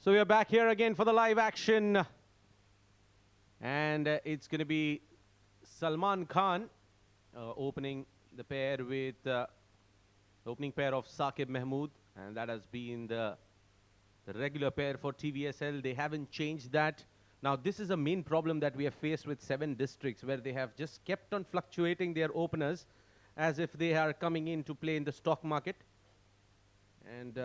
So we are back here again for the live action. And it's going to be Salman Khan opening the pair with the opening pair of Saqib Mahmood. And that has been the regular pair for TVSL. They haven't changed that. Now, this is a main problem that we have faced with 7 districts, where they have just kept on fluctuating their openers as if they are coming in to play in the stock market. And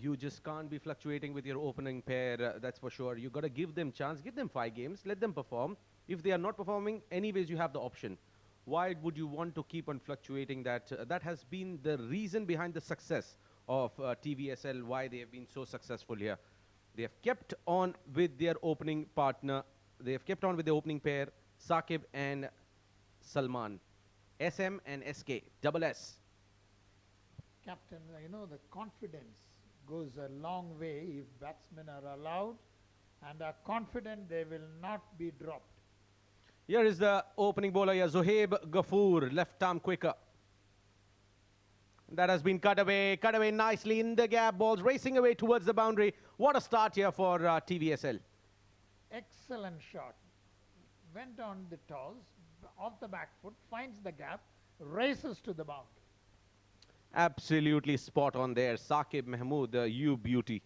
you just can't be fluctuating with your opening pair, that's for sure. You got to give them chance, give them 5 games, let them perform. If they are not performing, anyways, you have the option. Why would you want to keep on fluctuating that? That has been the reason behind the success of TVSL, why they have been so successful here. They have kept on with their opening partner. They have kept on with the opening pair, Saqib and Salman. SM and SK, double S. Captain, you know, the confidence goes a long way if batsmen are allowed and are confident they will not be dropped. Here is the opening bowler, Zohaib Ghafoor, left arm quicker. That has been cut away nicely in the gap. Balls racing away towards the boundary. What a start here for TVSL. Excellent shot. Went on the toss, off the back foot, finds the gap, races to the boundary. Absolutely spot on there. Saqib Mahmood, you beauty.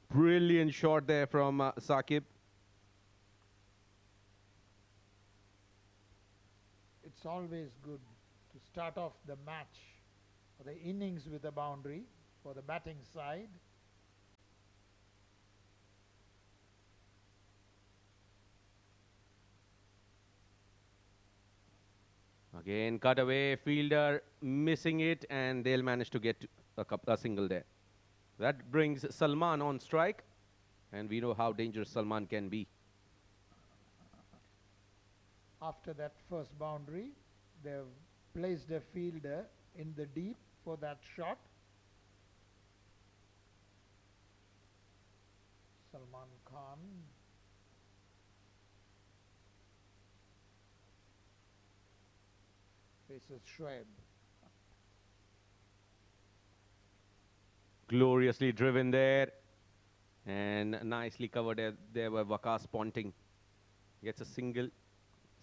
Brilliant shot there from Saqib. It's always good to start off the match or the innings with a boundary for the batting side. Again, cut away, fielder missing it, and they'll manage to get a single there. That brings Salman on strike, and we know how dangerous Salman can be. After that first boundary, they've placed a fielder in the deep for that shot. Salman Khan. Faces Shoaib. Gloriously driven there, and nicely covered there by Waqas Ponting. Gets a single,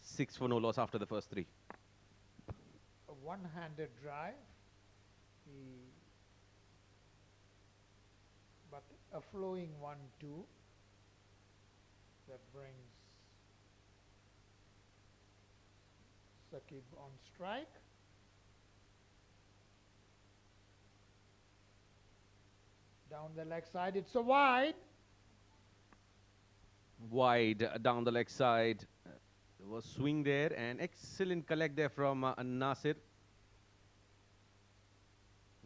6 for no loss after the first 3. A one-handed drive, but a flowing 1-2 that brings Saqib on strike. Down the leg side, it's a wide. Wide down the leg side. There was swing there, and excellent collect there from Nasir.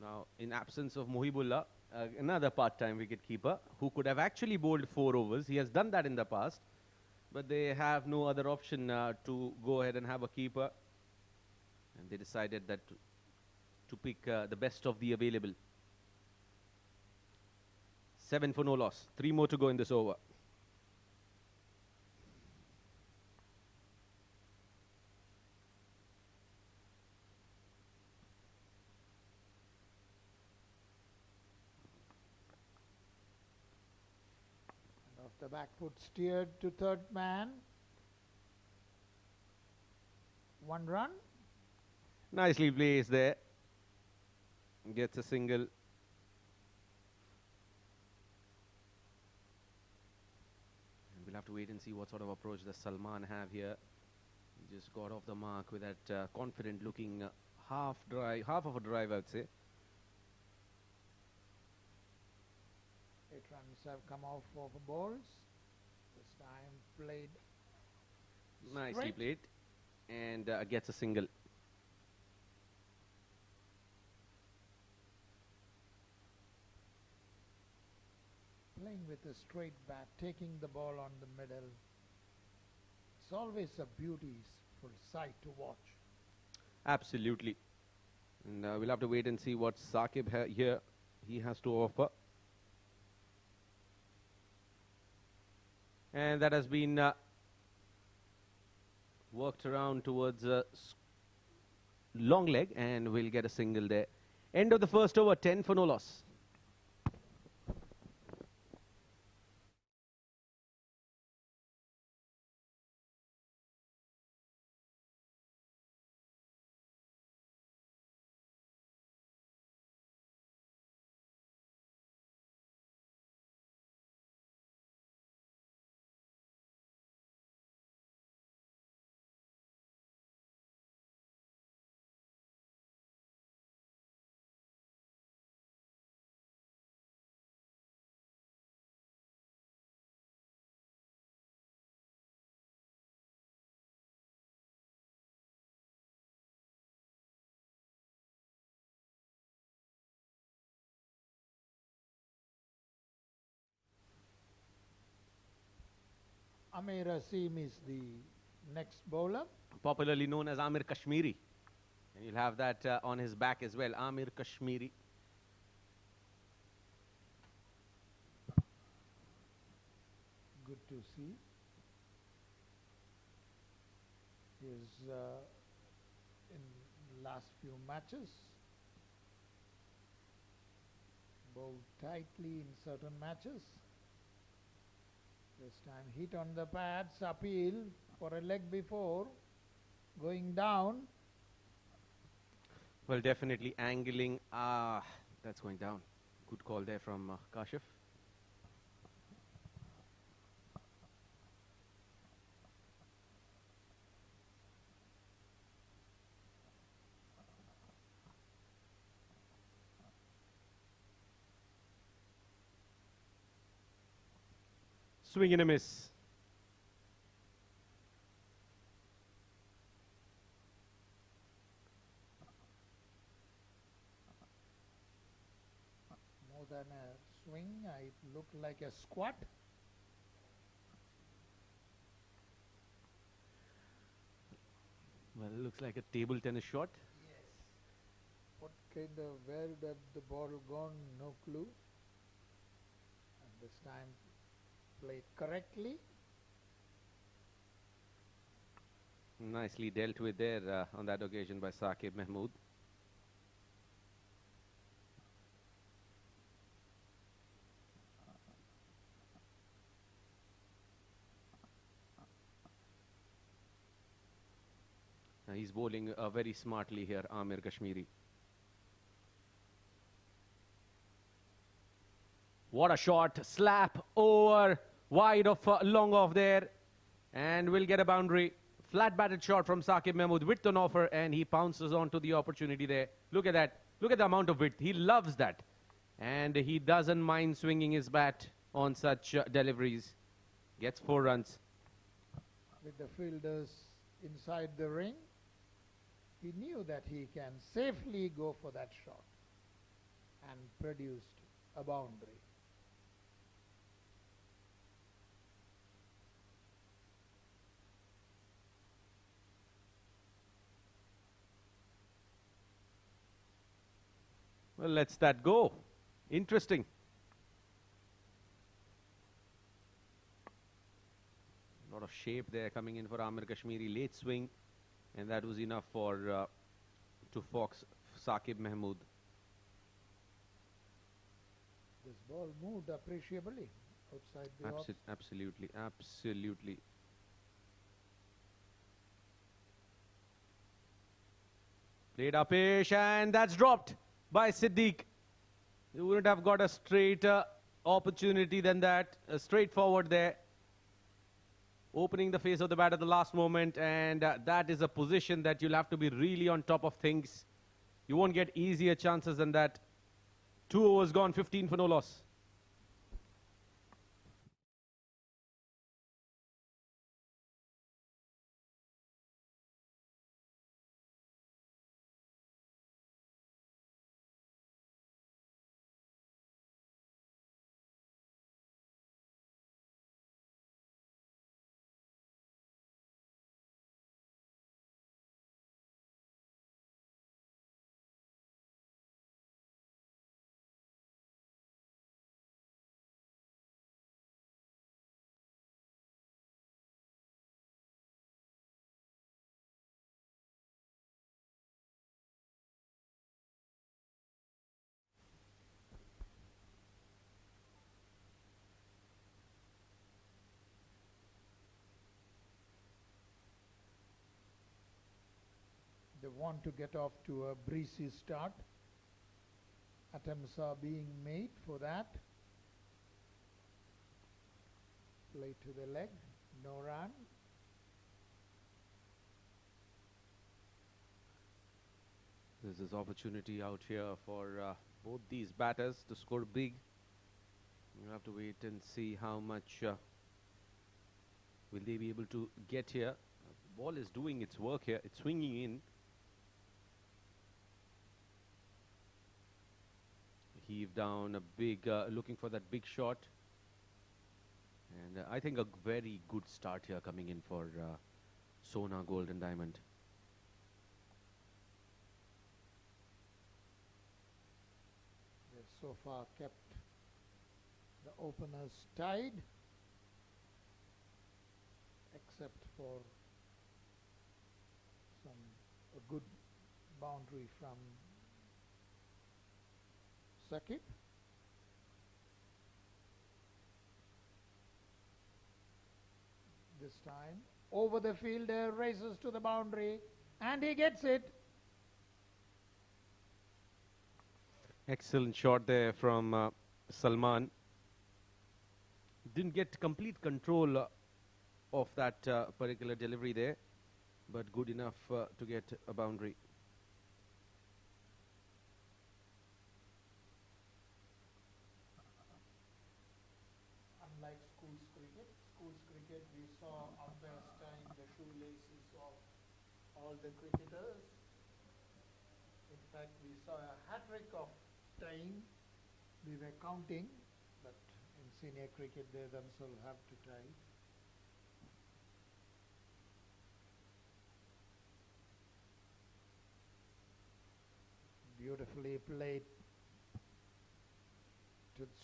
Now, in absence of Muhibullah, another part-time wicket-keeper who could have actually bowled 4 overs. He has done that in the past, but they have no other option to go ahead and have a keeper. And they decided that to pick the best of the available. 7 for no loss. 3 more to go in this over. And off the back foot, steered to third man. 1 run. Nicely placed there. Gets a single. We'll have to wait and see what sort of approach the Salman have here. He just got off the mark with that confident looking half of a drive, I would say. 8 runs have come off for balls. This time played Nicely straight. played. And gets a single. Playing with a straight bat, taking the ball on the middle. It's always a beautiful sight to watch. Absolutely. And we'll have to wait and see what Saqib here he has to offer. And that has been worked around towards a long leg, and we'll get a single there. End of the first over, 10 for no loss. Amir Asim is the next bowler. Popularly known as Amir Kashmiri. And you'll have that on his back as well, Amir Kashmiri. Good to see. He is in last few matches bowled tightly in certain matches. This time hit on the pads, appeal for a leg before going down. Well, definitely angling. That's going down. Good call there from Kashif. Swing and a miss. More than a swing, it looked like a squat. Well, it looks like a table tennis shot. Yes. What kind of, where did the ball gone? No clue. And this time played correctly. Nicely dealt with there on that occasion by Saqib Mahmood. He's bowling very smartly here, Amir Kashmiri. What a shot, slap over, wide of long off there, and we'll get a boundary. Flat batted shot from Saqib Mahmood, width on offer, and he pounces onto the opportunity there. Look at that, look at the amount of width, he loves that. And he doesn't mind swinging his bat on such deliveries. Gets 4 runs. With the fielders inside the ring, he knew that he can safely go for that shot and produced a boundary. Well, let's that go. Interesting. A lot of shape there coming in for Amir Kashmiri. Late swing, and that was enough for to fox Saqib Mahmood. This ball moved appreciably outside the off. Absolutely, absolutely. Played upish, and that's dropped by Siddiq. You wouldn't have got a straighter opportunity than that. Straightforward there. Opening the face of the bat at the last moment, and that is a position that you'll have to be really on top of things. You won't get easier chances than that. 2 overs gone, 15 for no loss. They want to get off to a breezy start. Attempts are being made for that. Play to the leg, no run. There's this opportunity out here for both these batters to score big. You'll have to wait and see how much will they be able to get here. The ball is doing its work here. It's swinging in. Heave down a big, looking for that big shot. And I think a very good start here coming in for Sona Gold and Diamond. They've so far kept the openers tied, except for a good boundary from Sakib. This time over the fielder, races to the boundary, and he gets it. Excellent shot there from Salman. Didn't get complete control of that particular delivery there, but good enough to get a boundary. Unlike schools cricket, we saw umpires tying the shoelaces of all the cricketers. In fact, we saw a hat-trick of tying. We were counting, but in senior cricket they themselves have to tie. Beautifully played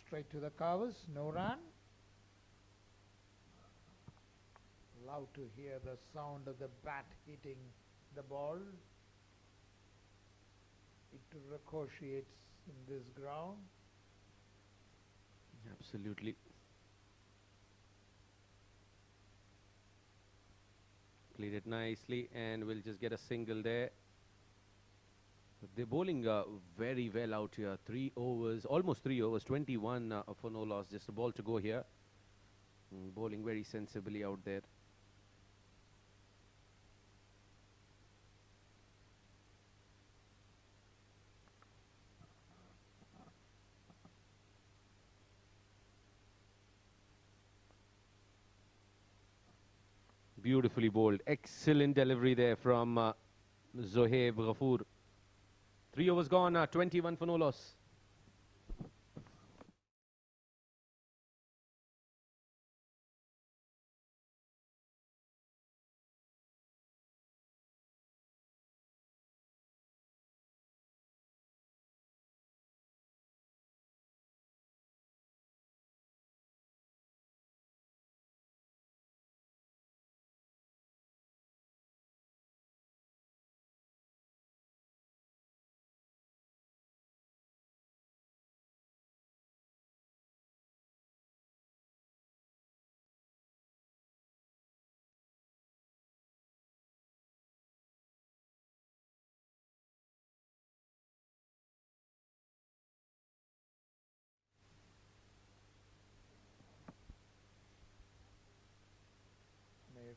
straight to the covers, no run. Love to hear the sound of the bat hitting the ball. It ricochets in this ground. Absolutely. Played it nicely, and we'll just get a single there. They're bowling very well out here. 3 overs, almost 3 overs, 21 for no loss. Just a ball to go here. Bowling very sensibly out there. Beautifully bowled. Excellent delivery there from Zohaib Ghafoor. 3 overs gone, 21 for no loss.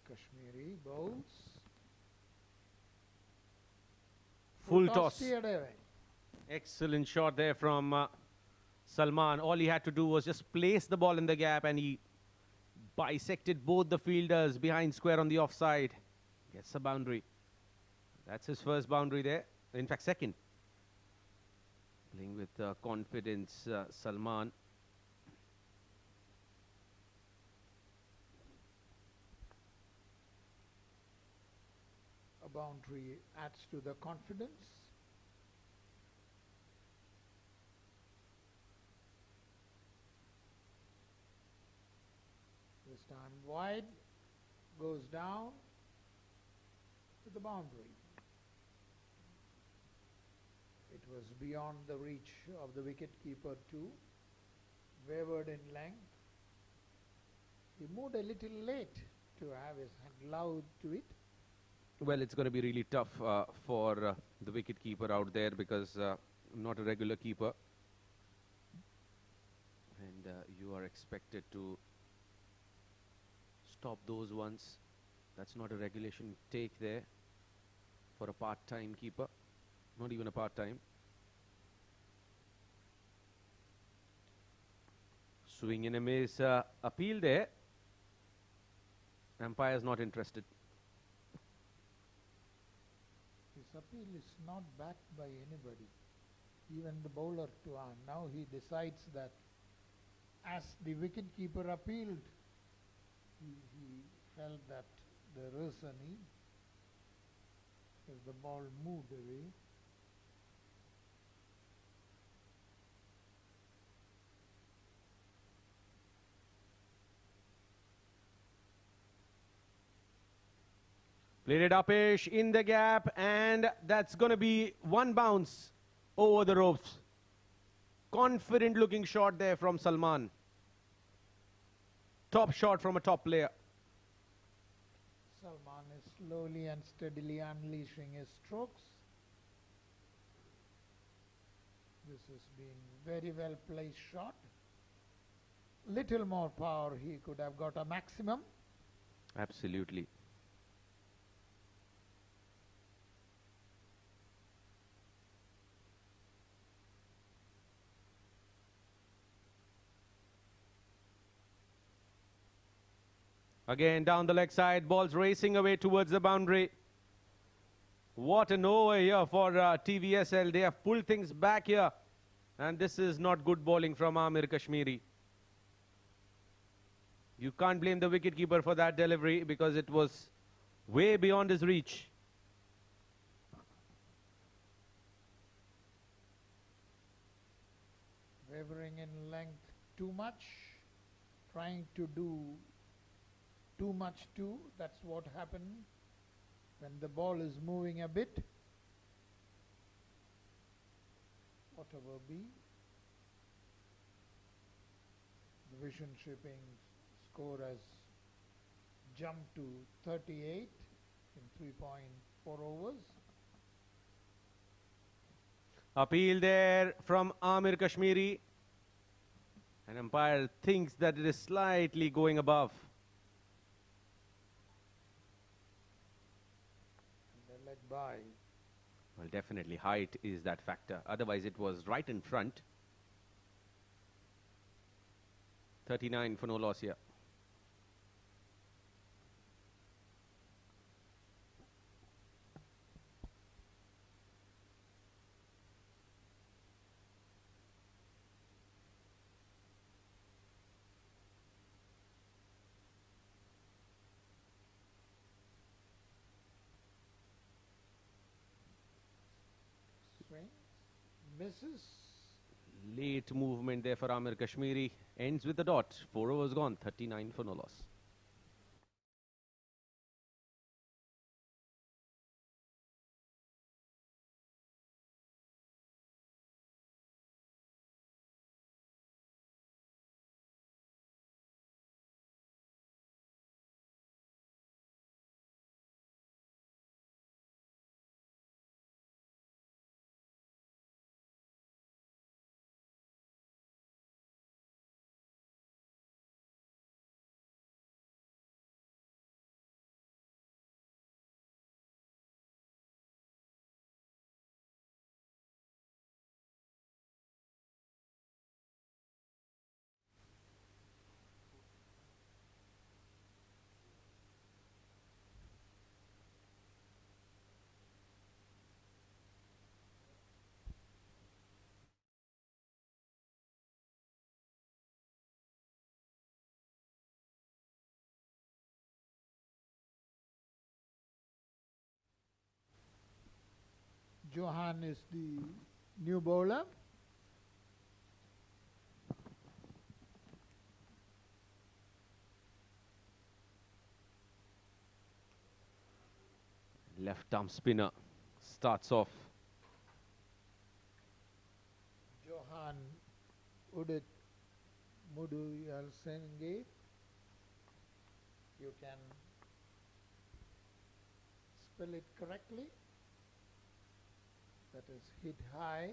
Kashmiri bowls. Full toss. Steered away. Excellent shot there from Salman. All he had to do was just place the ball in the gap, and he bisected both the fielders behind square on the offside. Gets a boundary. That's his first boundary there. In fact, second. Playing with confidence, Salman. A boundary adds to the confidence. This time wide, goes down to the boundary. It was beyond the reach of the wicketkeeper too, wavered in length. He moved a little late to have his glove to it. Well, it's going to be really tough for the wicketkeeper out there, because not a regular keeper. And you are expected to stop those ones. That's not a regulation take there for a part-time keeper. Not even a part-time. Swing and a miss. Appeal there. Umpire's not interested. His appeal is not backed by anybody, even the bowler to now he decides that as the wicketkeeper appealed, he felt that there is a need because the ball moved away. Played it upish in the gap, and that's going to be one bounce over the ropes. Confident looking shot there from Salman. Top shot from a top player. Salman is slowly and steadily unleashing his strokes. This has been very well placed shot. Little more power, he could have got a maximum. Absolutely. Again, down the leg side, ball's racing away towards the boundary. What an over here for TVSL. They have pulled things back here. And this is not good bowling from Amir Kashmiri. You can't blame the wicketkeeper for that delivery because it was way beyond his reach. Wavering in length too much, trying to do too much too. That's what happened when the ball is moving a bit. Whatever be, the vision shipping score has jumped to 38 in 3.4 overs. Appeal there from Amir Kashmiri. An umpire thinks that it is slightly going above. And they let by. Well, definitely height is that factor. Otherwise, it was right in front. 39 for no loss here. Swing, misses. Late movement there for Amir Kashmiri. Ends with a dot. 4 overs gone. 39 for no loss. Johan is the new bowler. Left arm spinner starts off. Johan Udit Muduyalsenge. You can spell it correctly. That is hit high.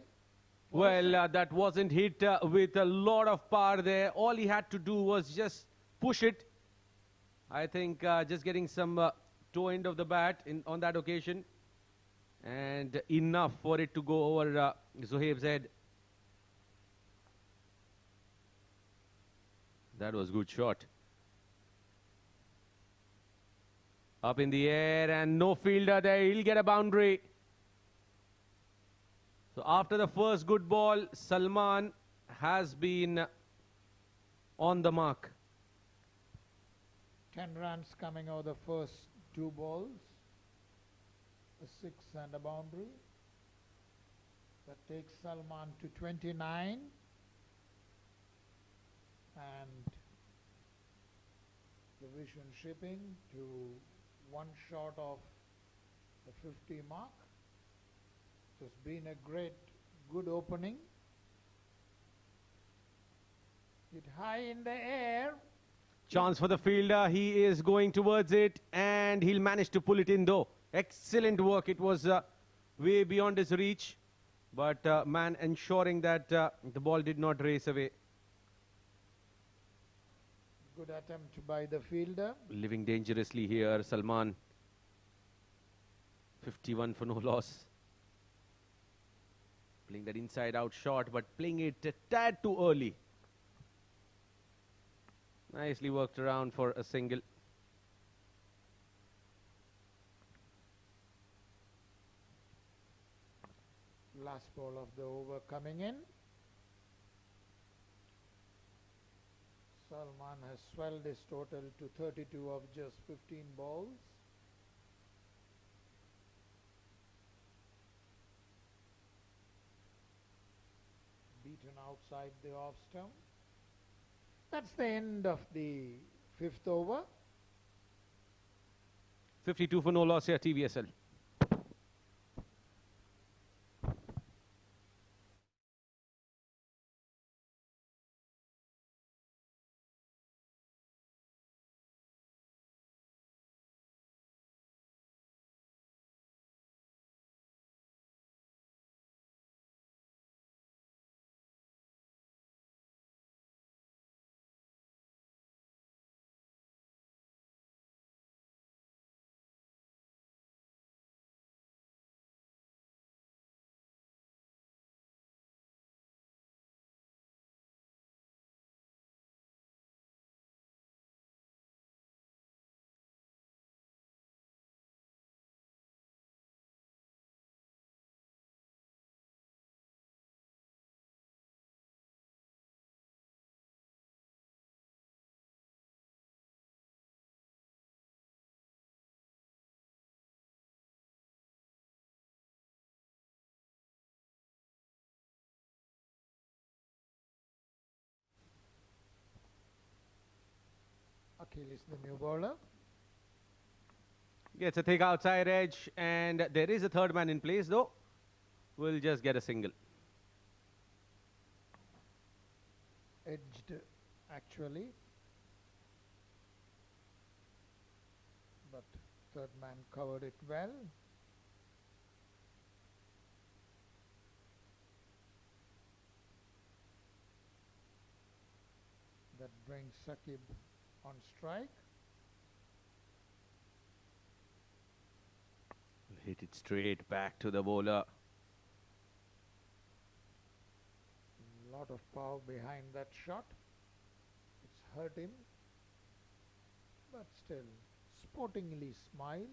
Well, that wasn't hit with a lot of power there. All he had to do was just push it. I think just getting some toe end of the bat on that occasion. And enough for it to go over Zohaib's head. That was a good shot. Up in the air and no fielder there. He'll get a boundary. So after the first good ball, Salman has been on the mark. 10 runs coming over the first 2 balls, a 6 and a boundary. That takes Salman to 29, and the vision shipping to 1 short of the 50 mark. So it's been a good opening. Hit high in the air. Chance for the fielder. He is going towards it, and he'll manage to pull it in though. Excellent work. It was way beyond his reach, but man ensuring that the ball did not race away. Good attempt by the fielder. Living dangerously here, Salman. 51 for no loss. Playing that inside out shot, but playing it a tad too early. Nicely worked around for a single. Last ball of the over coming in. Salman has swelled his total to 32 of just 15 balls. Beaten outside the off stump. That's the end of the 5th over. 52 for no loss here, TVSL. Akhil is the new bowler. Gets a thick outside edge, and there is a third man in place though. We'll just get a single. Edged actually, but third man covered it well. That brings Saqib on strike. Hit it straight back to the bowler. Lot of power behind that shot. It's hurt him, but still sportingly smiles.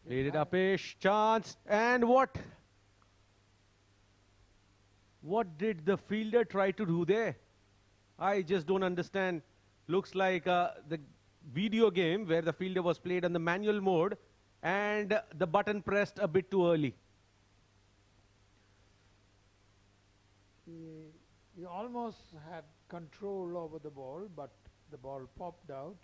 Played it up-ish, chance, and what? What did the fielder try to do there? I just don't understand. Looks like the video game where the fielder was played on the manual mode and the button pressed a bit too early. He almost had control over the ball, but the ball popped out.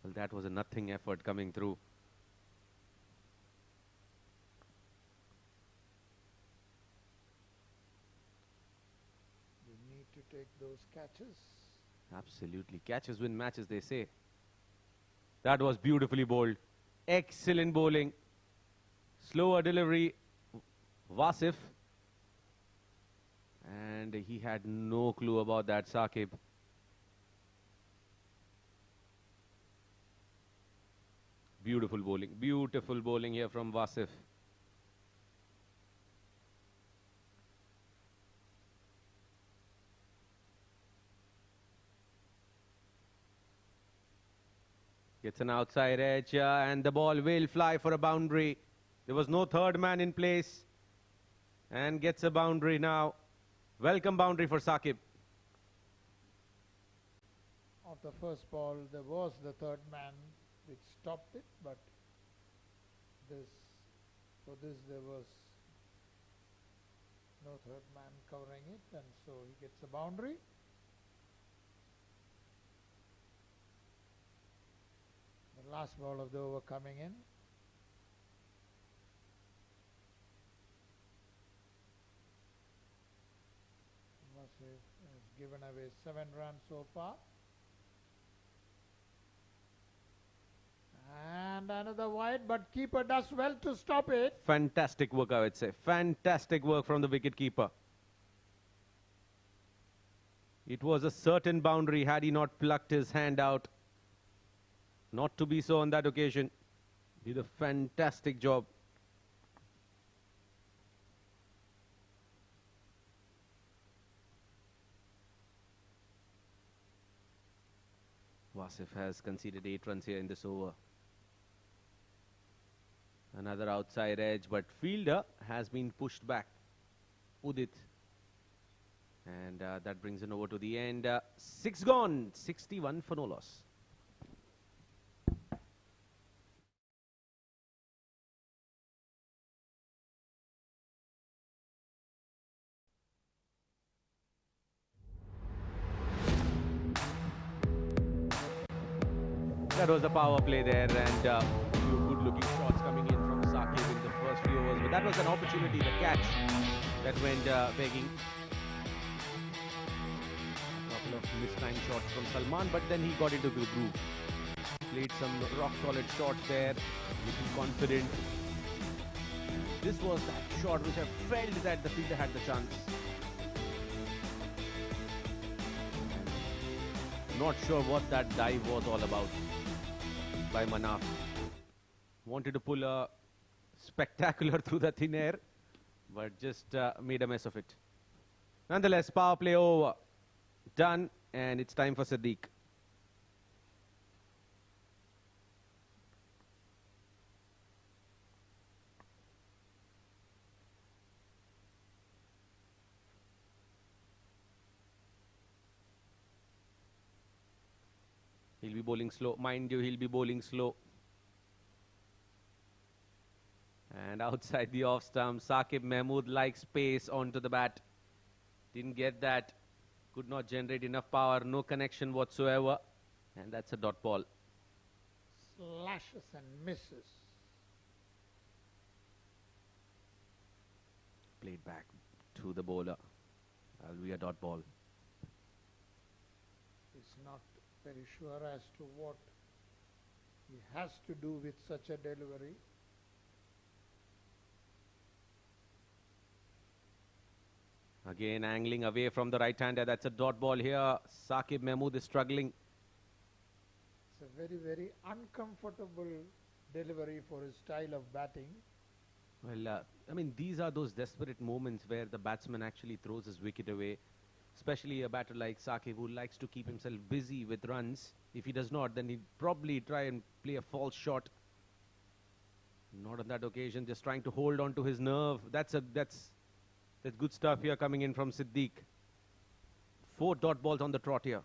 Well, that was a nothing effort coming through. You need to take those catches. Absolutely. Catches win matches, they say. That was beautifully bowled. Excellent bowling. Slower delivery. Wasif. And he had no clue about that, Saqib. Beautiful bowling here from Wasif. It's an outside edge, and the ball will fly for a boundary. There was no third man in place, and gets a boundary now. Welcome boundary for Saqib. Of the first ball, there was the third man which stopped it, but this, for this there was no third man covering it, and so he gets a boundary. The last ball of the over coming in. Wasif has given away 7 runs so far. And another wide, but keeper does well to stop it. Fantastic work, I would say. Fantastic work from the wicket keeper. It was a certain boundary had he not plucked his hand out. Not to be so on that occasion. Did a fantastic job. Wasif has conceded 8 runs here in this over. Another outside edge, but fielder has been pushed back. Udit. And that brings it over to the end. 6 gone, 61 for no loss. That was a power play there, and few good-looking shots coming in from Saqib in the first few overs. But that was an opportunity, the catch that went begging. A couple of mistimed shots from Salman, but then he got into the groove. Played some rock-solid shots there, looking confident. This was that shot which I felt that the fielder had the chance. Not sure what that dive was all about by Manaf. Wanted to pull a spectacular through the thin air, but just made a mess of it. Nonetheless, power play over. Done, and it's time for Siddiq. He'll be bowling slow. Mind you, he'll be bowling slow. And outside the off stump, Saqib Mahmood likes pace onto the bat. Didn't get that. Could not generate enough power. No connection whatsoever. And that's a dot ball. Slashes and misses. Played back to the bowler. That'll be a dot ball. He's not very sure as to what he has to do with such a delivery. Again, angling away from the right-hander. That's a dot ball here. Saqib Mahmood is struggling. It's a very, very uncomfortable delivery for his style of batting. Well, I mean, these are those desperate moments where the batsman actually throws his wicket away. Especially a batter like Saqib, who likes to keep himself busy with runs. If he does not, then he'd probably try and play a false shot. Not on that occasion, just trying to hold on to his nerve. That's good stuff here coming in from Siddiq. 4 dot balls on the trot here.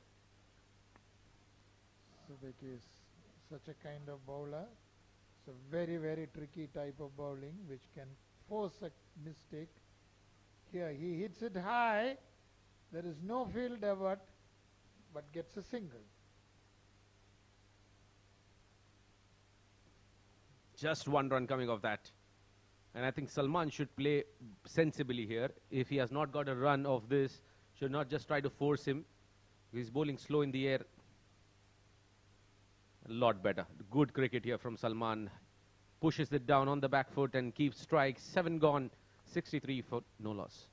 Siddiq is such a kind of bowler. It's a very, very tricky type of bowling which can force a mistake. Here he hits it high. There is no field effort, but gets a single. Just 1 run coming off that. And I think Salman should play sensibly here. If he has not got a run of this, should not just try to force him. He's bowling slow in the air. A lot better. Good cricket here from Salman. Pushes it down on the back foot and keeps strikes. 7 gone, 63 for no loss.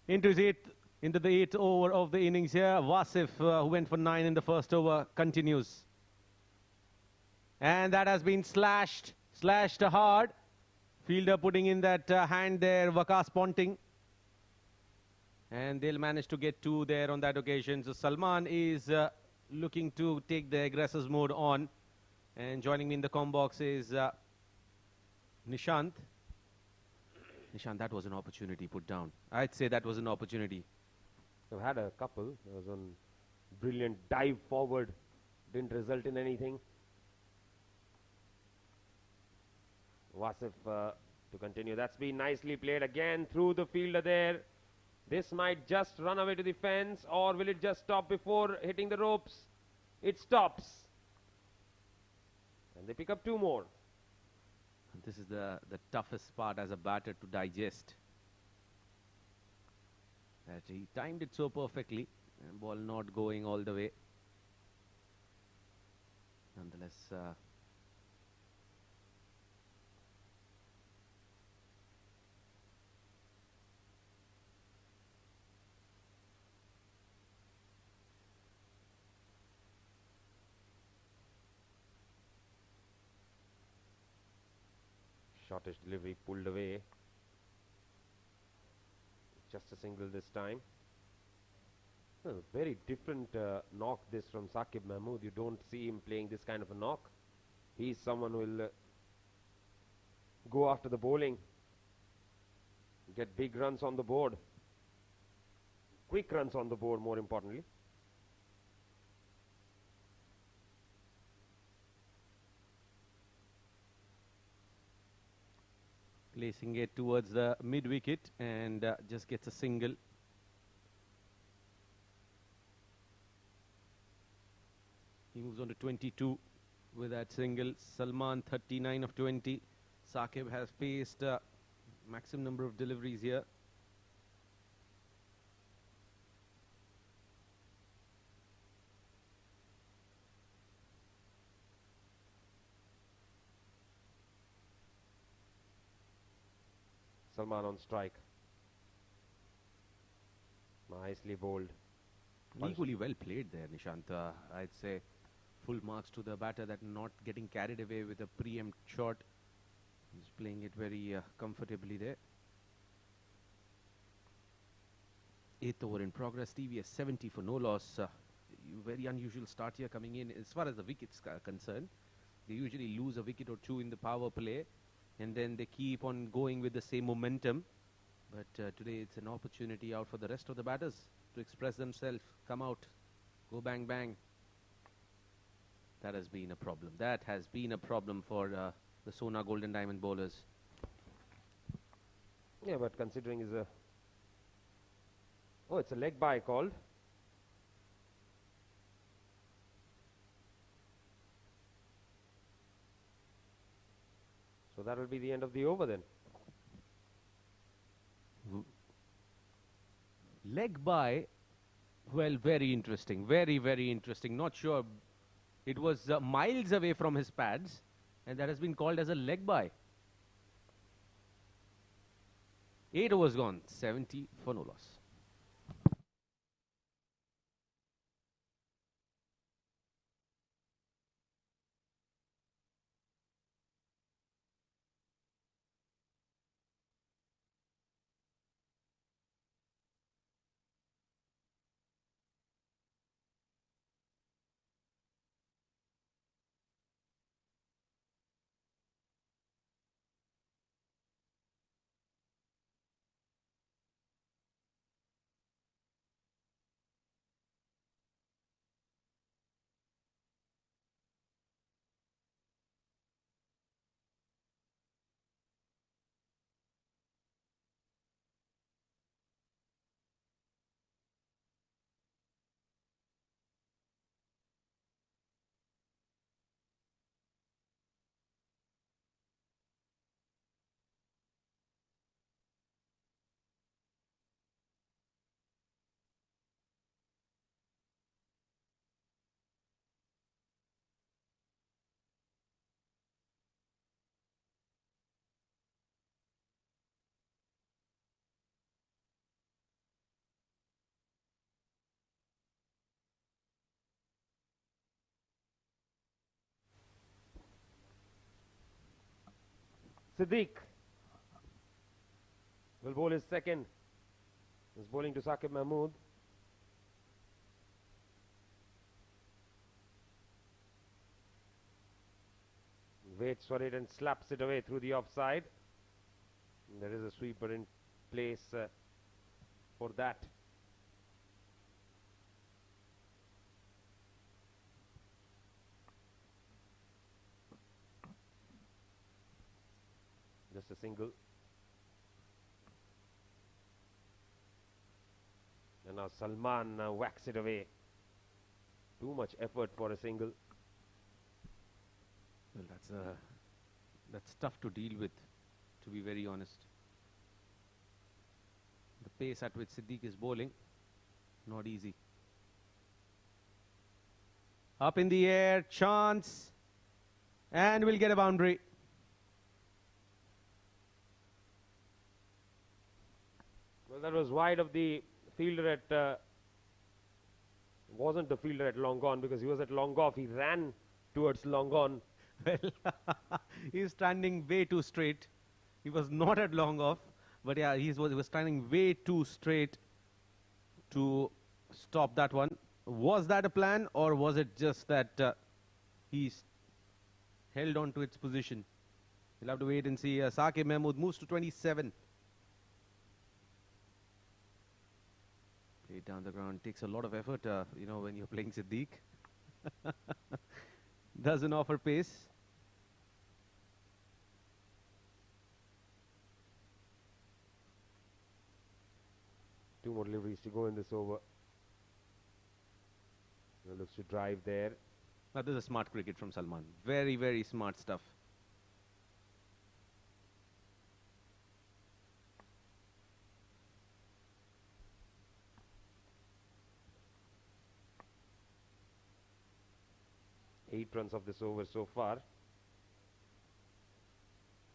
into into the eighth over of the innings here. Wasif, who went for 9 in the first over, continues. And that has been slashed hard. Fielder putting in that hand there, Wakas Ponting. And they'll manage to get 2 there on that occasion. So Salman is looking to take the aggressors mode on. And joining me in the com box is Nishant. Nishant, that was an opportunity put down. I'd say that was an opportunity. I've had a couple. There was one brilliant dive forward. Didn't result in anything. Wasif to continue. That's been nicely played again through the fielder there. This might just run away to the fence, or will it just stop before hitting the ropes? It stops. And they pick up 2 more. This is the toughest part as a batter to digest. That he timed it so perfectly, and ball not going all the way. Nonetheless, Shortish delivery pulled away. Just a single this time. Well, very different knock this from Saqib Mahmood. You don't see him playing this kind of a knock. He's someone who will go after the bowling, get big runs on the board, quick runs on the board more importantly. placing it towards the mid-wicket and just gets a single. He moves on to 22 with that single. Salman 39 of 20. Saqib has faced maximum number of deliveries here. Salman on strike. Nicely bowled. Equally well played there, Nishant. I'd say full marks to the batter that not getting carried away with a preempt shot. He's playing it very comfortably there. 8th over in progress. TVS 70 for no loss. Very unusual start here coming in as far as the wickets are concerned. They usually lose a wicket or 2 in the power play, and then they keep on going with the same momentum. But today it's an opportunity out for the rest of the batters to express themselves, come out, go bang bang. That has been a problem. That has been a problem for the Sona Golden Diamond bowlers. Yeah, but considering is a... Oh, it's a leg by called. So that will be the end of the over then. Leg by, well, very interesting. Very, very interesting. Not sure. It was miles away from his pads, and that has been called as a leg by. 8 overs gone. 70 for no loss. Siddiq will bowl his second. He's bowling to Saqib Mahmood. Waits for it and slaps it away through the offside. And there is a sweeper in place for that. Just a single. And now Salman whacks it away. Too much effort for a single. Well, that's tough to deal with, to be very honest. The pace at which Siddiq is bowling, not easy. Up in the air, chance, and we'll get a boundary. Well, that was wide of the fielder at... wasn't the fielder at long on, because he was at long off. He ran towards long on. Well, he's standing way too straight. He was not at long off, but yeah, he was standing way too straight to stop that one. Was that a plan, or was it just that he held on to its position? We'll have to wait and see. Saqib Mahmood moves to 27. Play down the ground takes a lot of effort, when you're playing Siddiq. Doesn't offer pace. Two more deliveries to go in this over. Looks to drive there. Now, this is smart cricket from Salman. Very, very smart stuff. Eight runs of this over so far.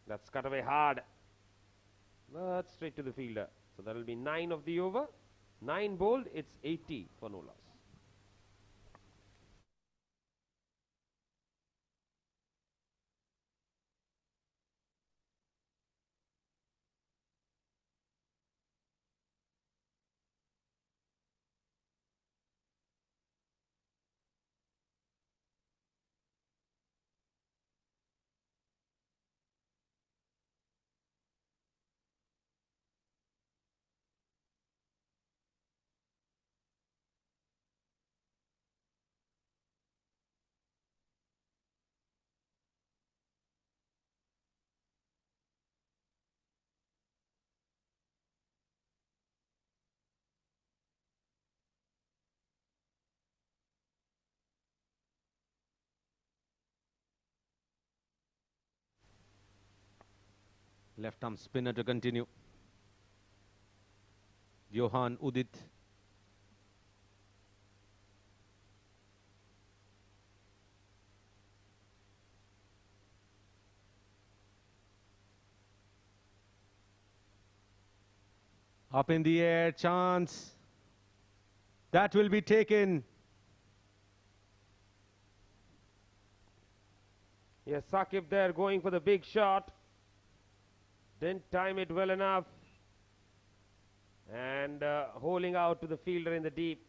That's cut away hard. But straight to the fielder. So that will be 9 of the over. 9 bowled, it's 80 for no loss. Left arm spinner to continue. Johan Udit. Up in the air, chance. That will be taken. Yes, Saqib there going for the big shot. Didn't time it well enough. And holding out to the fielder in the deep.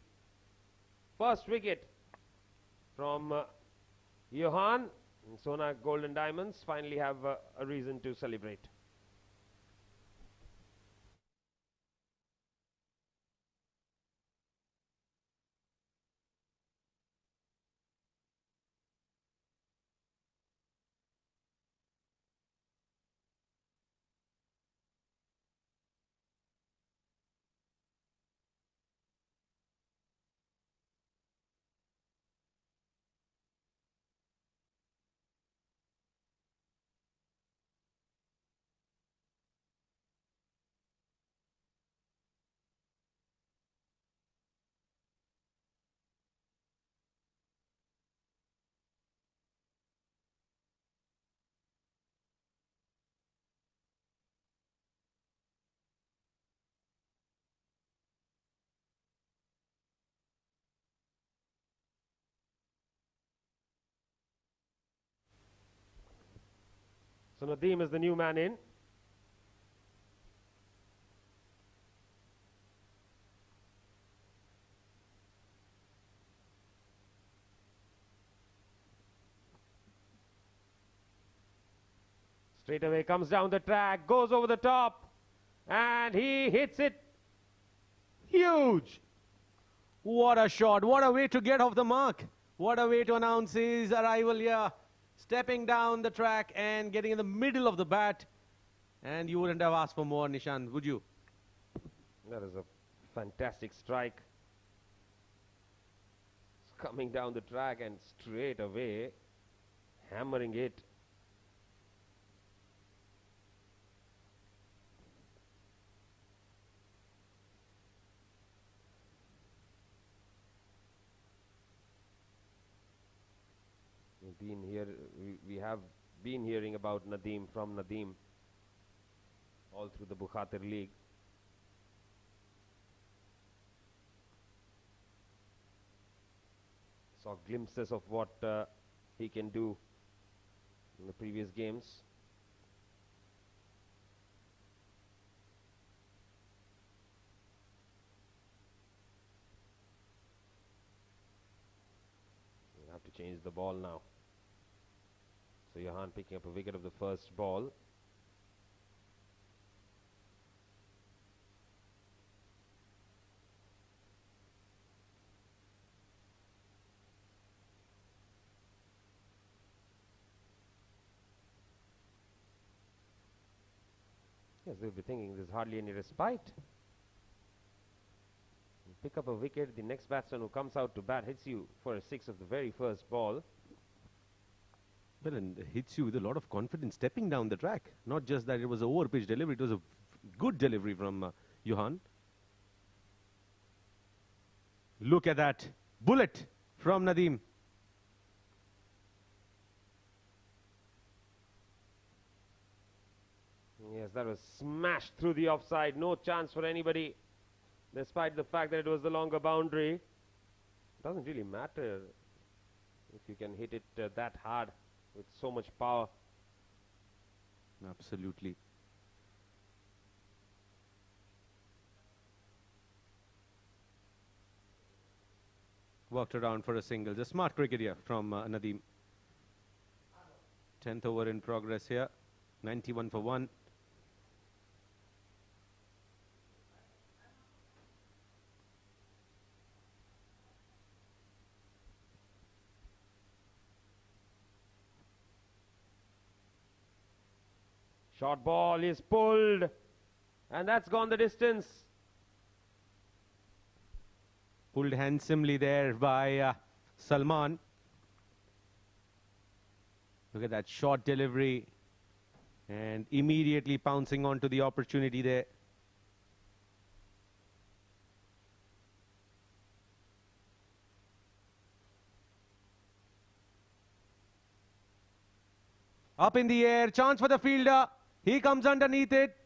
First wicket from Johan. Sona Golden Diamonds finally have a reason to celebrate. So Nadeem is the new man in. Straight away comes down the track, goes over the top, and he hits it huge. What a shot. What a way to get off the mark. What a way to announce his arrival here. Stepping down the track and getting in the middle of the bat. And you wouldn't have asked for more, Nishan, would you? That is a fantastic strike. It's coming down the track and straight away hammering it. We have been hearing about Nadeem from Nadeem all through the Bukhatir League. Saw glimpses of what he can do in the previous games. We have to change the ball now. So Johan picking up a wicket of the first ball. Yes, they'll be thinking there's hardly any respite. You pick up a wicket, the next batsman who comes out to bat hits you for a 6 of the very first ball. Well, and hits you with a lot of confidence stepping down the track. Not just that it was an over-pitch delivery, it was a good delivery from Johan. Look at that bullet from Nadeem. Yes, that was smashed through the offside. No chance for anybody, despite the fact that it was the longer boundary. Doesn't really matter if you can hit it that hard with so much power. Absolutely. Worked around for a single. Just smart cricket here from Nadeem. 10th over in progress here. 91 for 1. Short ball is pulled, and that's gone the distance. Pulled handsomely there by Salman. Look at that short delivery and immediately pouncing onto the opportunity there. Up in the air, chance for the fielder. He comes underneath it.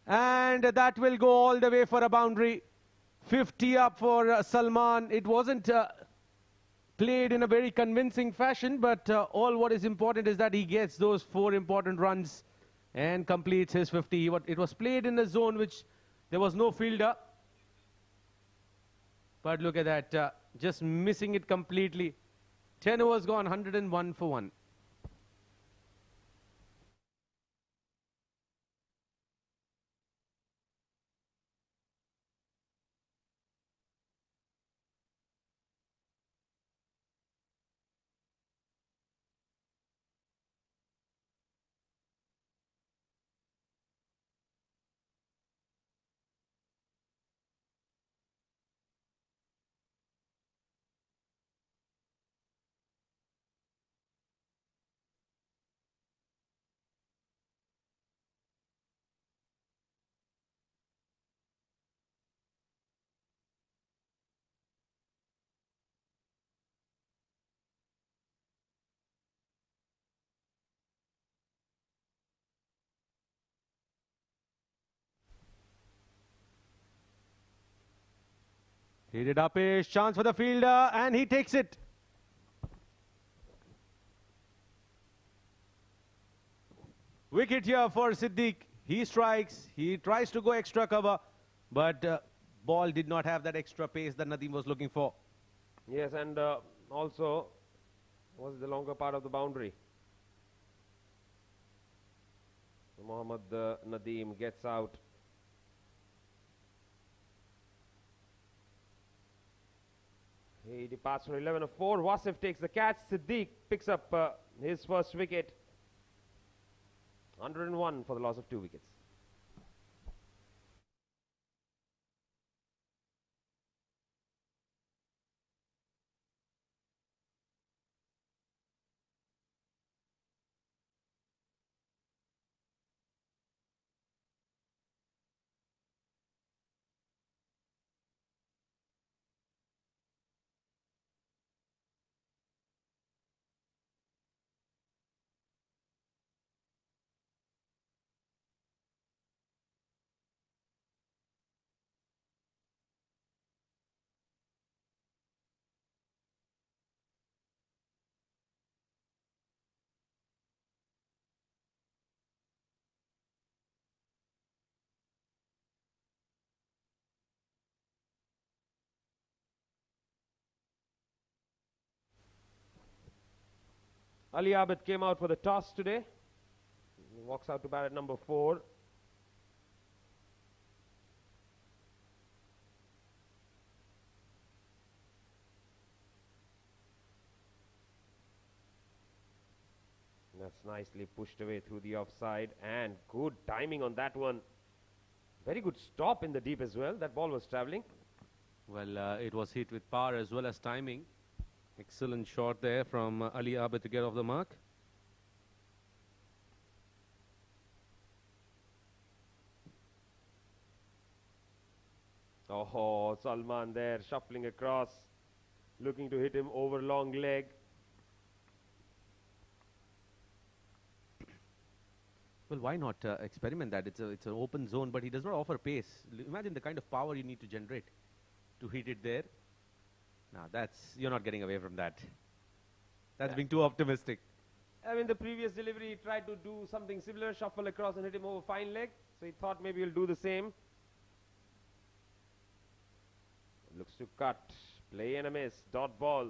And that will go all the way for a boundary. 50 up for Salman. It wasn't played in a very convincing fashion, but all what is important is that he gets those 4 important runs and completes his 50. It was played in a zone which there was no fielder. But look at that, just missing it completely. 10 overs gone, 101 for 1. Hit it up, is chance for the fielder, and he takes it. Wicket here for Siddiq. He strikes. He tries to go extra cover, but ball did not have that extra pace that Nadeem was looking for. Yes, and also was the longer part of the boundary. Mohammad Nadeem gets out. He departs for 11 of 4. Wasif takes the catch. Siddiq picks up his first wicket. 101 for the loss of 2 wickets. Ali Abid came out for the toss today. He walks out to bat at number 4. That's nicely pushed away through the offside, and good timing on that one. Very good stop in the deep as well. That ball was travelling. Well, it was hit with power as well as timing. Excellent shot there from Ali Abid to get off the mark. Oh, Salman there shuffling across, looking to hit him over long leg. Well, why not experiment that? It's an open zone, but he does not offer pace. Imagine the kind of power you need to generate to hit it there. Now, you're not getting away from that. That's being too optimistic. I mean, the previous delivery, he tried to do something similar, shuffle across and hit him over fine leg. So he thought maybe he'll do the same. Looks to cut, play and a miss, dot ball.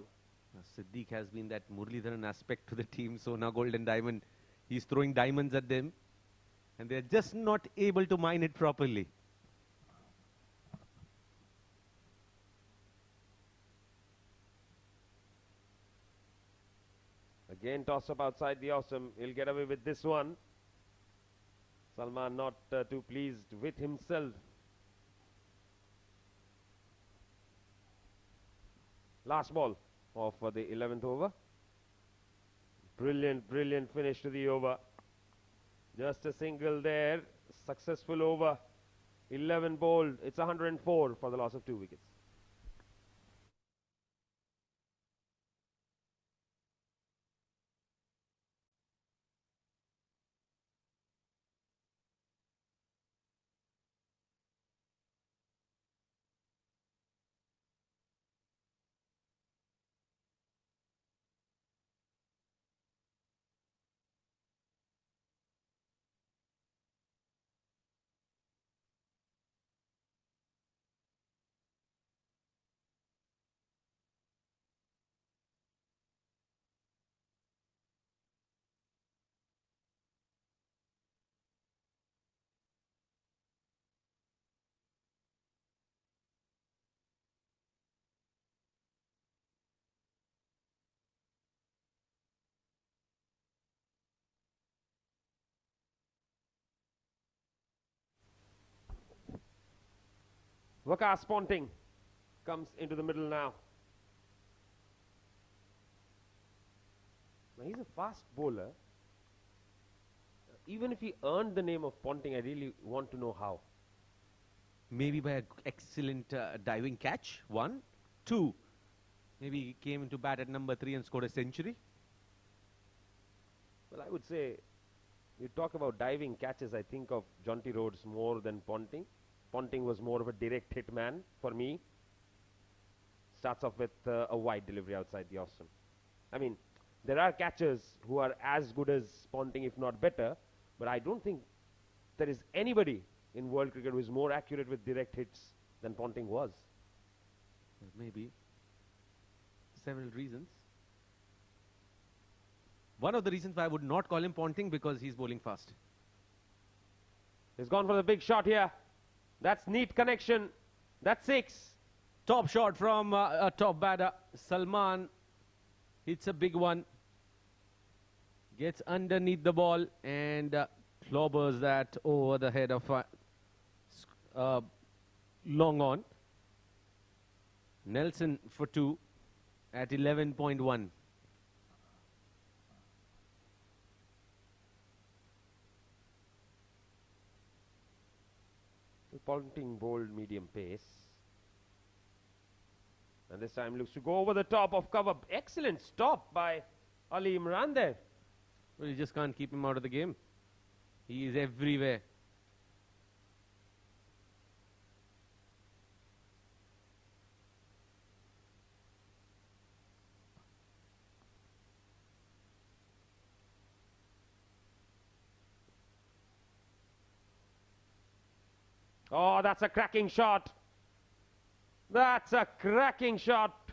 Siddiq has been that Muralidharan aspect to the team, Sona, Gold and Diamond. He's throwing diamonds at them, and they're just not able to mine it properly. Again, toss up outside the awesome. He'll get away with this one. Salman not too pleased with himself. Last ball of the 11th over. Brilliant, brilliant finish to the over. Just a single there. Successful over. 11 bowled. It's 104 for the loss of 2 wickets. Waqar Ponting comes into the middle now. Now he's a fast bowler. Even if he earned the name of Ponting, I really want to know how. Maybe by an excellent diving catch, 1. 2, maybe he came into bat at number 3 and scored a century. Well, I would say, you talk about diving catches, I think of Jonty Rhodes more than Ponting. Ponting was more of a direct hit man for me. Starts off with a wide delivery outside the awesome. I mean, there are catchers who are as good as Ponting, if not better, But I don't think there is anybody in world cricket who is more accurate with direct hits than Ponting was. Maybe. Several reasons. One of the reasons why I would not call him Ponting, because he's bowling fast. He's gone for the big shot here. That's neat connection. That's 6. Top shot from a top batter. Salman hits a big one. Gets underneath the ball and clobbers that over the head of long on. Nelson for 2 at 11.1. Ponting bowled medium pace. And this time looks to go over the top of cover. Excellent stop by Ali Imran there. Well, you just can't keep him out of the game. He is everywhere. Oh, that's a cracking shot. That's a cracking shot.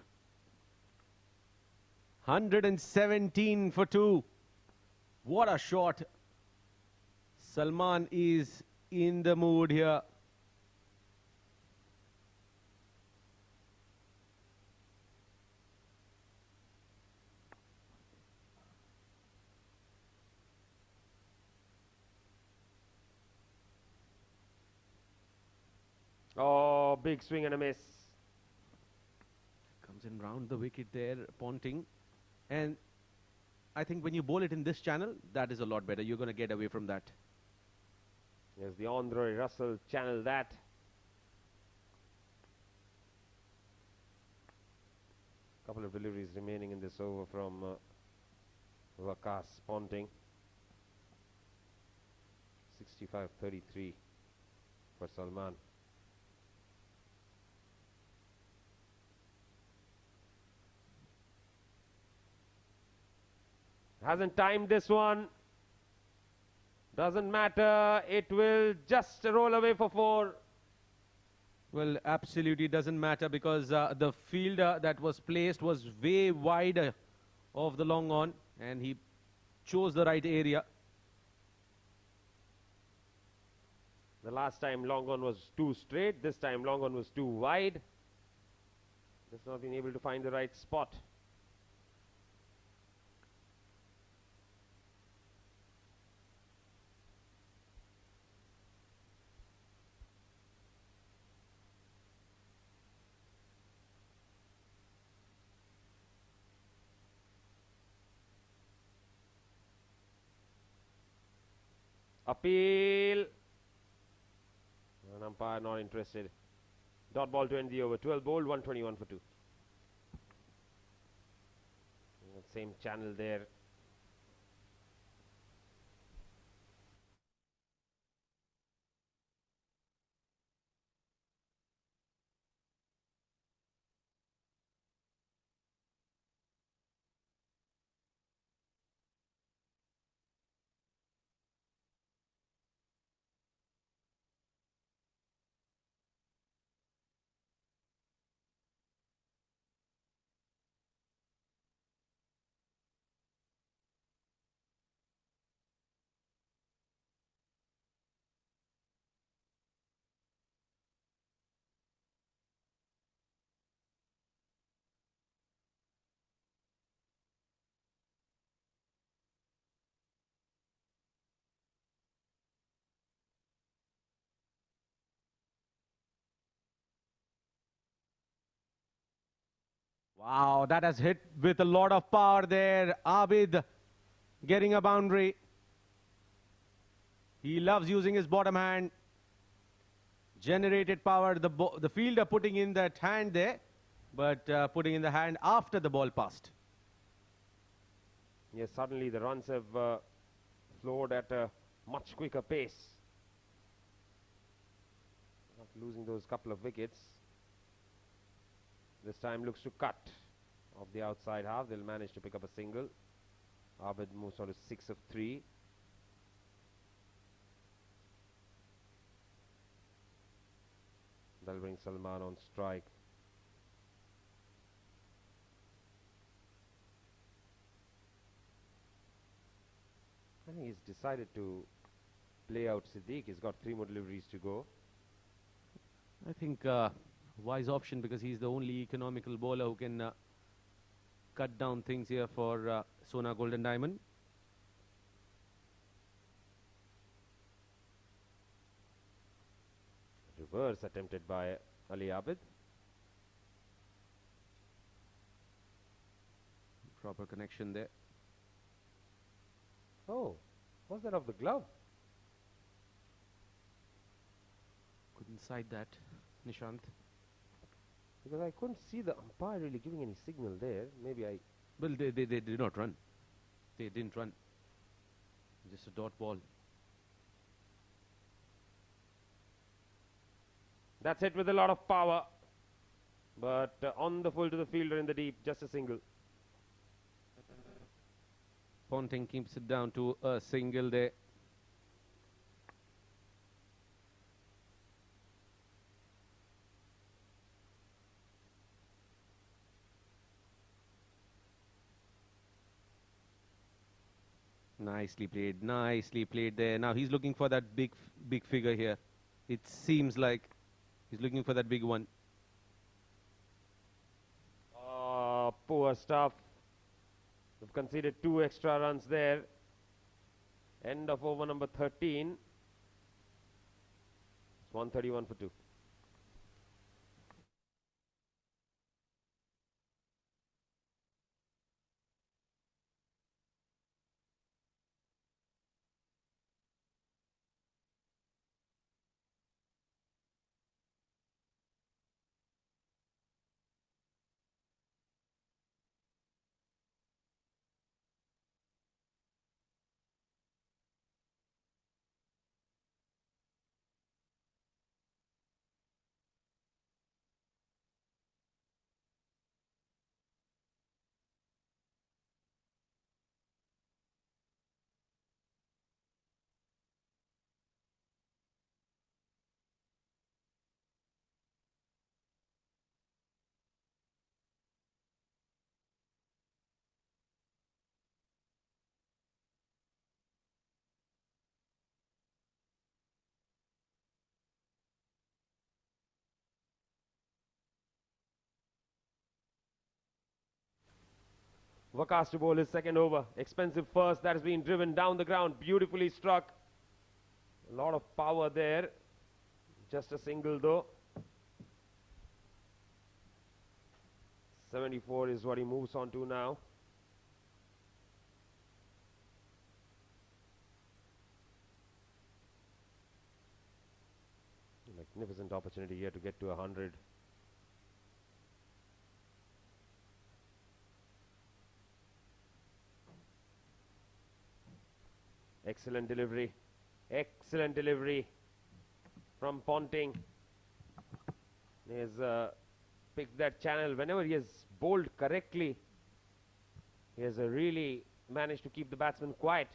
117 for 2. What a shot. Salman is in the mood here. Oh, big swing and a miss. Comes in round the wicket there, Ponting. And I think when you bowl it in this channel, that is a lot better. You're going to get away from that. Yes, the Andre Russell channel that. Couple of deliveries remaining in this over from Waqas Ponting. 65-33 for Salman. Hasn't timed this one. Doesn't matter. It will just roll away for 4. Well, absolutely doesn't matter because the fielder that was placed was way wider of the long on and he chose the right area. The last time long on was too straight. This time long on was too wide. Just not been able to find the right spot. Appeal. An umpire not interested. Dot ball to end the over. 12 bowled, 121 for 2. Same channel there. Wow, that has hit with a lot of power there. Abid getting a boundary. He loves using his bottom hand. Generated power. The fielder putting in that hand there, but putting in the hand after the ball passed. Yes, suddenly the runs have flowed at a much quicker pace. Not losing those couple of wickets. This time looks to cut off the outside half. They'll manage to pick up a single. Abid moves on to 6 of 3. That'll bring Salman on strike. I think he's decided to play out Siddiq. He's got 3 more deliveries to go. I think wise option, because he's the only economical bowler who can cut down things here for Sona Golden Diamond. Reverse attempted by Ali Abid. Proper connection there. Oh, was that off the glove? Couldn't side that, Nishant. Because I couldn't see the umpire really giving any signal there. Maybe I... Well, they did not run. They didn't run. Just a dot ball. That's hit with a lot of power. But on the full to the fielder in the deep, just a single. Ponting keeps it down to a single there. Nicely played there. Now he's looking for that big figure here. It seems like he's looking for that big one. Oh, poor stuff. We've conceded 2 extra runs there. End of over number 13. It's 131 for 2. Waqas to bowl his second over. Expensive first that has been driven down the ground. Beautifully struck. A lot of power there. Just a single though. 74 is what he moves on to now. Magnificent opportunity here to get to 100. Excellent delivery. Excellent delivery from Ponting. He has picked that channel. Whenever he has bowled correctly, he has really managed to keep the batsman quiet.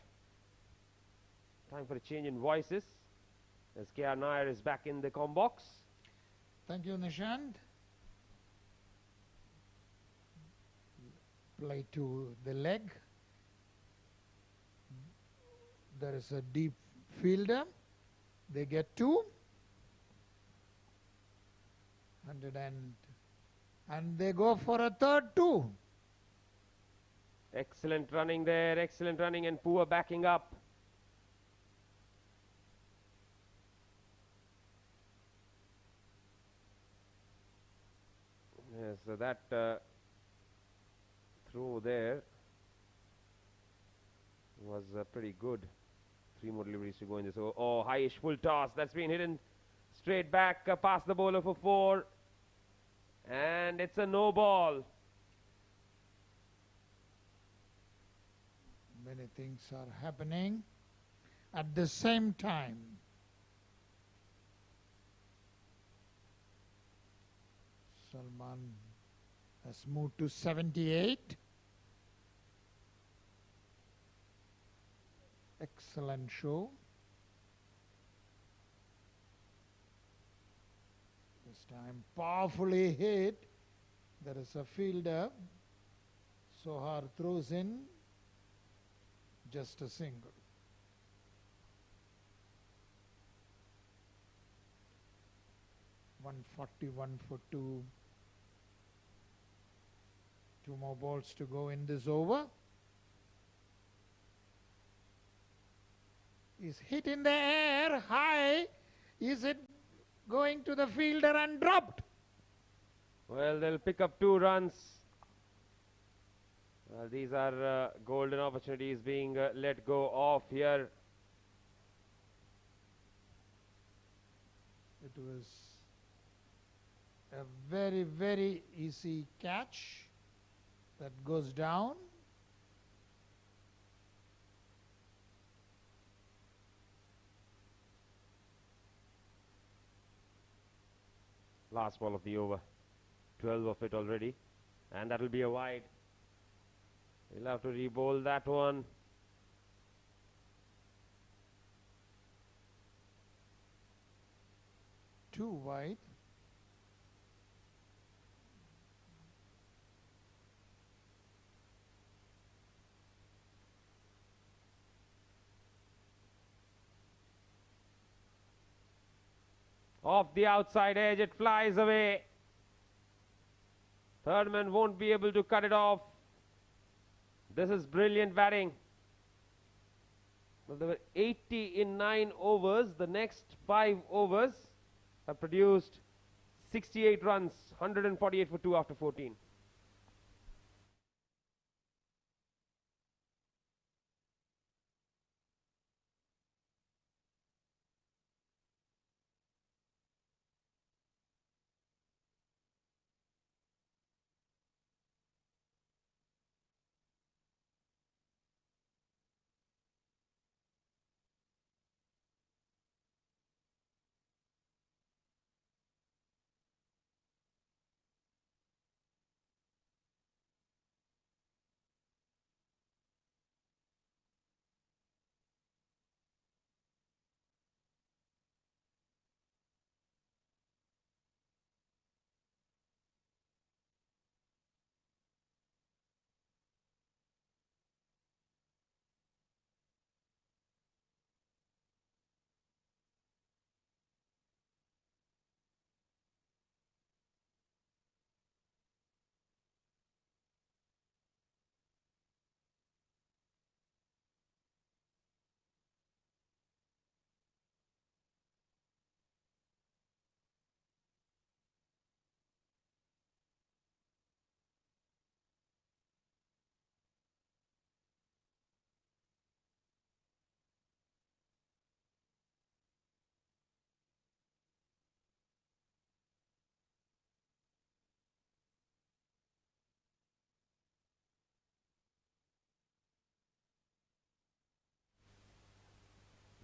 Time for a change in voices as K.R. Nair is back in the comm box. Thank you, Nishant. Play to the leg. There is a deep fielder. They get 2. 100 and they go for a third 2. Excellent running there. Excellent running and poor backing up. Yes, so that throw there was pretty good. 3 more deliveries to go in this. Oh, highish full toss. That's been hidden straight back past the bowler for 4. And it's a no ball. Many things are happening at the same time. Salman has moved to 78. Excellent show. The This time powerfully hit. There is a fielder. Sohar throws in just a single. $141 for two. Two more balls to go in this over. Is hit in the air, high. Is it going to the fielder and dropped? Well, they'll pick up 2 runs. These are golden opportunities being let go of here. It was a very, very easy catch that goes down. Last ball of the over. 12 of it already. And that will be a wide. He'll have to re-bowl that one. Too wide. Off the outside edge, it flies away. Third man won't be able to cut it off. This is brilliant batting. Well, there were 80 in 9 overs. The next 5 overs have produced 68 runs, 148 for 2 after 14.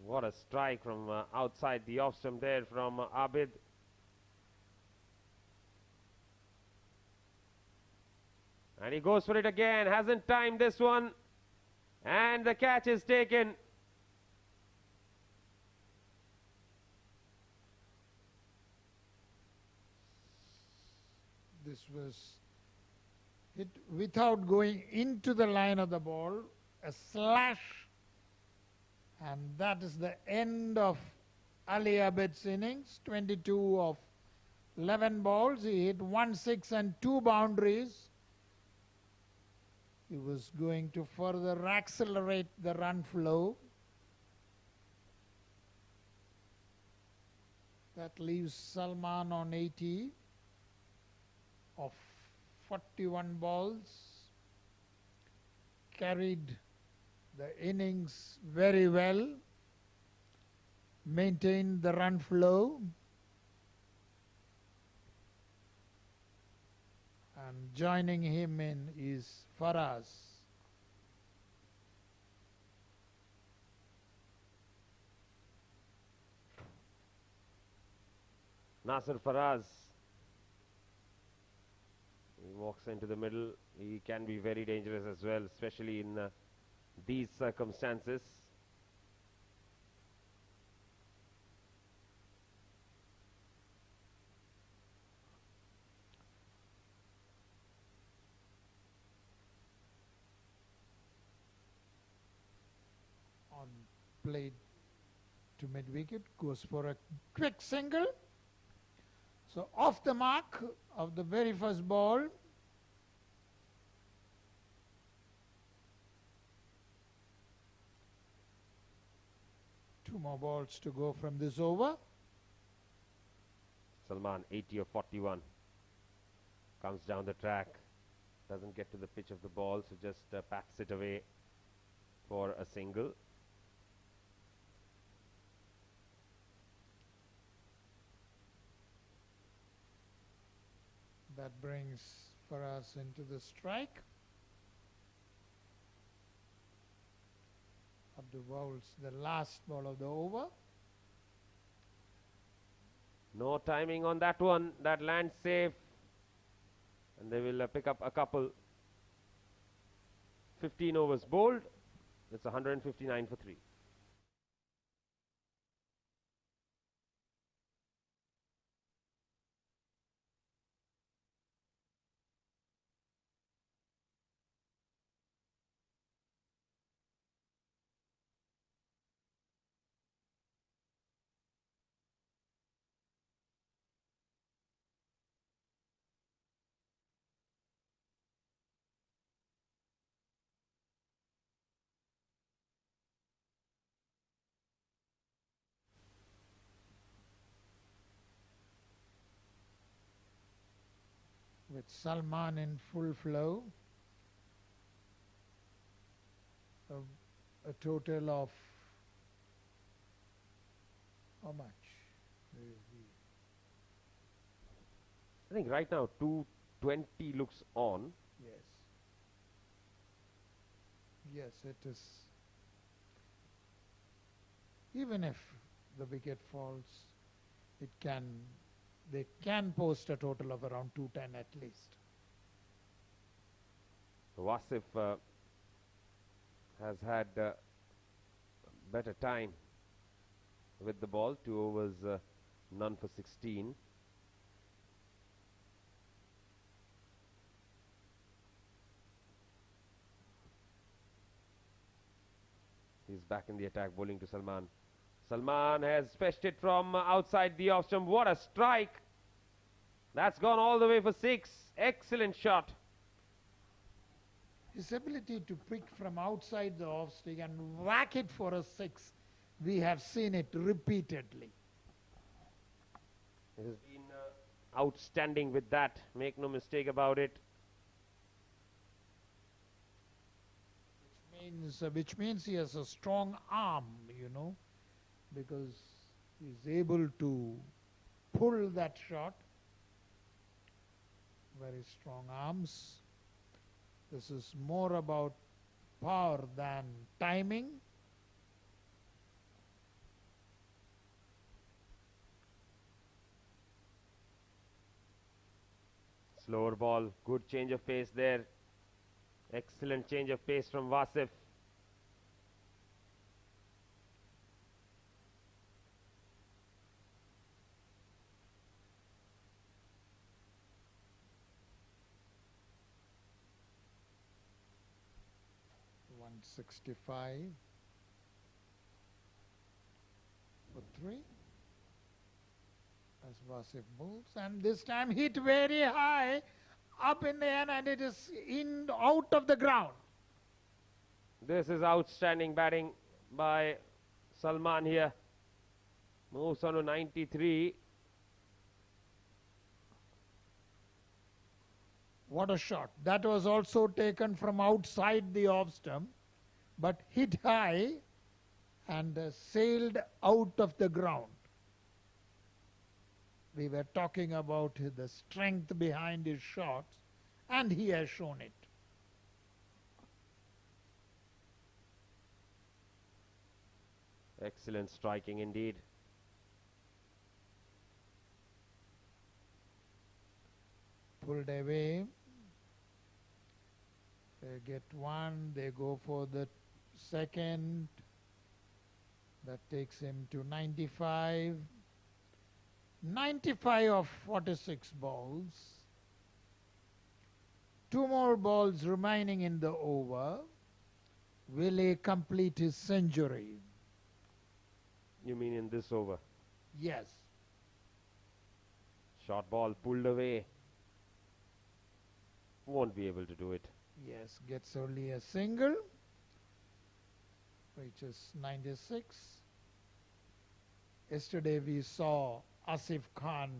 What a strike from outside the off stump there from Abid. And he goes for it again, hasn't timed this one. And the catch is taken. This was hit without going into the line of the ball, a slash, and that is the end of Ali Abid's innings. 22 of 11 balls. He hit 1 6 and 2 boundaries. He was going to further accelerate the run flow. That leaves Salman on 80 of 41 balls. Carried the innings very well. Maintained the run flow. And joining him in is Faraz. Nasser Faraz. He walks into the middle. He can be very dangerous as well, especially in these circumstances. played to mid-wicket, goes for a quick single. So off the mark of the very first ball. Two more balls to go from this over. Salman 80 or 41. Comes down the track. Doesn't get to the pitch of the ball, so just pats it away for a single. That brings for us into the strike. Abdul bowls the last ball of the over. No timing on that one. That lands safe. And they will pick up a couple. 15 overs bowled. That's 159 for 3. With Salman in full flow. A total of how much? I think right now 220 looks on. Yes. Yes, it is. Even if the wicket falls, they can post a total of around 210 at least. Wasif has had better time with the ball. 2 overs, none for 16. He's back in the attack, bowling to Salman. Salman has fetched it from outside the off stump. What a strike! That's gone all the way for 6. Excellent shot. His ability to pick from outside the off stick and whack it for a 6, we have seen it repeatedly. He has been outstanding with that. Make no mistake about it. Which means he has a strong arm, you know, because he's able to pull that shot. Very strong arms. This is more about power than timing. Slower ball, good change of pace there. Excellent change of pace from Wasif. .65 for 3 as Wasif bowls, and this time hit very high up in the air, and it is out of the ground. This is outstanding batting by Salman here. Moves on to 93. What a shot. That was also taken from outside the off stump, but hit high and sailed out of the ground. We were talking about the strength behind his shots, and he has shown it. Excellent striking indeed. Pulled away. They get 1, they go for the second. That takes him to 95. 95 of 46 balls. 2 more balls remaining in the over. Will he complete his century? You mean in this over? Yes. Short ball pulled away. Won't be able to do it. Yes, gets only a single, which is 96. Yesterday we saw Asif Khan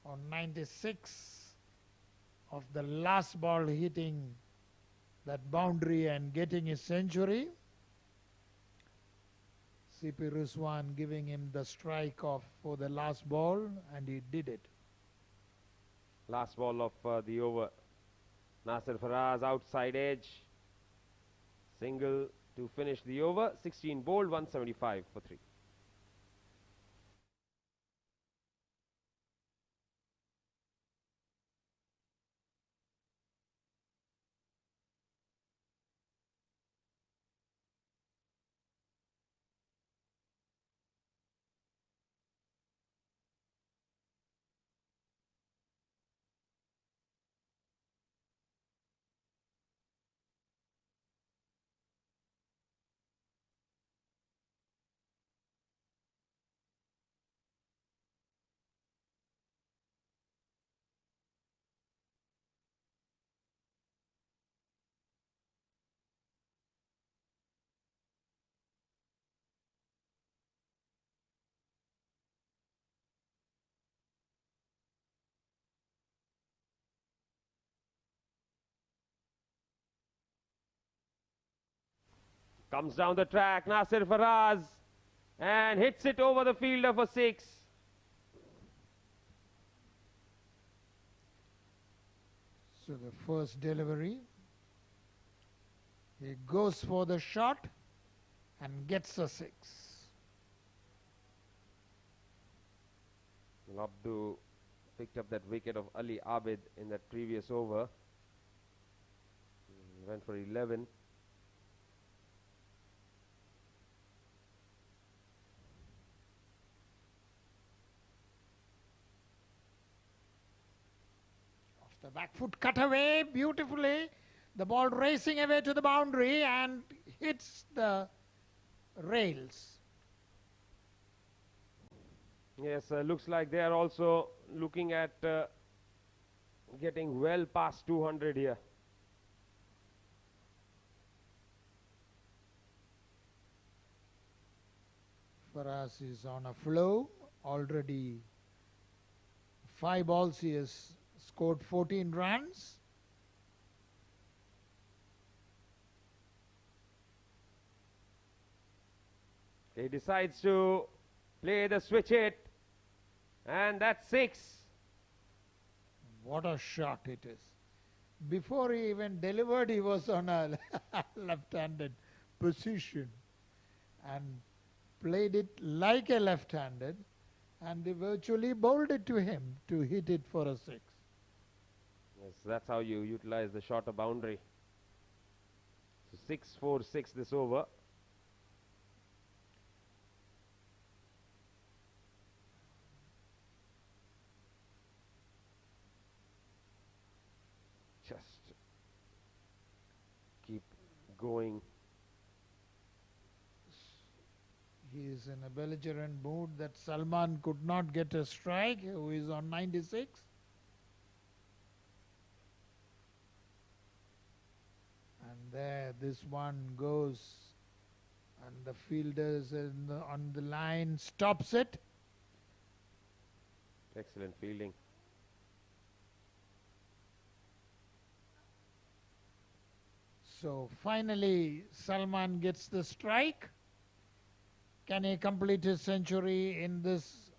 on 96 of the last ball hitting that boundary and getting his century. CP Ruswan giving him the strike off for the last ball, and he did it. Last ball of the over. Nasir Faraz outside edge. Single to finish the over. 16 bowled, 175 for 3. Comes down the track, Nasir Faraz, and hits it over the fielder for 6. So the first delivery, he goes for the shot and gets a 6. Abdu picked up that wicket of Ali Abid in that previous over. Went for 11. The back foot cut away beautifully. The ball racing away to the boundary and hits the rails. Yes, looks like they are also looking at getting well past 200 here. Faraz is on a flow. Already 5 balls he has scored 14 runs. He decides to play the switch hit, and that's 6. What a shot it is. Before he even delivered, he was on a left-handed position and played it like a left-handed, and they virtually bowled it to him to hit it for a 6. Yes, that's how you utilize the shorter boundary. So 6-4-6 this over. Just keep going. He is in a belligerent mood that Salman could not get a strike, who is on 96. And there this one goes, and the fielders on the line stops it. Excellent fielding. So finally Salman gets the strike. Can he complete his century in this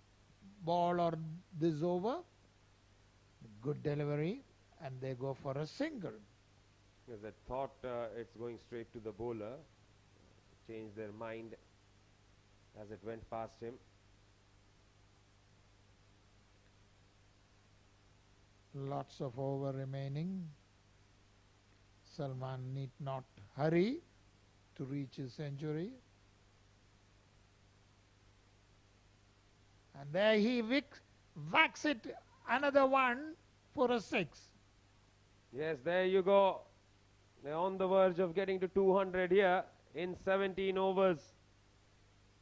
ball or this over? Good delivery, and they go for a single. Yes, I thought it's going straight to the bowler. Changed their mind as it went past him. Lots of over remaining. Salman need not hurry to reach his century. And there he whacks it, another one for a 6. Yes, there you go. They're on the verge of getting to 200 here in 17 overs.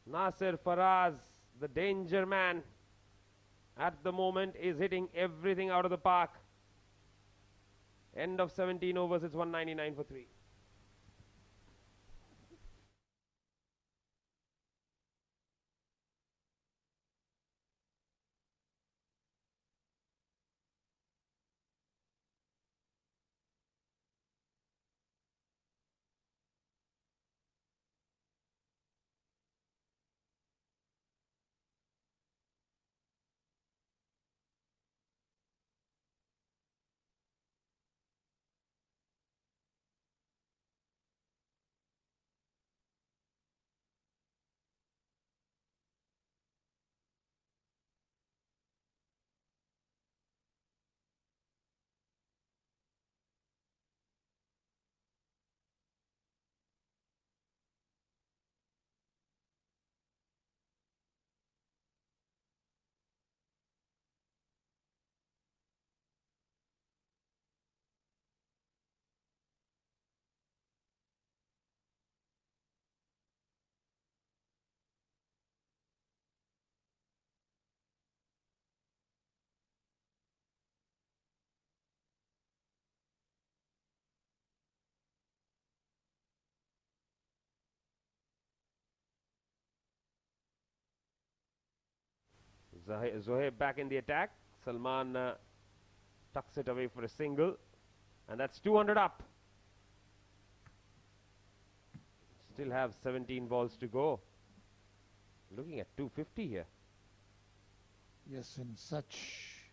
Nasir Faraz, the danger man, at the moment is hitting everything out of the park. End of 17 overs, it's 199 for 3. Zohaib back in the attack. Salman tucks it away for a single, and that's 200 up. Still have 17 balls to go. Looking at 250 here. Yes, in such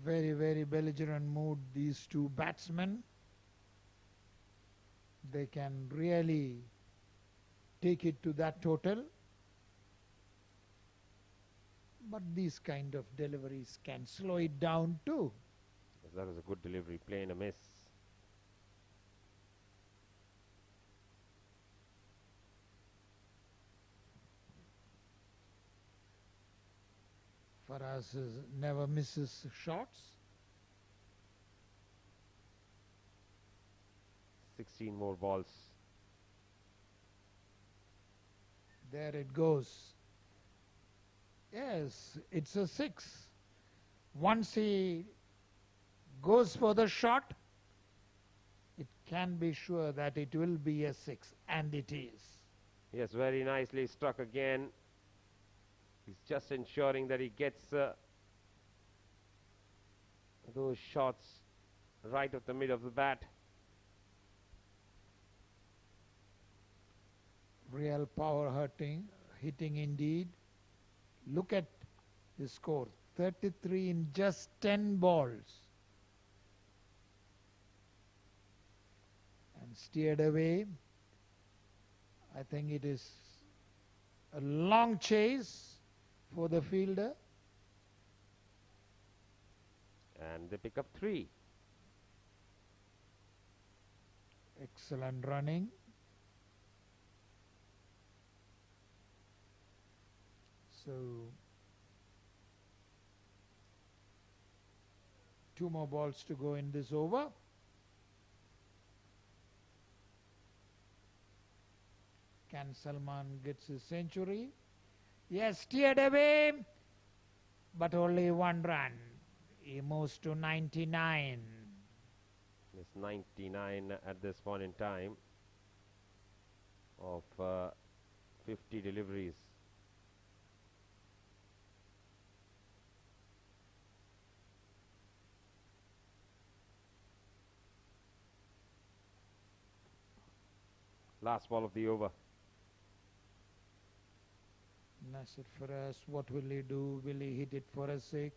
very, very belligerent mood, these two batsmen, they can really take it to that total. But these kind of deliveries can slow it down too. Yes, that was a good delivery, playing a miss. Faraz never misses shots. 16 more balls. There it goes. Yes, it's a 6. Once he goes for the shot, it can be sure that it will be a 6, and it is. Yes, very nicely struck again. He's just ensuring that he gets those shots right at the mid of the bat. Real power hitting indeed. Look at his score, 33 in just 10 balls. And steered away. I think it is a long chase for the fielder. And they pick up 3. Excellent running. So 2 more balls to go in this over. Can Salman gets his century? Yes, steered away, but only 1 run. He moves to 99. It's 99 at this point in time of 50 deliveries. Last ball of the over. Nasir Faraz, what will he do? Will he hit it for a 6?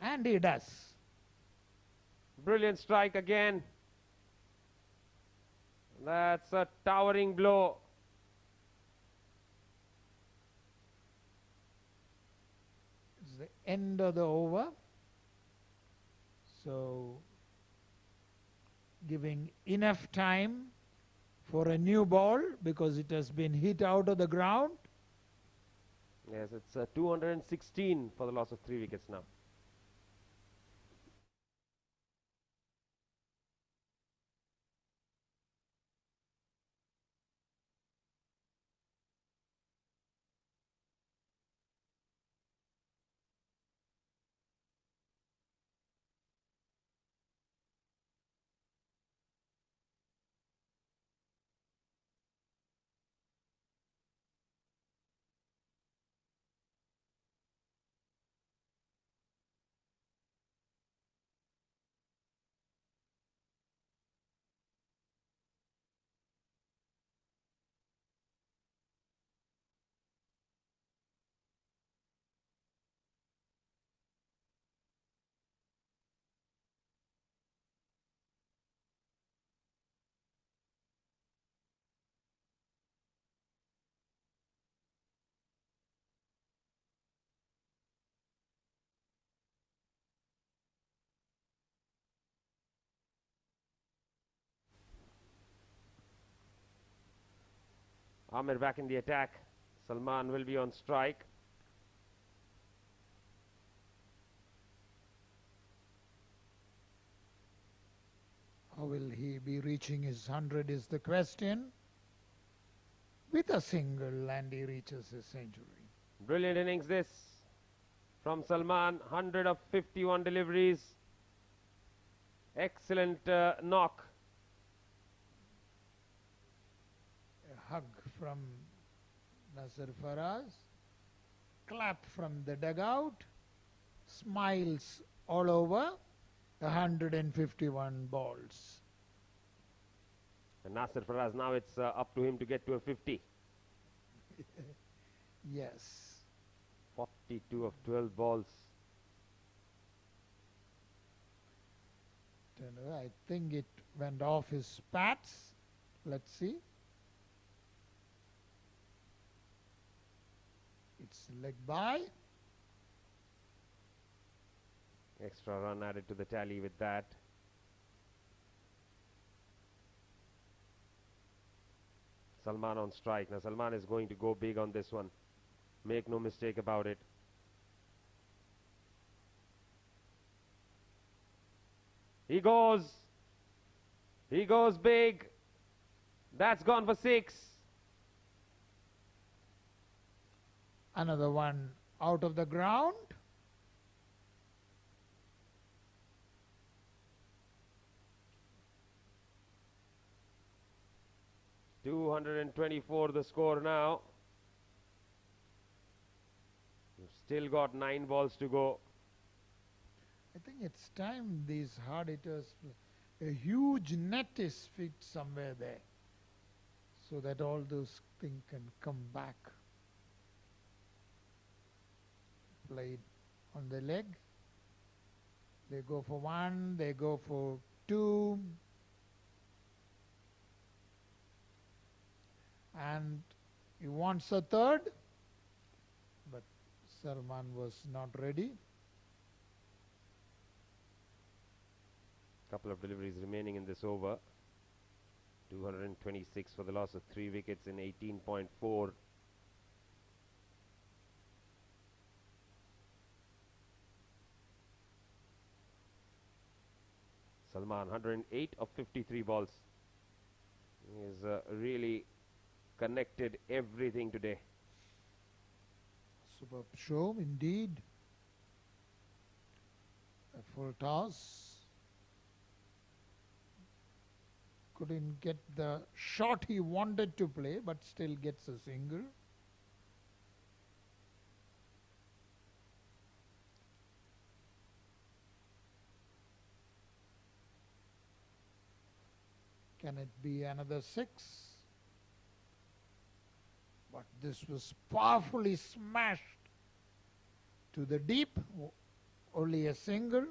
And he does. Brilliant strike again. That's a towering blow. It's the end of the over. So giving enough time for a new ball because it has been hit out of the ground. Yes, it's 216 for the loss of 3 wickets now. Amir back in the attack. Salman will be on strike. How will he be reaching his 100 is the question. With a single, and he reaches his century. Brilliant innings this from Salman. 100 of 51 deliveries. Excellent knock. A hug from Nasser Faraz. Clap from the dugout. Smiles all over. 151 balls. And Nasser Faraz, now it's up to him to get to a 50. Yes. 42 of 12 balls. I think it went off his spats. Let's see. It's leg by. Extra run added to the tally with that. Salman on strike. Now Salman is going to go big on this one. Make no mistake about it. He goes. He goes big. That's gone for 6. Another one out of the ground. $224 the score now. You've still got 9 balls to go. I think it's time these hard hitters, a huge net is fixed somewhere there so that all those things can come back. Played on the leg. They go for 1, they go for 2. And he wants a 3rd, but Salman was not ready. Couple of deliveries remaining in this over. 226 for the loss of 3 wickets in 18.4. Salman, 108 of 53 balls. He has really connected everything today. Superb show indeed. A full toss. Couldn't get the shot he wanted to play, but still gets a single. Can it be another 6? But this was powerfully smashed to the deep. Only a single.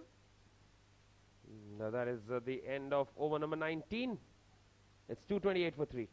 Now that is the end of over number 19. It's 228 for 3.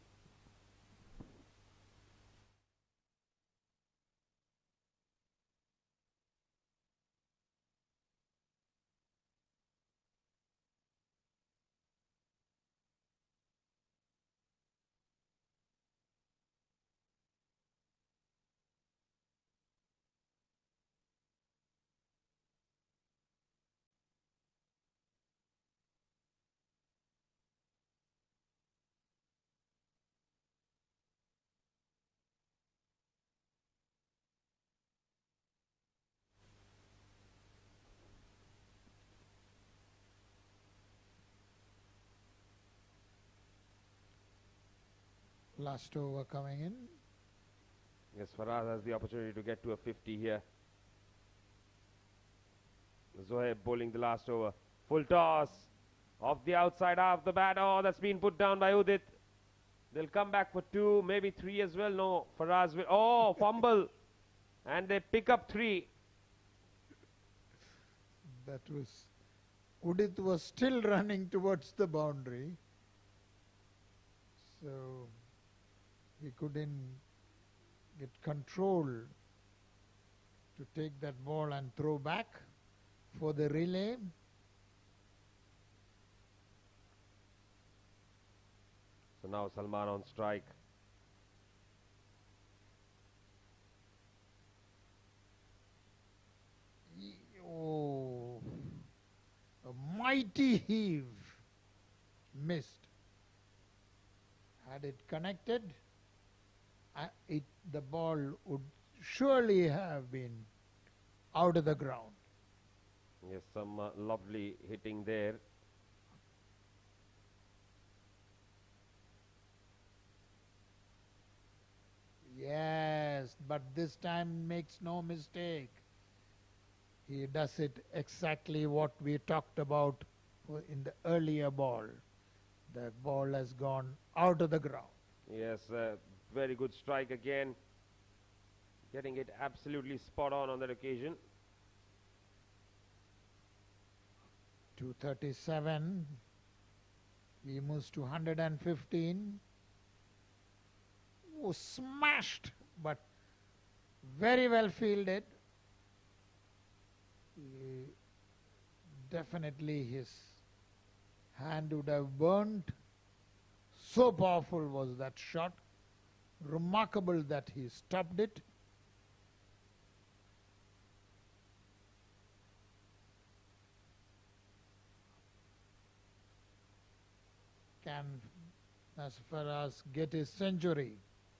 Last over coming in. Yes, Faraz has the opportunity to get to a 50 here. Zohaib bowling the last over. Full toss. Off the outside half the bat. Oh, that's been put down by Udit. They'll come back for 2, maybe 3 as well. No, Faraz will. Oh, fumble. And they pick up 3. That was... Udit was still running towards the boundary. So... he couldn't get control to take that ball and throw back for the relay. So now Salman on strike. mighty heave. Missed. Had it connected, the ball would surely have been out of the ground. Yes, some lovely hitting there. Yes, but this time makes no mistake. He does it exactly what we talked about in the earlier ball. The ball has gone out of the ground. Yes, very good strike again. Getting it absolutely spot on that occasion. 237. He moves to 115. Oh, smashed, but very well fielded. Definitely his hand would have burned. So powerful was that shot. Remarkable that he stopped it. Can Nasfaraz get his century?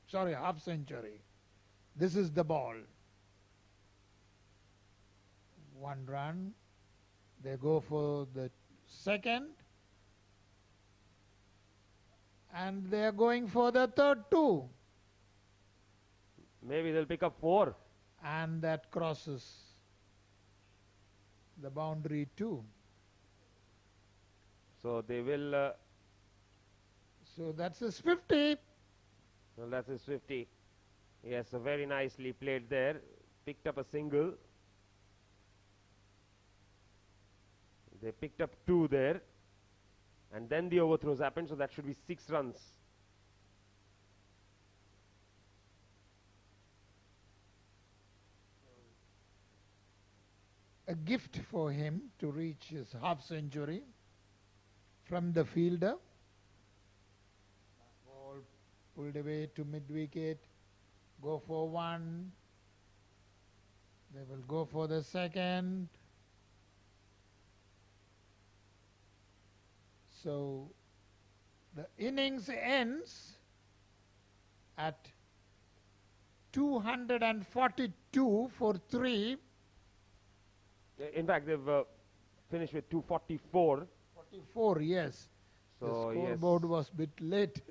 Sorry, half century. This is the ball. 1 run. They go for the second. And they are going for the third too. Maybe they'll pick up 4. And that crosses the boundary too. So they will... so that's his 50. well, that's his 50. Yes, very nicely played there. Picked up a single. They picked up 2 there. And then the overthrows happened, so that should be 6 runs. A gift for him to reach his half century from the fielder. Ball pulled away to mid-wicket. Go for 1. They will go for the second. So the innings ends at 242 for 3. In fact, they've finished with 244. 44, yes. So the scoreboard was a bit late.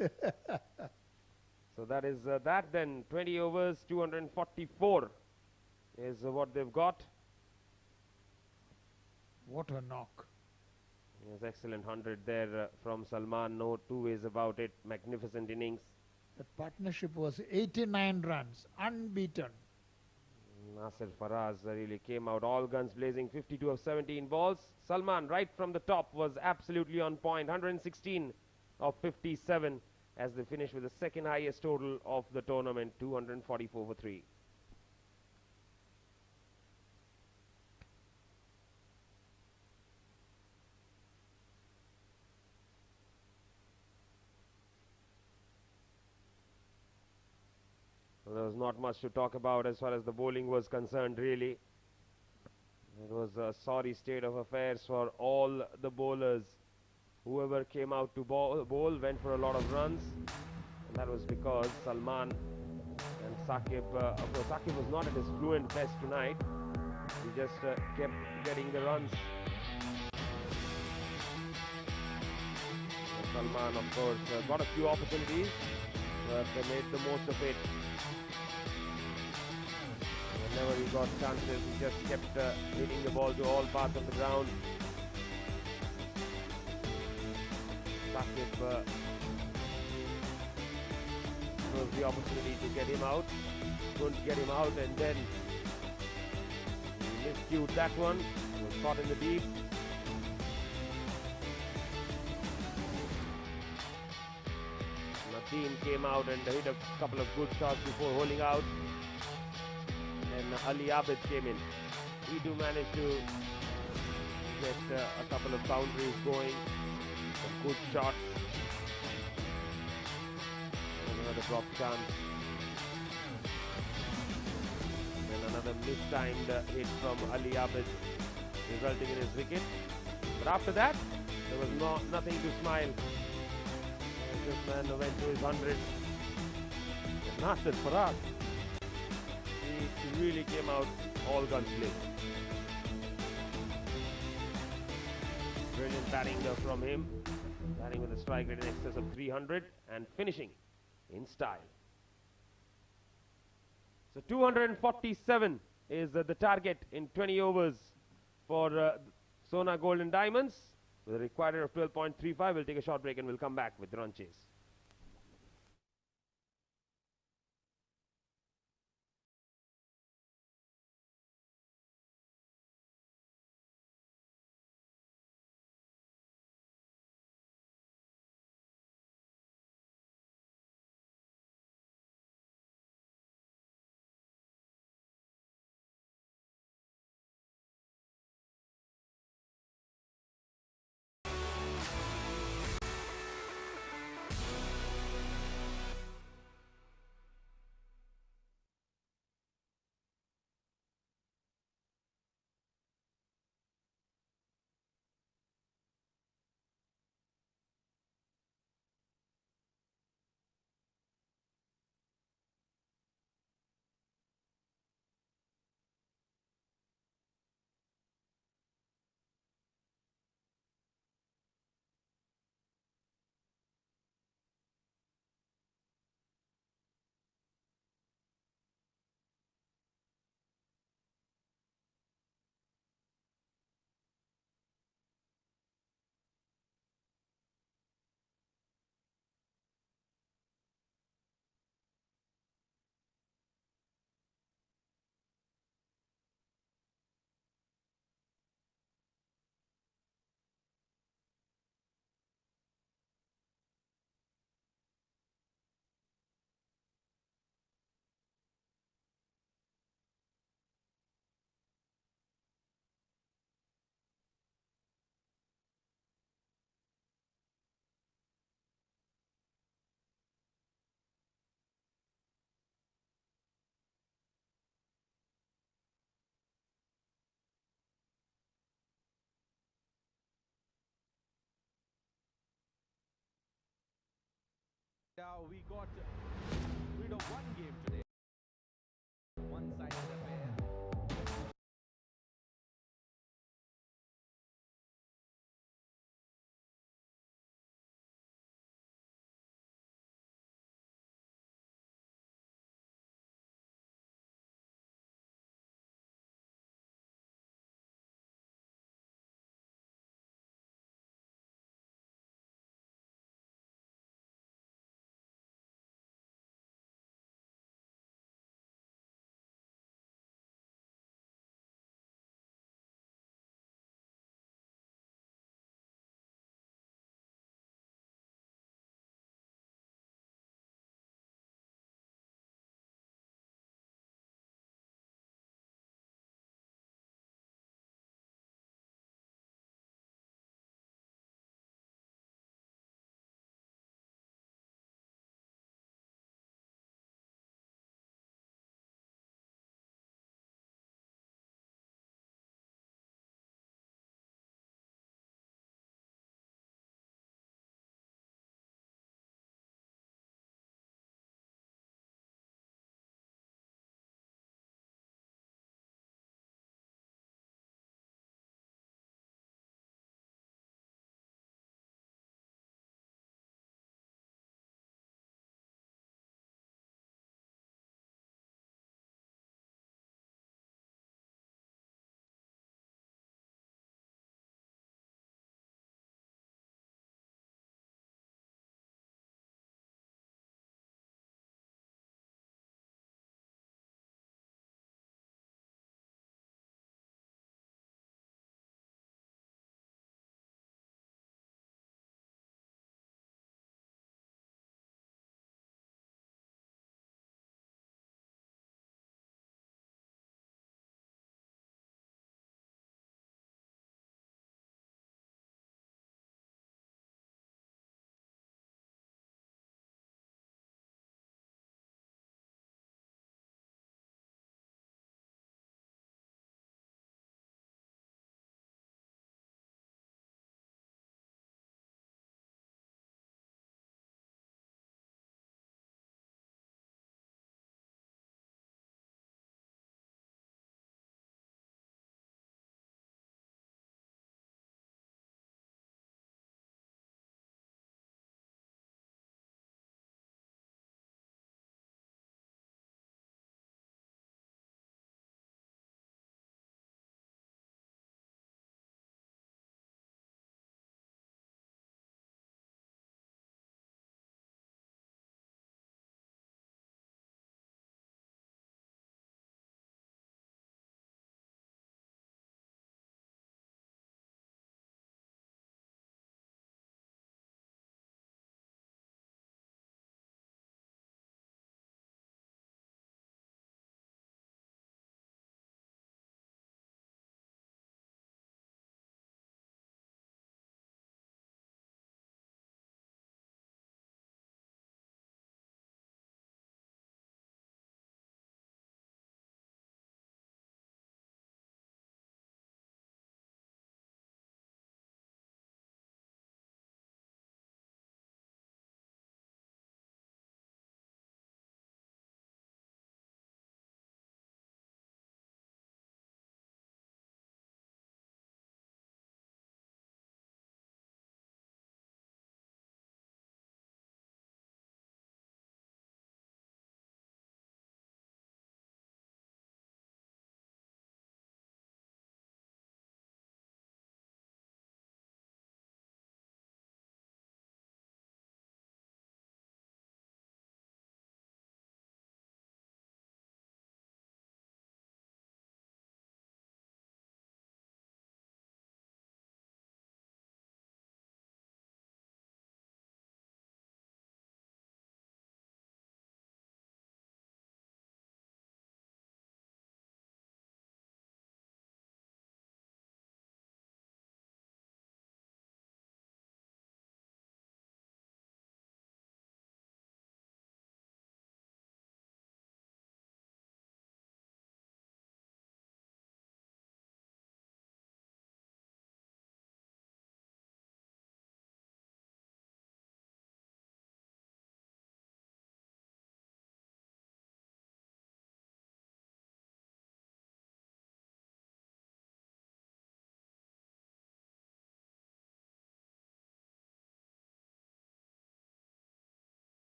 So that is that then. 20 overs, 244 is what they've got. What a knock. Yes, excellent 100 there from Salman. No two ways about it. Magnificent innings. The partnership was 89 runs, unbeaten. Nasir Faraz really came out all guns blazing. 52 of 17 balls. Salman right from the top was absolutely on point. 116 of 57 as they finished with the second highest total of the tournament. 244 for 3. There was not much to talk about as far as the bowling was concerned, really. It was a sorry state of affairs for all the bowlers. Whoever came out to bowl went for a lot of runs. And that was because Salman and Saqib, of course, Saqib was not at his fluent best tonight. He just kept getting the runs. And Salman, of course, got a few opportunities, but made the most of it. Whenever he got chances, he just kept hitting the ball to all parts of the ground. Saqib was the opportunity to get him out. Couldn't get him out, and then he miscued that one. He was caught in the deep. Nadeem came out and hit a couple of good shots before holding out. And Ali Abid came in. He do manage to get a couple of boundaries going, some good shots. And another drop chance. And another mistimed hit from Ali Abid, resulting in his wicket. But after that, there was nothing to smile. This man went to his 100. Nasser Farag, he really came out all guns blazing. Brilliant batting from him, batting with a strike rate in excess of 300 and finishing in style. So 247 is the target in 20 overs for Sona Golden Diamonds. With a required rate of 12.35, we'll take a short break and we'll come back with the run chase. Now we got rid of one game today. One-sided affair.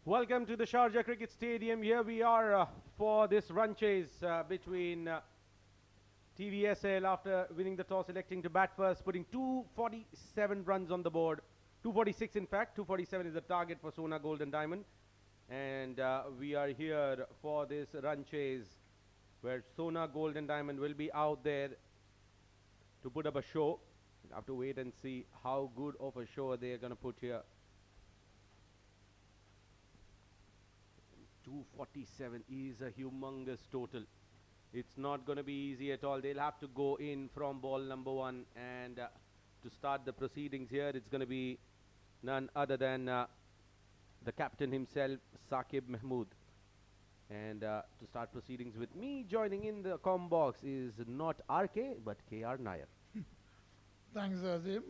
Welcome to the Sharjah Cricket Stadium. Here we are for this run chase between TVSL after winning the toss, electing to bat first, putting 247 runs on the board. 246 in fact. 247 is the target for Sona Gold and Diamond. And we are here for this run chase where Sona Gold and Diamond will be out there to put up a show. We'll have to wait and see how good of a show they're going to put here. 247 is a humongous total. It's not going to be easy at all. They'll have to go in from ball number 1, and to start the proceedings here, it's going to be none other than the captain himself, Saqib Mahmood. And to start proceedings with me, joining in the comm box is not RK, but KR Nair. Thanks, Azim.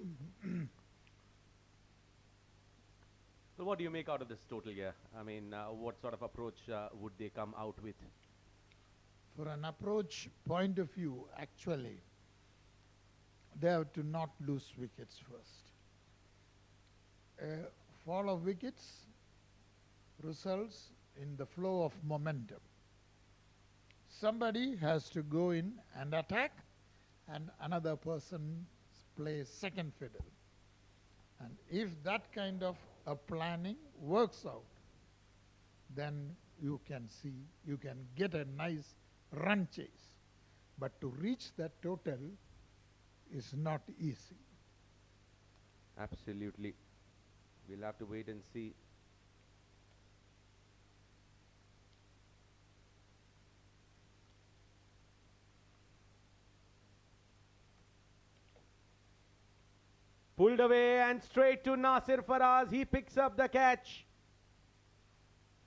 So what do you make out of this total here? I mean, what sort of approach would they come out with? For an approach point of view, actually, they have to not lose wickets first. A fall of wickets results in the flow of momentum. Somebody has to go in and attack, and another person plays second fiddle. And if that kind of a planning works out, then you can get a nice run chase. But to reach that total is not easy. Absolutely. We'll have to wait and see. Pulled away and straight to Nasir Faraz. He picks up the catch.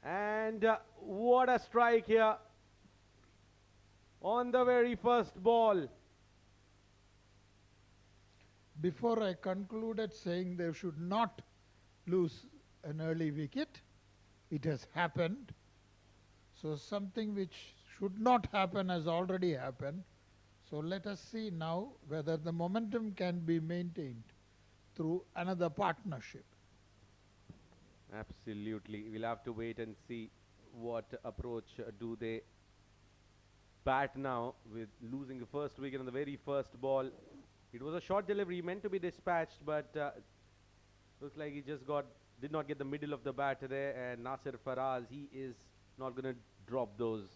And what a strike here on the very first ball. Before I concluded saying they should not lose an early wicket, it has happened. So something which should not happen has already happened. So let us see now whether the momentum can be maintained through another partnership. Absolutely. We'll have to wait and see what approach do they bat now with losing the first wicket on the very first ball. It was a short delivery meant to be dispatched, but looks like he just did not get the middle of the bat there, and Nasir Faraz, he is not going to drop those.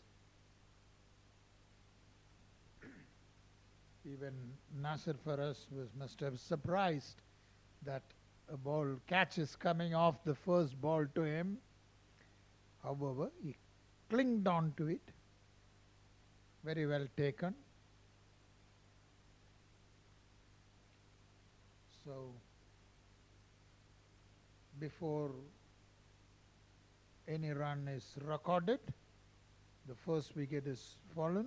Even Nasir Faraz must have surprised that a ball catch is coming off the first ball to him. However, he clinged on to it. Very well taken. So, before any run is recorded, the first wicket is fallen.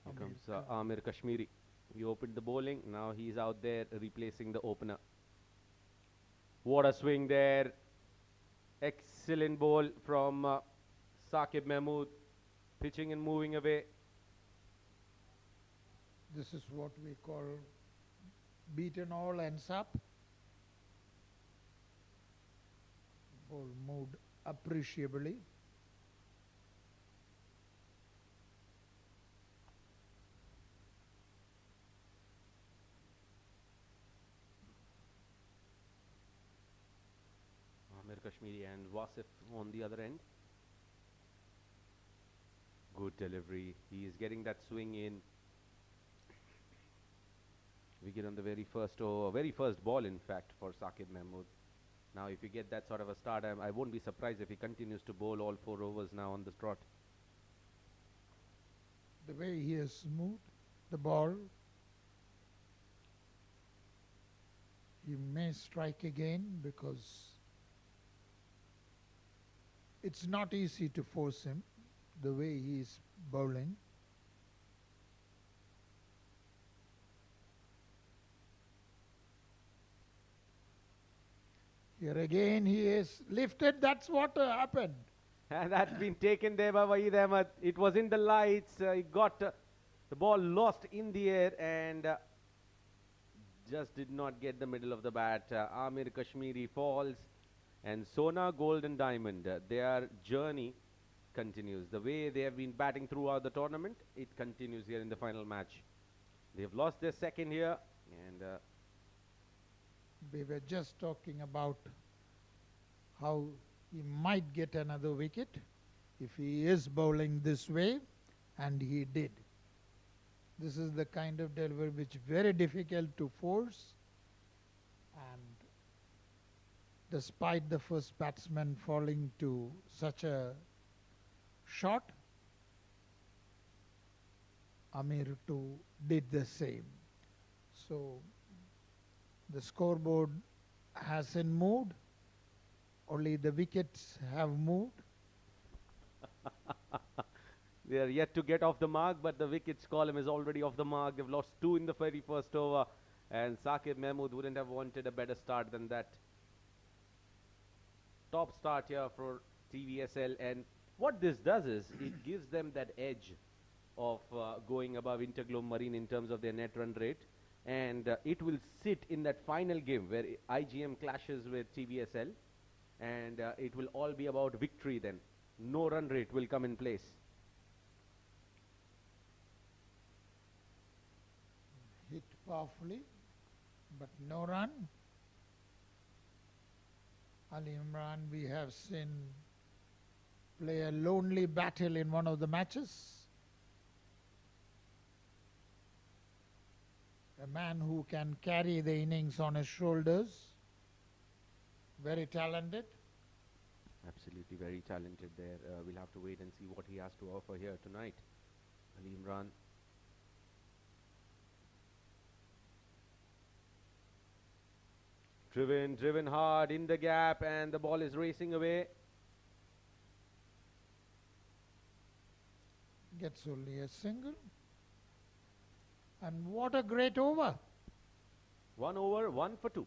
Here comes Amir Kashmiri. He opened the bowling. Now he's out there replacing the opener. What a swing there. Excellent ball from Saqib Mahmood. Pitching and moving away. This is what we call beaten all ends up. Ball moved appreciably. Amir Kashmiri and Wasif on the other end. Good delivery. He is getting that swing in. Wicket on the very first ball, in fact, for Saqib Mahmood. Now, if you get that sort of a start, I won't be surprised if he continues to bowl all 4 overs now on the trot. The way he has moved the ball, he may strike again because it's not easy to force him. the way he is bowling. Here again he is lifted. That's what happened. And that's been taken there by Waheed Ahmed. It was in the lights. He got the ball lost in the air and just did not get the middle of the bat. Amir Kashmiri falls and Sona Golden Diamond, their journey continues. The way they have been batting throughout the tournament, it continues here in the final match. They've lost their second here and we were just talking about how he might get another wicket if he is bowling this way, and he did. This is the kind of delivery which is very difficult to force, and despite the first batsman falling to such a shot, Amir too did the same. So the scoreboard hasn't moved, only the wickets have moved. they are yet to get off the mark, but the wickets column is already off the mark. They've lost 2 in the very first over, and Saqib Mahmood wouldn't have wanted a better start than that. Top start here for TVSL, and what this does is it gives them that edge of going above Interglobe Marine in terms of their net run rate, and it will sit in that final game where IGM clashes with TVSL, and it will all be about victory then. No run rate will come in place. Hit powerfully, but no run. Ali Imran, we have seen play a lonely battle in one of the matches. A man who can carry the innings on his shoulders. Very talented. Absolutely very talented there. We'll have to wait and see what he has to offer here tonight. Ali Imran. Driven hard in the gap, and the ball is racing away. Gets only a single. And what a great over. 1 over, 1 for 2.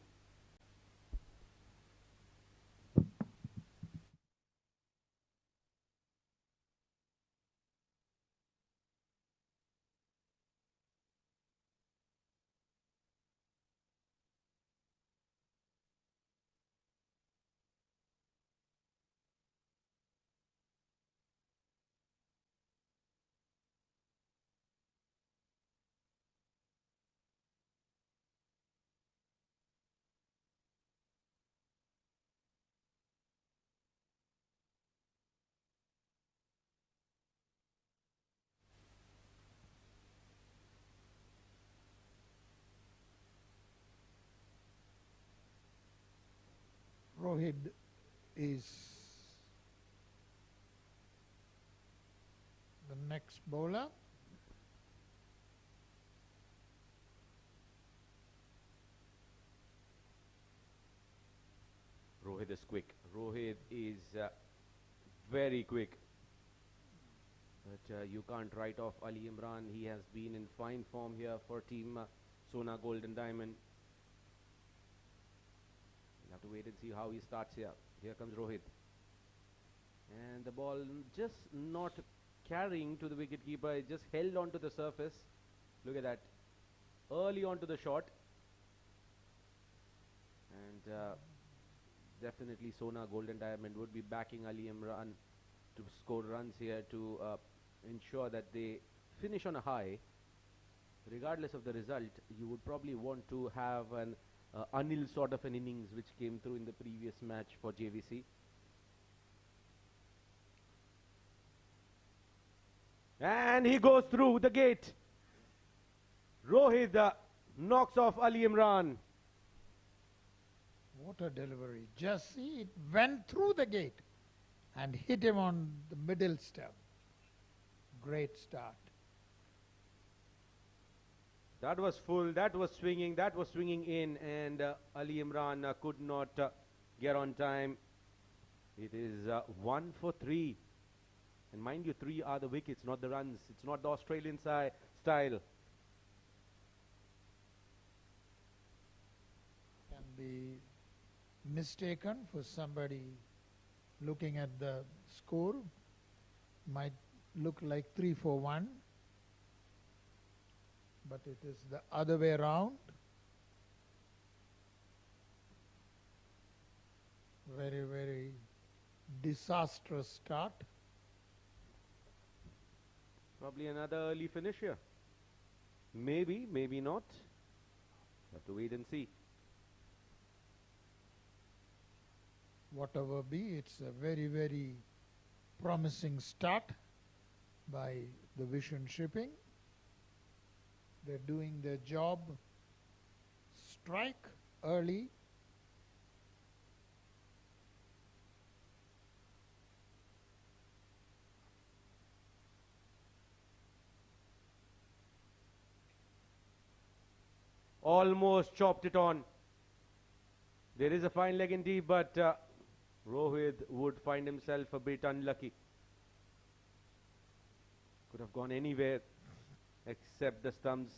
Rohit is the next bowler. Rohit is quick. Rohit is very quick. But you can't write off Ali Imran. He has been in fine form here for team Sona Golden Diamond. We'll have to wait and see how he starts here. Here comes Rohit. And the ball just not carrying to the wicketkeeper. It just held onto the surface. Look at that. Early onto the shot. And definitely Sona Golden Diamond would be backing Ali Imran to score runs here to ensure that they finish on a high. Regardless of the result, you would probably want to have an Anil sort of an innings which came through in the previous match for JVC. And he goes through the gate. Rohit knocks off Ali Imran. What a delivery. Just see, it went through the gate and hit him on the middle stump. Great start. That was full, that was swinging in, and Ali Imran could not get on time. It is 1 for 3. And mind you, 3 are the wickets, not the runs. It's not the Australian style. Can be mistaken for somebody looking at the score. Might look like 3-4-1, but it is the other way around. Very, very disastrous start. Probably another early finish here. Maybe, maybe not. Have to wait and see. Whatever be, it's a very, very promising start by the Vision Shipping. They're doing their job. Strike early. Almost chopped it on. There is a fine leg indeed, but Rohit would find himself a bit unlucky. Could have gone anywhere except the stumps.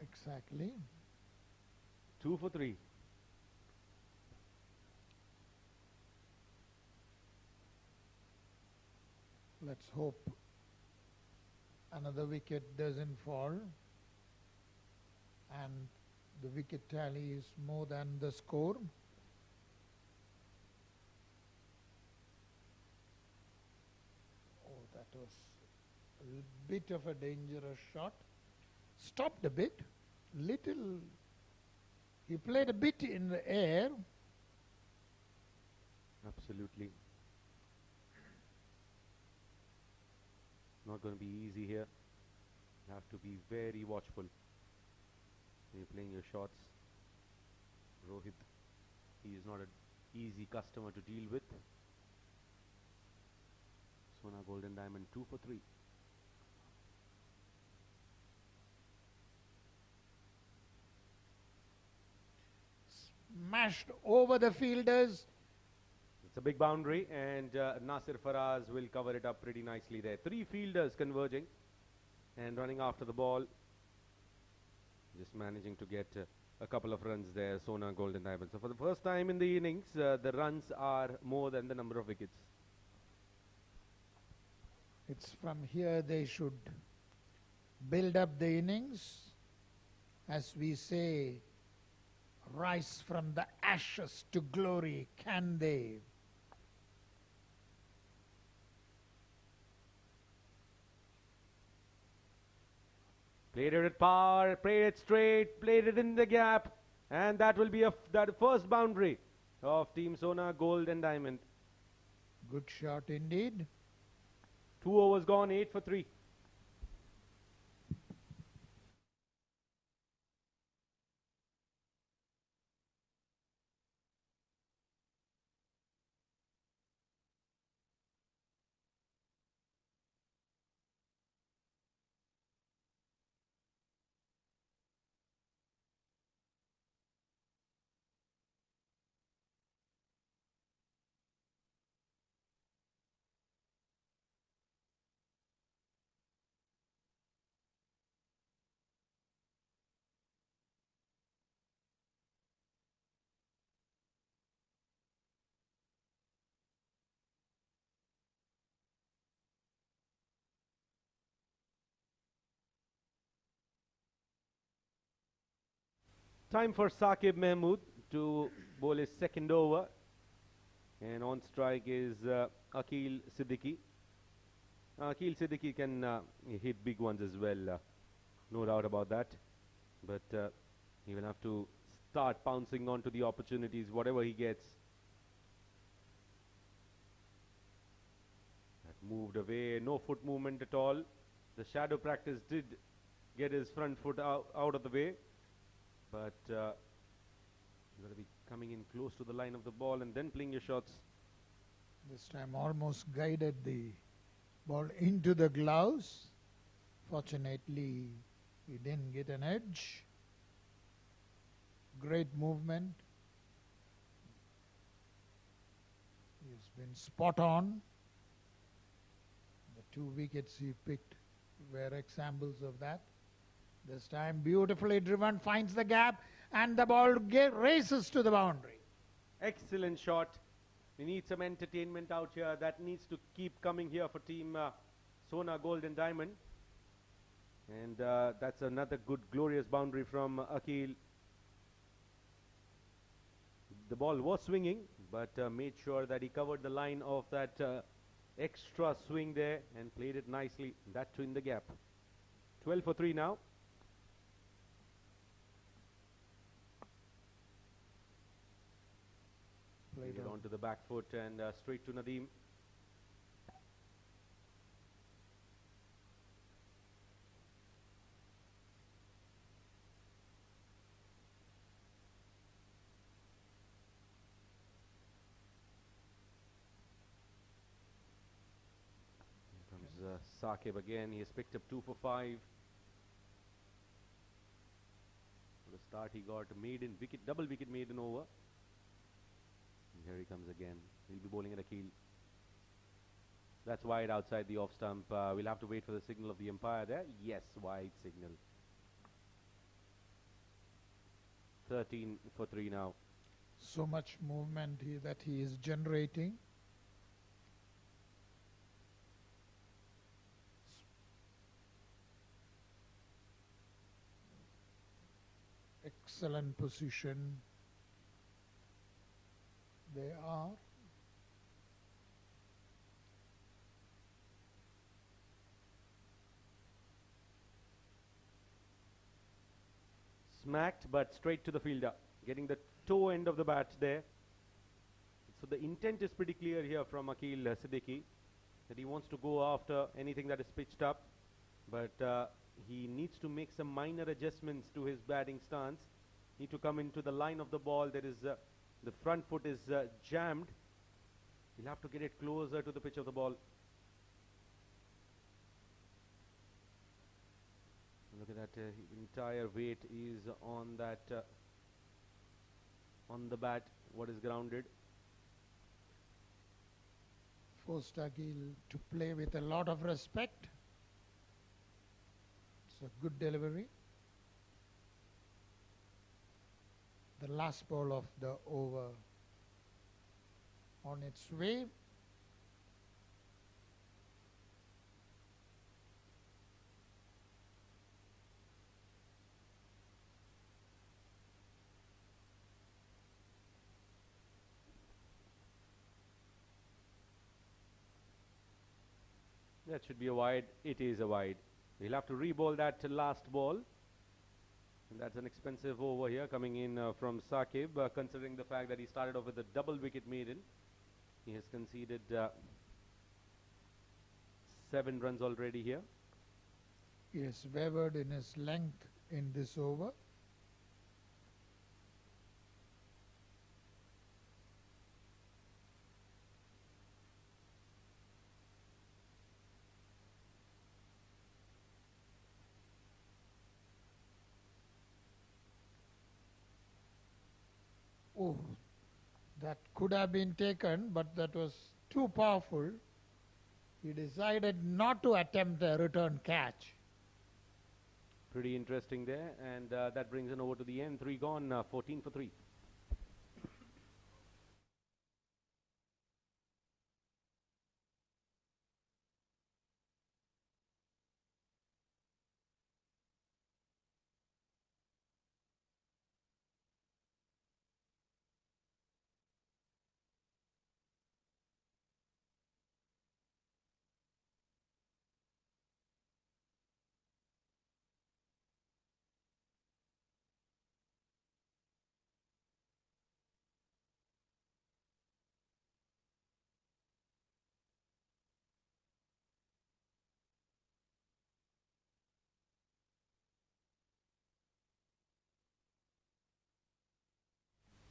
Exactly. 2 for 3. Let's hope another wicket doesn't fall and the wicket tally is more than the score. Oh, that was a bit of a dangerous shot. Stopped a bit, little, he played a bit in the air. Absolutely. Not going to be easy here. You have to be very watchful when you're playing your shots. Rohit, he is not an easy customer to deal with. Sona Golden Diamond 2 for 3. Smashed over the fielders. It's a big boundary, and Nasir Faraz will cover it up pretty nicely there. 3 fielders converging and running after the ball. Just managing to get a couple of runs there, Sona Golden Diamond. So for the first time in the innings, the runs are more than the number of wickets. It's from here they should build up the innings. As we say, rise from the ashes to glory, can they? Played it with power, played it straight, played it in the gap, and that will be that first boundary of Team Sona Gold and Diamond. Good shot indeed. 2 overs gone, 8 for 3. Time for Saqib Mahmood to bowl his second over. And on strike is Akil Siddiqui. Akil Siddiqui can hit big ones as well, no doubt about that. But he will have to start pouncing onto the opportunities, whatever he gets. That moved away, no foot movement at all. The shadow practice did get his front foot out of the way. But you've got to be coming in close to the line of the ball and then playing your shots. This time almost guided the ball into the gloves. Fortunately, he didn't get an edge. Great movement. He's been spot on. The 2 wickets he picked were examples of that. This time beautifully driven, finds the gap, and the ball races to the boundary. Excellent shot. We need some entertainment out here. That needs to keep coming here for team Sona Gold and Diamond. And that's another good, glorious boundary from Akhil. The ball was swinging, but made sure that he covered the line of that extra swing there and played it nicely. That too in the gap. 12 for 3 now. Played it onto the back foot and straight to Nadeem. Saqib again, he has picked up 2 for 5. For the start he got maiden wicket, double wicket maiden over. And here he comes again. He'll be bowling at Akhil. That's wide outside the off stump. We'll have to wait for the signal of the umpire there. Yes, wide signal. 13 for 3 now. So much movement that he is generating. Excellent position. They are. Smacked, but straight to the fielder. Getting the toe end of the bat there. So the intent is pretty clear here from Akhil Siddiqui, that he wants to go after anything that is pitched up. But he needs to make some minor adjustments to his batting stance. Need to come into the line of the ball. There is the front foot is jammed. He'll have to get it closer to the pitch of the ball. Look at that, entire weight is on that, on the bat, what is grounded. Forced Akhil to play with a lot of respect. It's a good delivery. The last ball of the over on its way. That should be a wide. It is a wide. We'll have to re-bowl that last ball. And that's an expensive over here coming in from Saqib, considering the fact that he started off with a double wicket maiden. He has conceded 7 runs already here. He has wavered in his length in this over. Oh, that could have been taken, but that was too powerful. He decided not to attempt a return catch. Pretty interesting there, and that brings an over to the end. 3 gone, 14 for 3.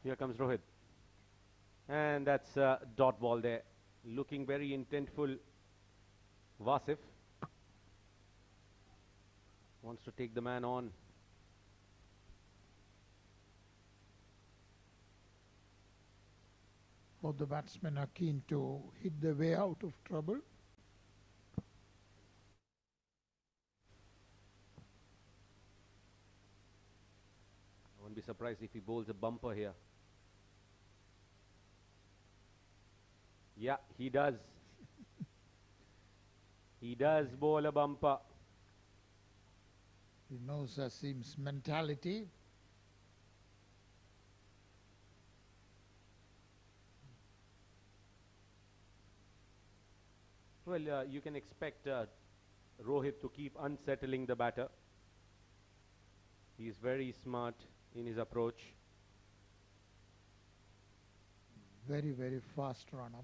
Here comes Rohit. And that's a dot ball there. Looking very intentful. Wasif wants to take the man on. Both the batsmen are keen to hit their way out of trouble. I won't be surprised if he bowls a bumper here. Yeah, he does. He does bowl a bumper. He knows Asim's mentality. Well, you can expect Rohit to keep unsettling the batter. He is very smart in his approach. Very, very fast run-up.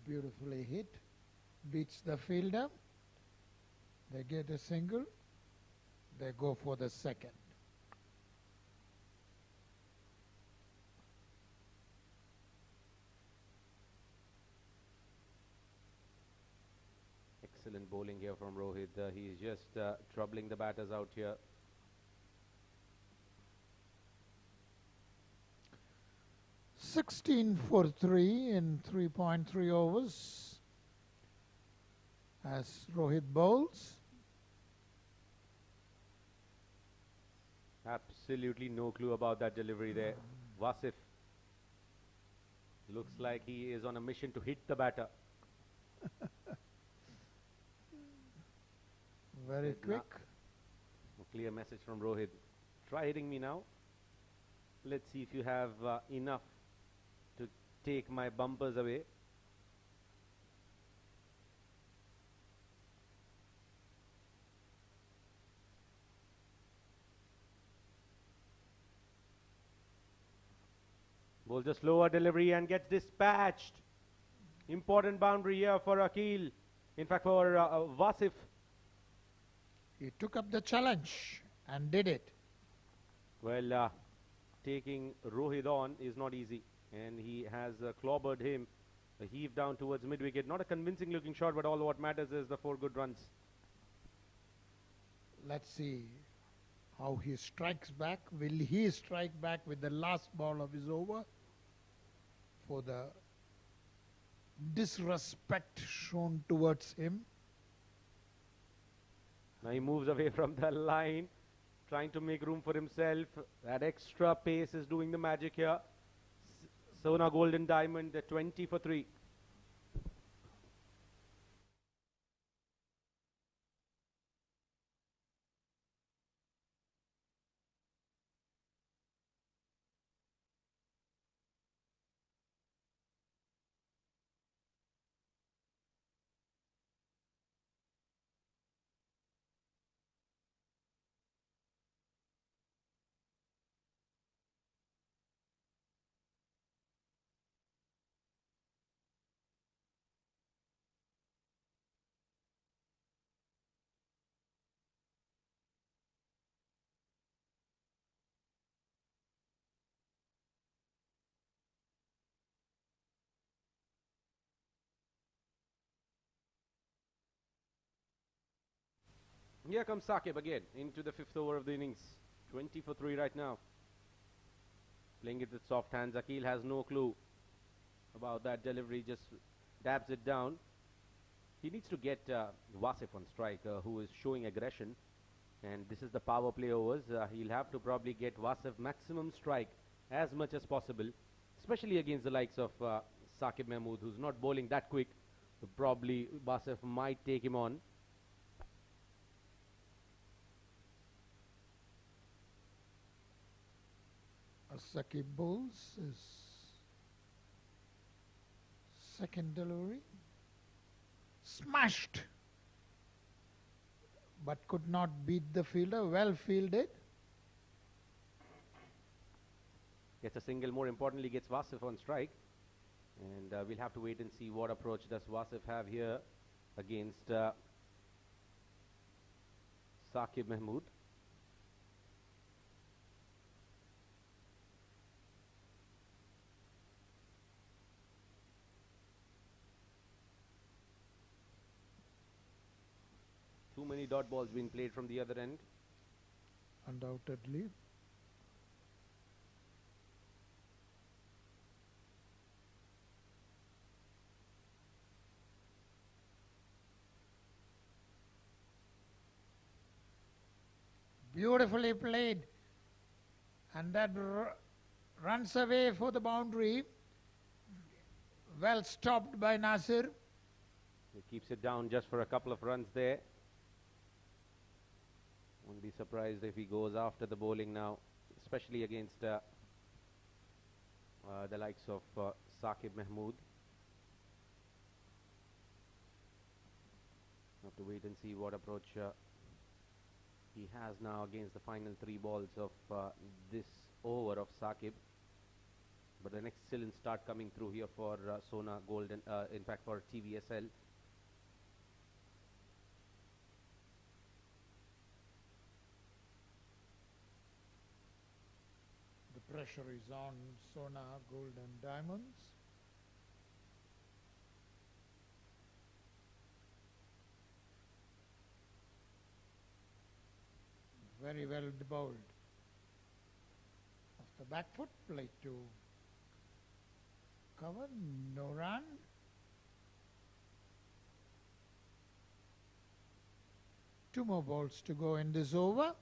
Beautifully hit. Beats the fielder. They get a single. They go for the second. Excellent bowling here from Rohit. He's just troubling the batters out here. "16 for 3 in 3.3 overs as Rohit bowls. Absolutely no clue about that delivery there. Wasif looks like he is on a mission to hit the batter. Very Yes, quick. A clear message from Rohit. Try hitting me now. Let's see if you have enough to take my bumpers away. Bowls a slower delivery and gets dispatched. Important boundary here for Akil. In fact, for Wasif. He took up the challenge and did it. Well, taking Rohit on is not easy. And he has clobbered him. A heave down towards mid-wicket. Not a convincing looking shot, but all what matters is the 4 good runs. Let's see how he strikes back. Will he strike back with the last ball of his over for the disrespect shown towards him? Now he moves away from the line, trying to make room for himself. That extra pace is doing the magic here. Sona Golden Diamond, the 20 for 3. Here comes Saqib again into the 5th over of the innings. 20 for 3 right now. Playing it with soft hands. Akil has no clue about that delivery. Just dabs it down. He needs to get Wasif on strike, who is showing aggression. And this is the power play overs. He'll have to probably get Wasif maximum strike as much as possible. Especially against the likes of Saqib Mahmood, who's not bowling that quick. So probably Wasif might take him on. Saqib bowls his second delivery. Smashed, but could not beat the fielder. Well fielded. Gets a single, more importantly gets Wasif on strike. And we'll have to wait and see what approach does Wasif have here against Saqib Mahmood. Too many dot balls being played from the other end. Undoubtedly. Beautifully played. And that runs away for the boundary. Well stopped by Nasir. He keeps it down just for a couple of runs there. Won't be surprised if he goes after the bowling now, especially against the likes of Saqib Mahmood. Have to wait and see what approach he has now against the final 3 balls of this over of Saqib. But an excellent start coming through here for Sona Golden, in fact for TVSL. The pressure is on Sona Golden Diamonds. Very well bowled. Off the back foot, play to cover, no run. Two more balls to go in this over.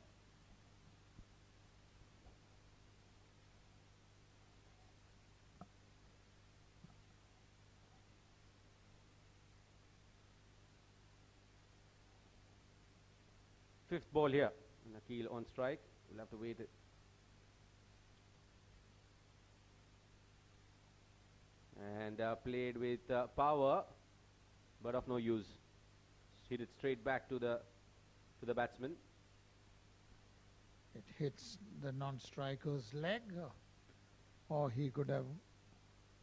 Fifth ball here. Nakil on strike. We'll have to wait. And played with power, but of no use. Hit it straight back to the batsman. It hits the non-striker's leg, or he could have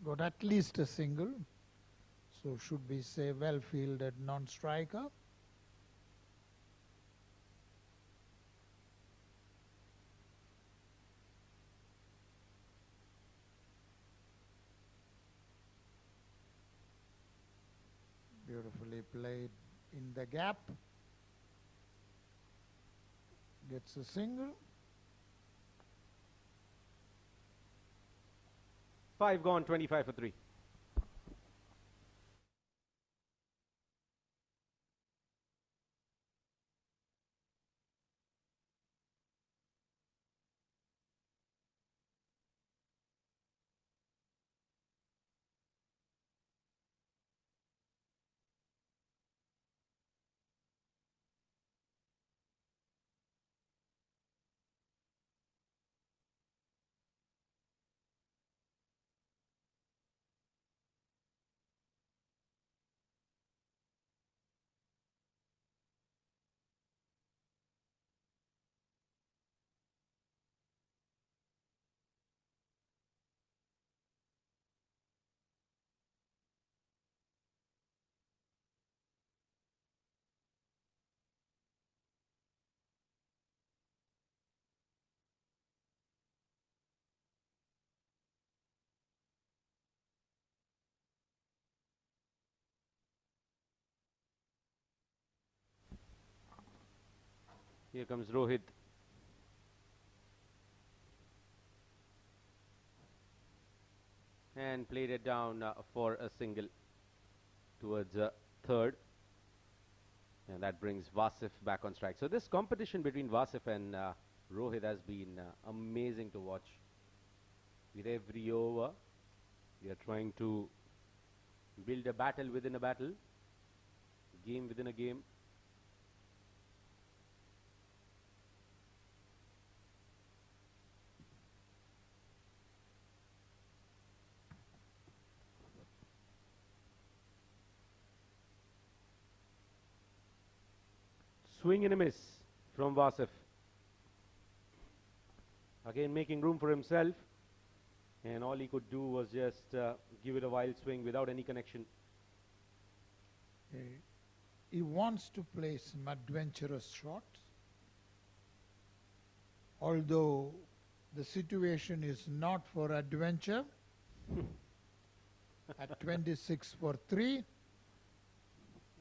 got at least a single. So should we say well fielded non-striker? Beautifully played in the gap. Gets a single. 5 gone, 25 for 3. Here comes Rohit. And played it down for a single towards third. And that brings Vasif back on strike. So this competition between Vasif and Rohit has been amazing to watch. With every over, we are trying to build a battle within a battle, game within a game. Swing and a miss from Vasif. Again making room for himself, and all he could do was just give it a wild swing without any connection. He wants to play some adventurous shots, although the situation is not for adventure. At 26 for 3.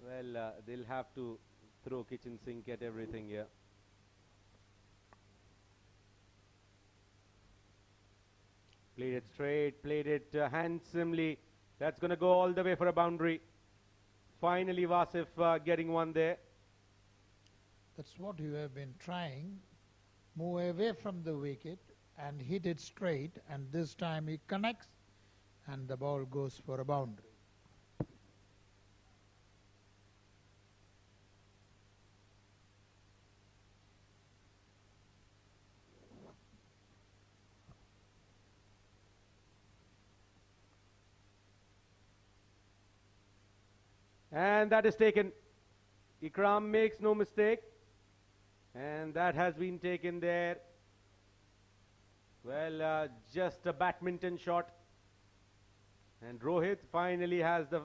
Well, they'll have to throw kitchen sink at everything here. Played it straight, played it handsomely. That's going to go all the way for a boundary. Finally, Vasif getting one there. That's what you have been trying. move away from the wicket and hit it straight, and this time he connects and the ball goes for a boundary. And that is taken. Ikram makes no mistake. And that has been taken there. Well, just a badminton shot. And Rohit finally has the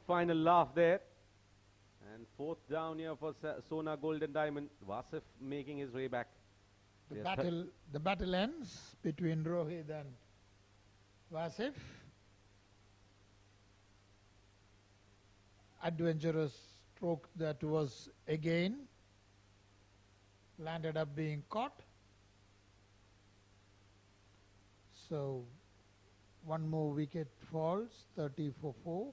final laugh there. And fourth down here for Sona Golden Diamond. Wasif making his way back. The battle ends between Rohit and Wasif. Adventurous stroke that was again landed up being caught. So one more wicket falls, 30 for 4.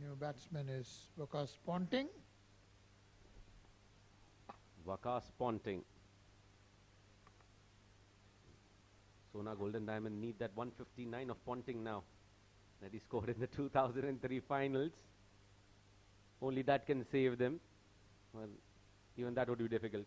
New batsman is Waqas Ponting. Waqas Ponting. Sona Golden Diamond need that 159 of Ponting now that he scored in the 2003 finals. Only that can save them. Well, even that would be difficult.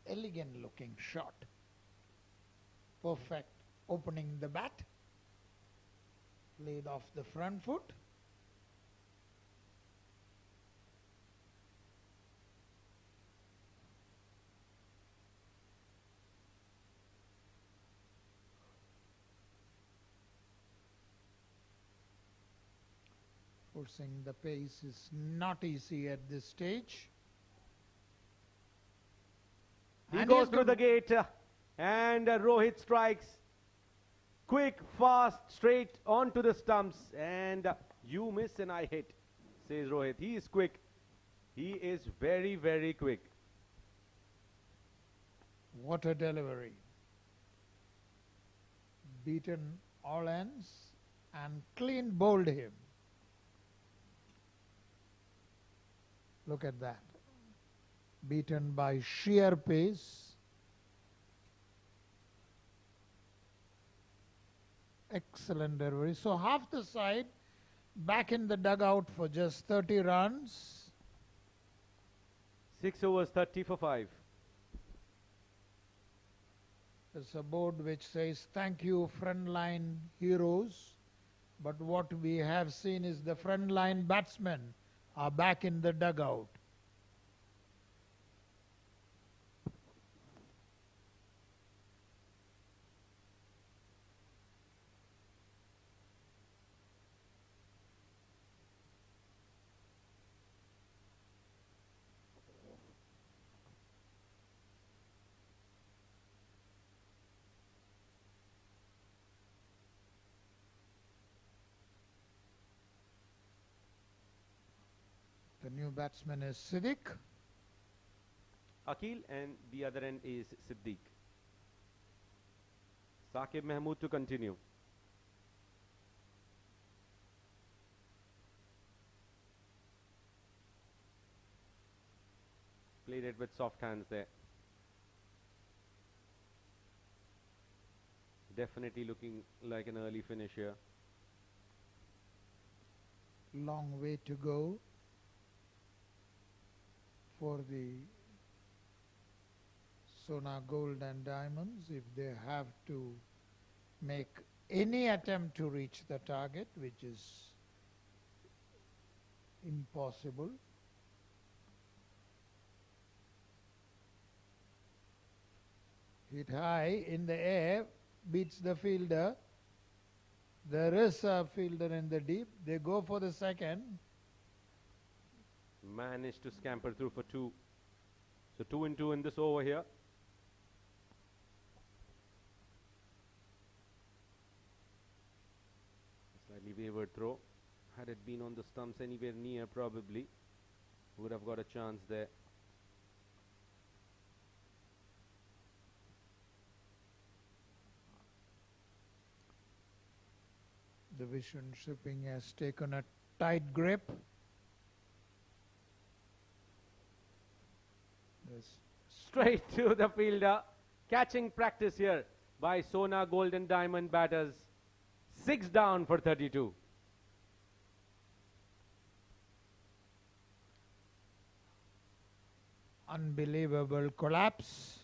Elegant looking shot. Perfect opening the bat. Played off the front foot. Forcing the pace is not easy at this stage. He goes through the gate and Rohit strikes. Quick, fast, straight onto the stumps, and you miss and I hit, says Rohit. He is quick. He is very, very quick. What a delivery. Beaten all ends and clean bowled him. Look at that. Beaten by sheer pace. Excellent delivery. So half the side back in the dugout for just 30 runs. 6 overs, 30 for 5. There's a board which says, thank you frontline heroes. But what we have seen is the frontline batsmen are back in the dugout. The new batsman is Siddiq. Akil, and the other end is Siddiq. Saqib Mahmood to continue. Played it with soft hands there. Definitely looking like an early finish here. Long way to go for the Sona Gold and Diamonds if they have to make any attempt to reach the target, which is impossible. Hit high in the air, beats the fielder. There is a fielder in the deep. They go for the second. Managed to scamper through for 2. So 2 and 2 in this over here. wayward throw. Had it been on the stumps anywhere near, probably would have got a chance there. The Vision Shipping has taken a tight grip. Straight to the fielder. Catching practice here by Sona Golden Diamond batters. 6 down for 32. Unbelievable collapse.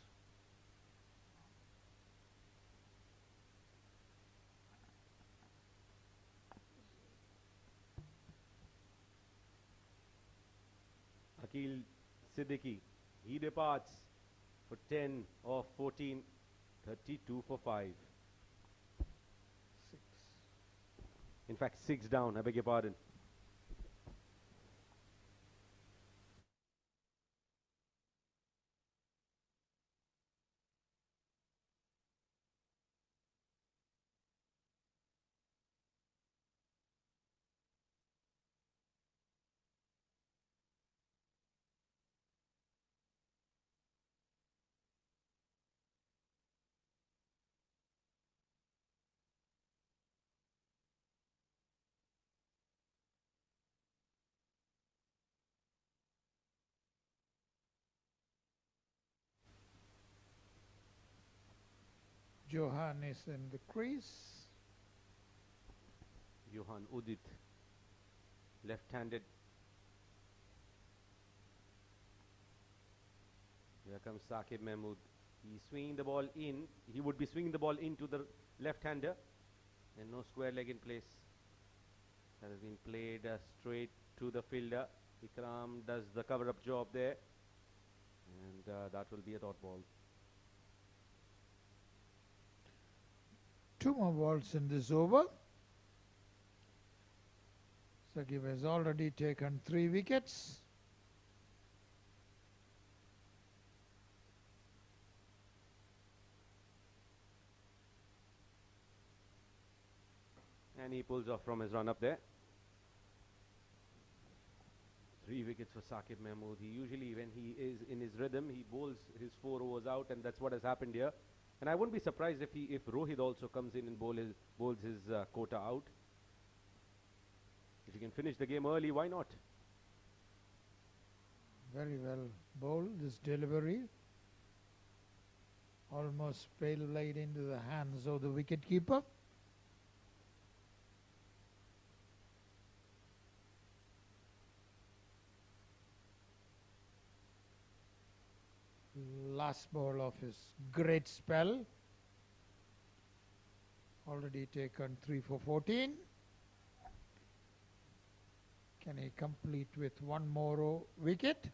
Akil Siddiqui, he departs for 10 of 14, 32 for 5. 6. In fact, 6 down, I beg your pardon. Johan is in the crease. Johan Udit, left-handed. Here comes Saqib Mahmood. He's swinging the ball in. He would be swinging the ball into the left-hander. And no square leg in place. That has been played straight to the fielder. Ikram does the cover-up job there. And that will be a dot ball. 2 more balls in this over. Saqib has already taken 3 wickets. And he pulls off from his run up there. 3 wickets for Saqib Mahmood. He usually, when he is in his rhythm, he bowls his 4 overs out, and that's what has happened here. And I wouldn't be surprised if Rohit also comes in and bowls his quota out. If he can finish the game early, why not? Very well bowled, this delivery. Almost played into the hands of the wicketkeeper. Last ball of his great spell. Already taken 3 for 14. Can he complete with 1 more wicket?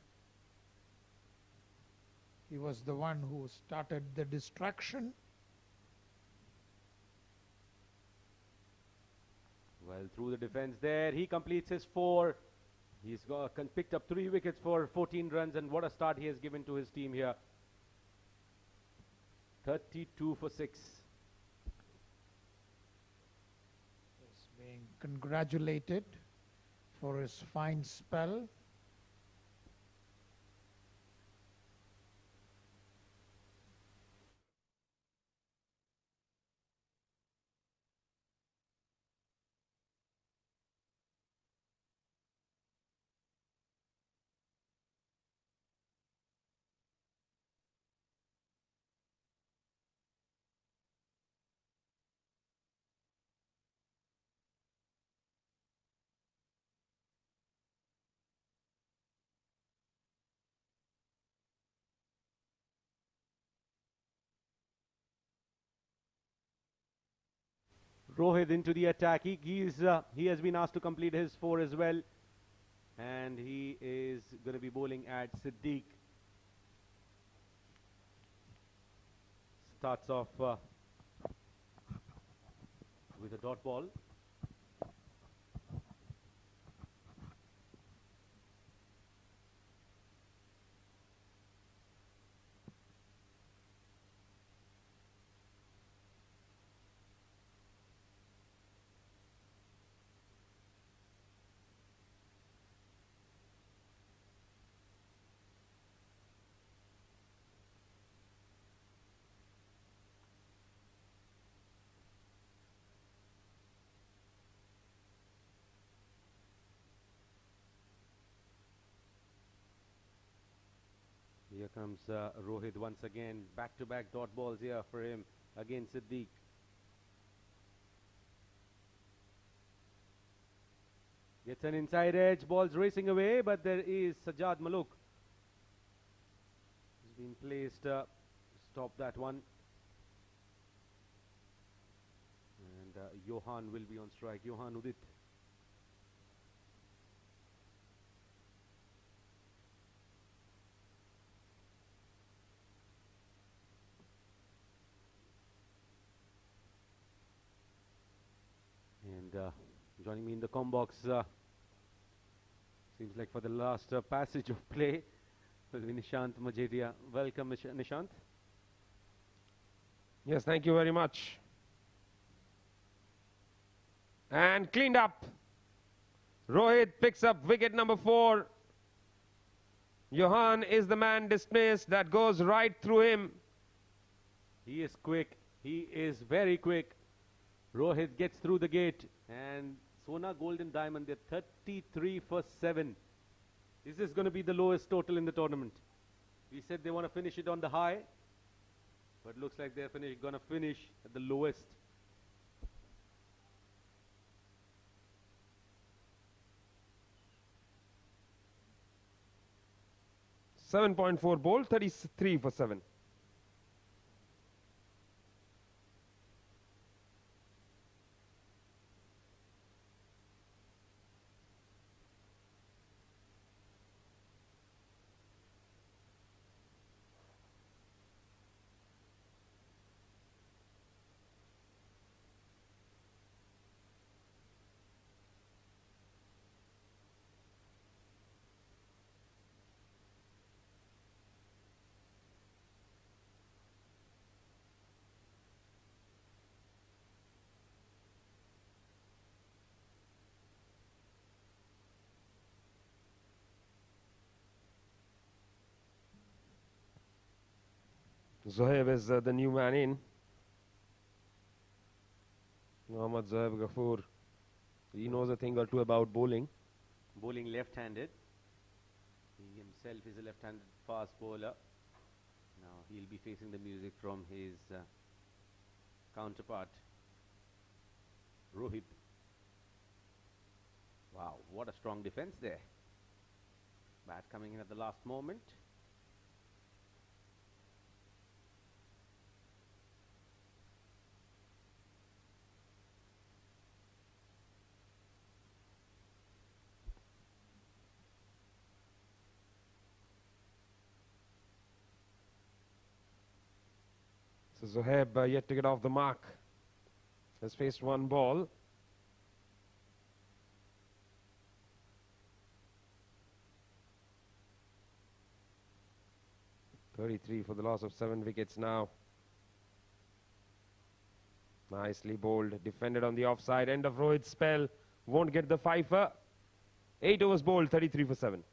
He was the one who started the distraction. Well, through the defense there, he completes his 4. He's picked up 3 wickets for 14 runs, and what a start he has given to his team here. 32 for 6. He's being congratulated for his fine spell. Rohit into the attack. He has been asked to complete his 4 as well. And he is going to be bowling at Siddiq. Starts off with a dot ball. Here comes Rohit once again. Back-to-back dot balls here for him against Siddiq. Gets an inside edge. Ball's racing away, but there is Sajjad Maluk. He's been placed to stop that one. And Johan will be on strike. Johan Udit. And joining me in the comm box, seems like for the last passage of play, will be Nishant Majedia. Welcome, Nishant. Yes, thank you very much. And cleaned up. Rohit picks up wicket number 4. Johan is the man dismissed. That goes right through him. He is quick. He is very quick. Rohit gets through the gate, and Sona Gold and Diamond, they're 33 for 7. Is this going to be the lowest total in the tournament? We said they want to finish it on the high, but looks like they're going to finish at the lowest. .4 ball, 33 for 7. Zohaib is the new man in. Mohammad Zohaib Ghafoor. He knows a thing or two about bowling. Bowling left-handed. He himself is a left-handed fast bowler. Now he'll be facing the music from his counterpart, Rohit. Wow, what a strong defense there. Bat coming in at the last moment. So Zohaib yet to get off the mark. Has faced one ball. .33 for the loss of 7 wickets now. Nicely bowled. Defended on the offside. End of Rohit's spell. Won't get the fifer. 8 overs bowled. 33 for 7.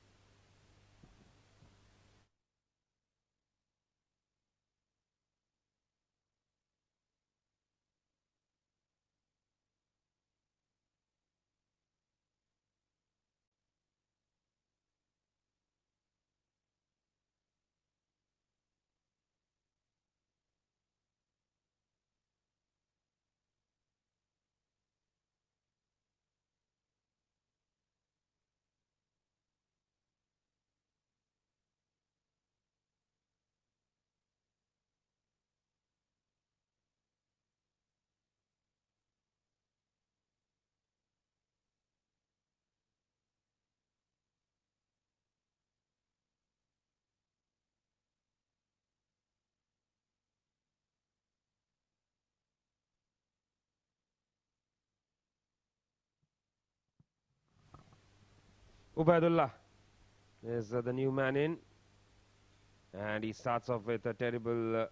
Ubaidullah is the new man in, and he starts off with a terrible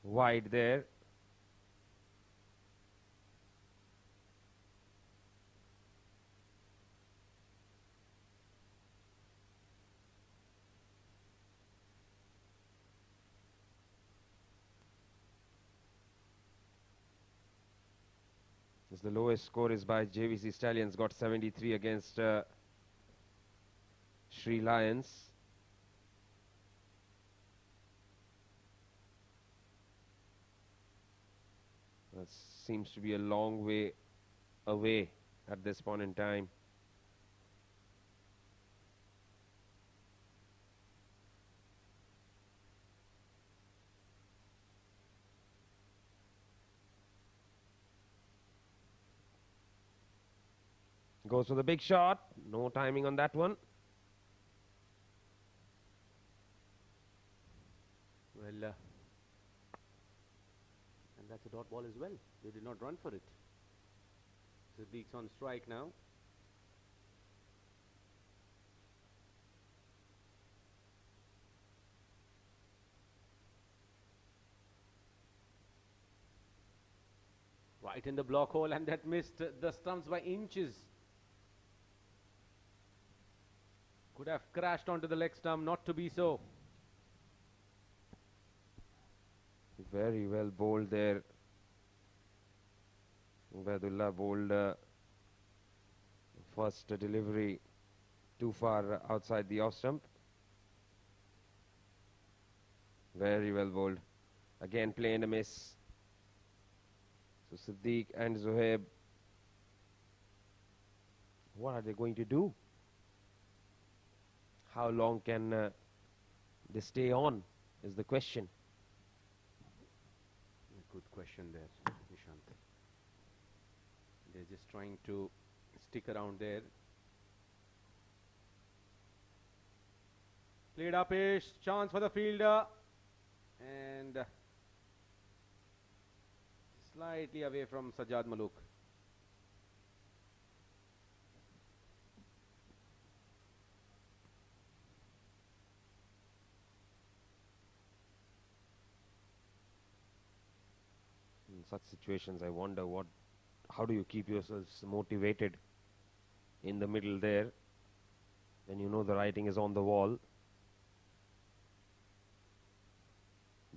wide there. The lowest score is by JVC Stallions, got 73 against Sri Lions. seems to be a long way away at this point in time. Goes for the big shot. No timing on that one. Well, and that's a dot ball as well. They did not run for it. Siddique's on strike now. Right in the block hole, and that missed the stumps by inches. Could have crashed onto the leg stump, not to be so. Very well bowled there. Ubaidullah bowled first delivery too far outside the off stump. Very well bowled. Again play and a miss. So Siddique and Zohaib, what are they going to do? How long can they stay on is the question. Good question there, Nishant. They're just trying to stick around there. Played up-ish, chance for the fielder. And slightly away from Sajjad Malook. In such situations, I wonder how do you keep yourselves motivated in the middle there when you know the writing is on the wall.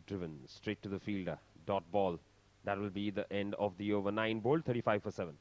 Driven straight to the fielder, dot ball. That will be the end of the over. 9 bowled, 35 for 7.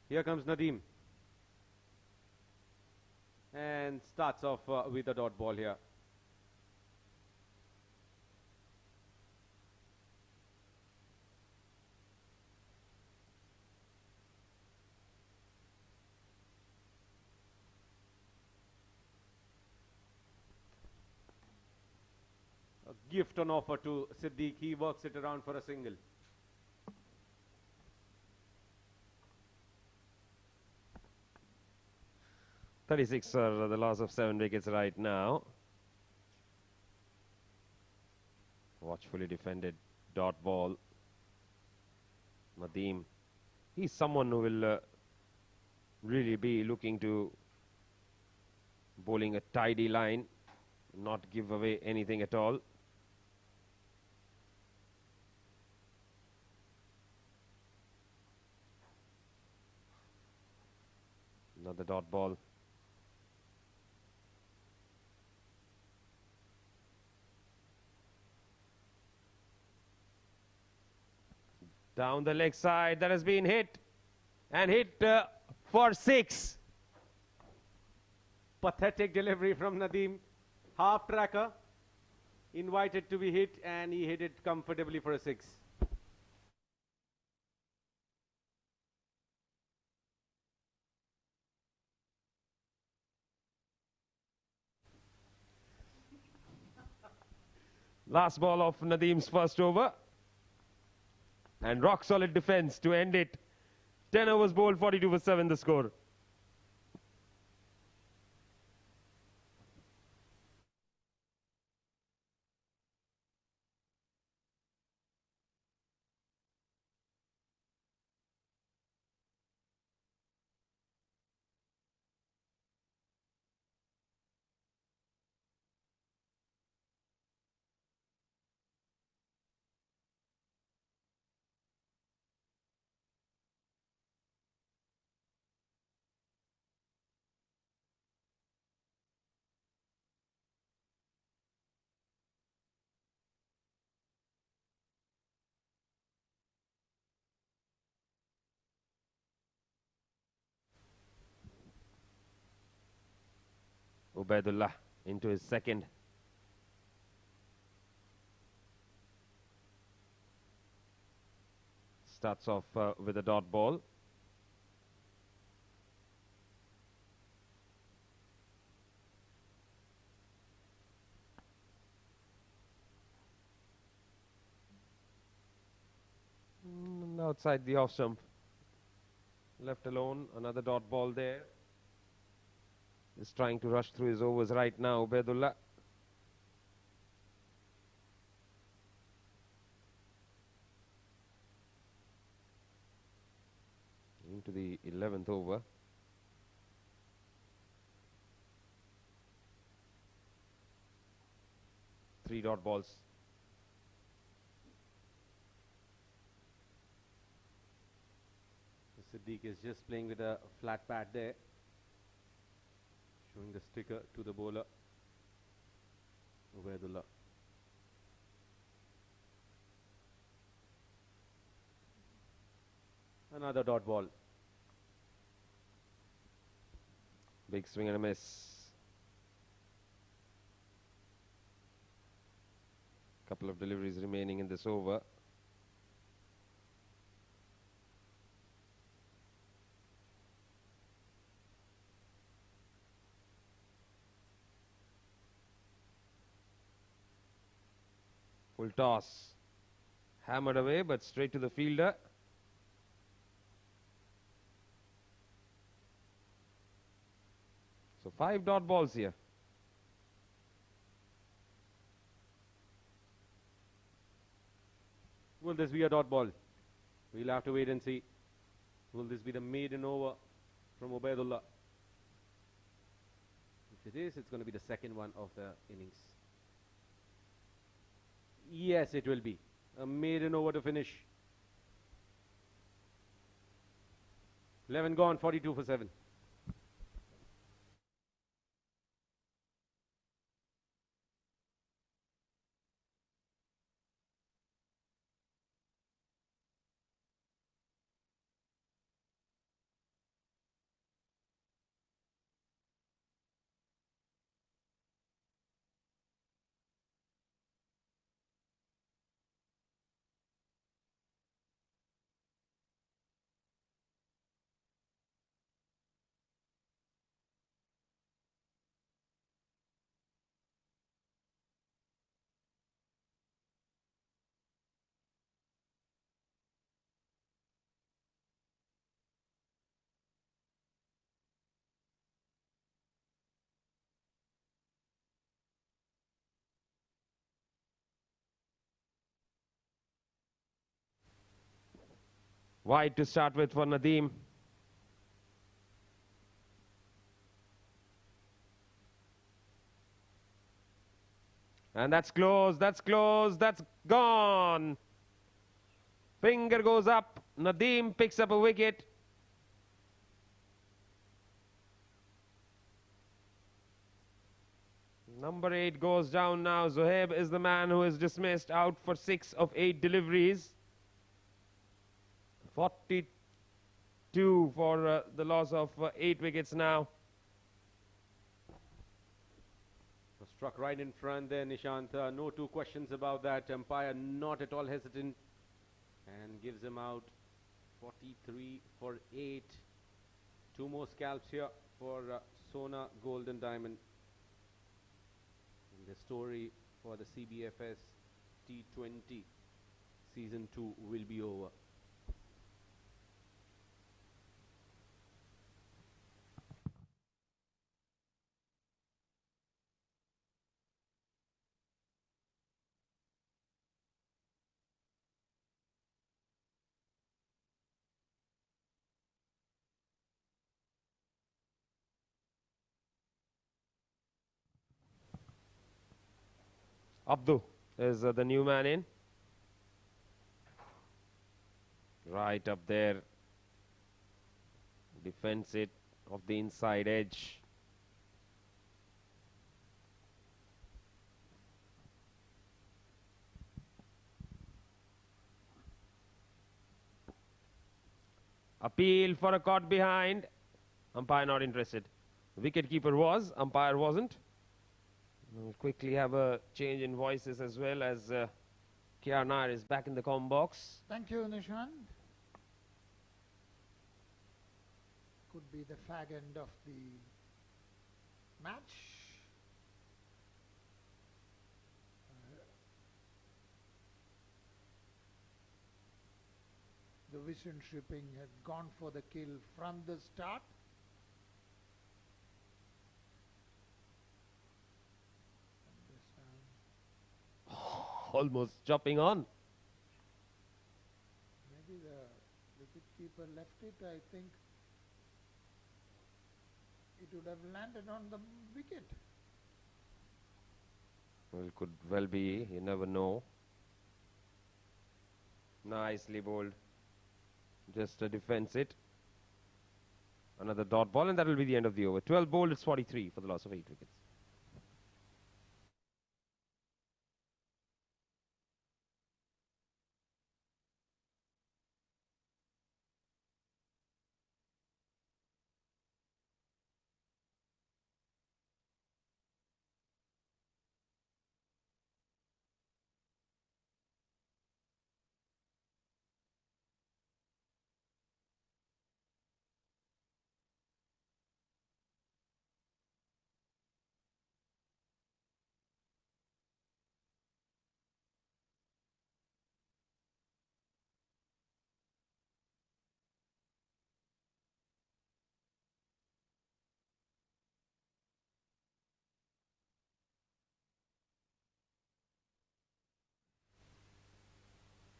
Here comes Nadeem. And starts off with a dot ball here. A gift on offer to Siddique. He works it around for a single. "36 are the loss of 7 wickets right now." Watchfully defended dot ball. Nadeem, he's someone who will really be looking to bowling a tidy line, not give away anything at all. Another dot ball. Down the leg side, that has been hit. And hit for 6. Pathetic delivery from Nadeem. Half tracker. Invited to be hit, and he hit it comfortably for a 6. Last ball of Nadeem's first over. And rock solid defense to end it. 10 overs bowled, 42 for 7 the score. Ubaidullah into his second. Starts off with a dot ball. Outside the off stump. Left alone, another dot ball there. Is trying to rush through his overs right now, Ubaidullah. Into the 11th over. Three dot balls. Siddiq is just playing with a flat pad there, showing the sticker to the bowler, Ubaidullah. Another dot ball. Big swing and a miss. Couple of deliveries remaining in this over. Full toss. Hammered away, but straight to the fielder. So 5 dot balls here. Will this be a dot ball? We'll have to wait and see. Will this be the maiden over from Ubaidullah? If it is, it's going to be the second one of the innings. Yes, it will be. A maiden over to finish. 11 gone, 42 for 7. Wide to start with for Nadeem. And that's close, that's gone. Finger goes up. Nadeem picks up a wicket. Number 8 goes down now. Zohaib is the man who is dismissed, out for 6 of 8 deliveries. 42 for the loss of 8 wickets now. Struck right in front there, Nishant. No two questions about that. Umpire not at all hesitant and gives him out. 43 for 8. 2 more scalps here for Sona, Gold and Diamond. And the story for the CBFS T20 Season 2 will be over. Abdu is the new man in. Right up there. Defends it of the inside edge. Appeal for a caught behind. Umpire not interested. Wicketkeeper was, umpire wasn't. We'll quickly have a change in voices as well as KR Nair is back in the comm box. Thank you, Nishant. Could be the fag end of the match. The vision shipping had gone for the kill from the start. And this time, Almost chopping on. maybe the wicketkeeper left it. I think it would have landed on the wicket. Well, could well be. You never know. Nicely bowled. Just to defense it. Another dot ball, and that will be the end of the over. 12 bowled, it's 43 for the loss of 8 wickets.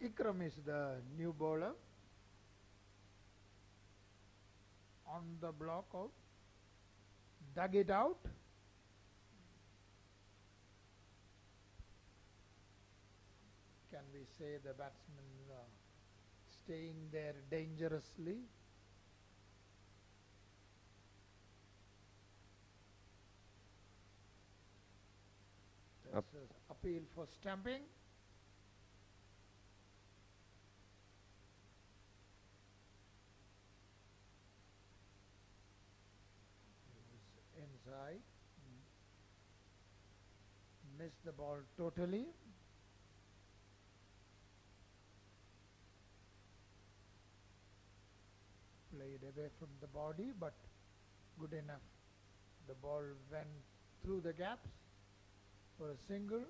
Ikram is the new bowler on the block out. Dug it out. Can we say the batsman staying there dangerously? That's an appeal for stumping. Inside. Missed the ball totally. Played away from the body, but good enough. The ball went through the gaps for a single.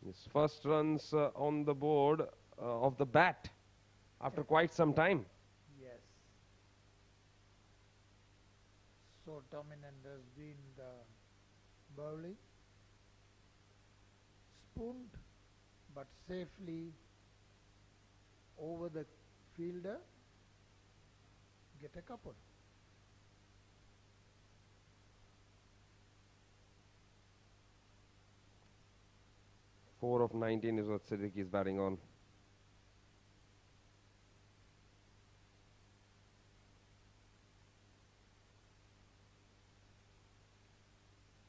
His first runs on the board of the bat after quite some time. Yes. So dominant has been the bowling. Spooned, but safely over the fielder. Get a couple. Four of 19 is what Siddiqui is batting on.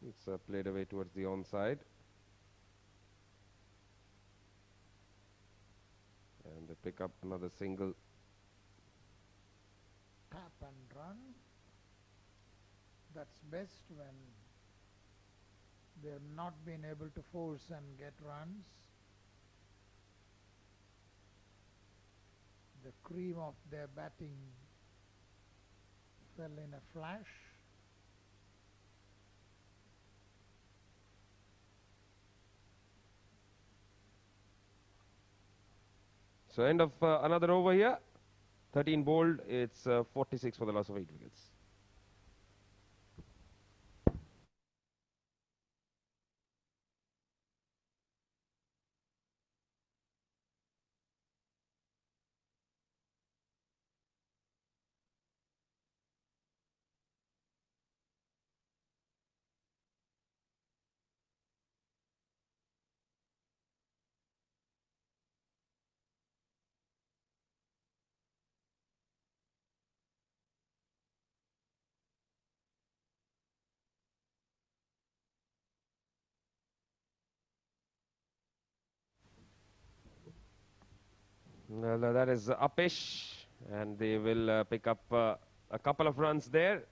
It's played away towards the onside. And they pick up another single. Tap and run. That's best when they have not been able to force and get runs. The cream of their batting fell in a flash. So end of another over here. 13 bowled. It's 46 for the loss of 8 wickets. Well, that is uppish, and they will pick up a couple of runs there.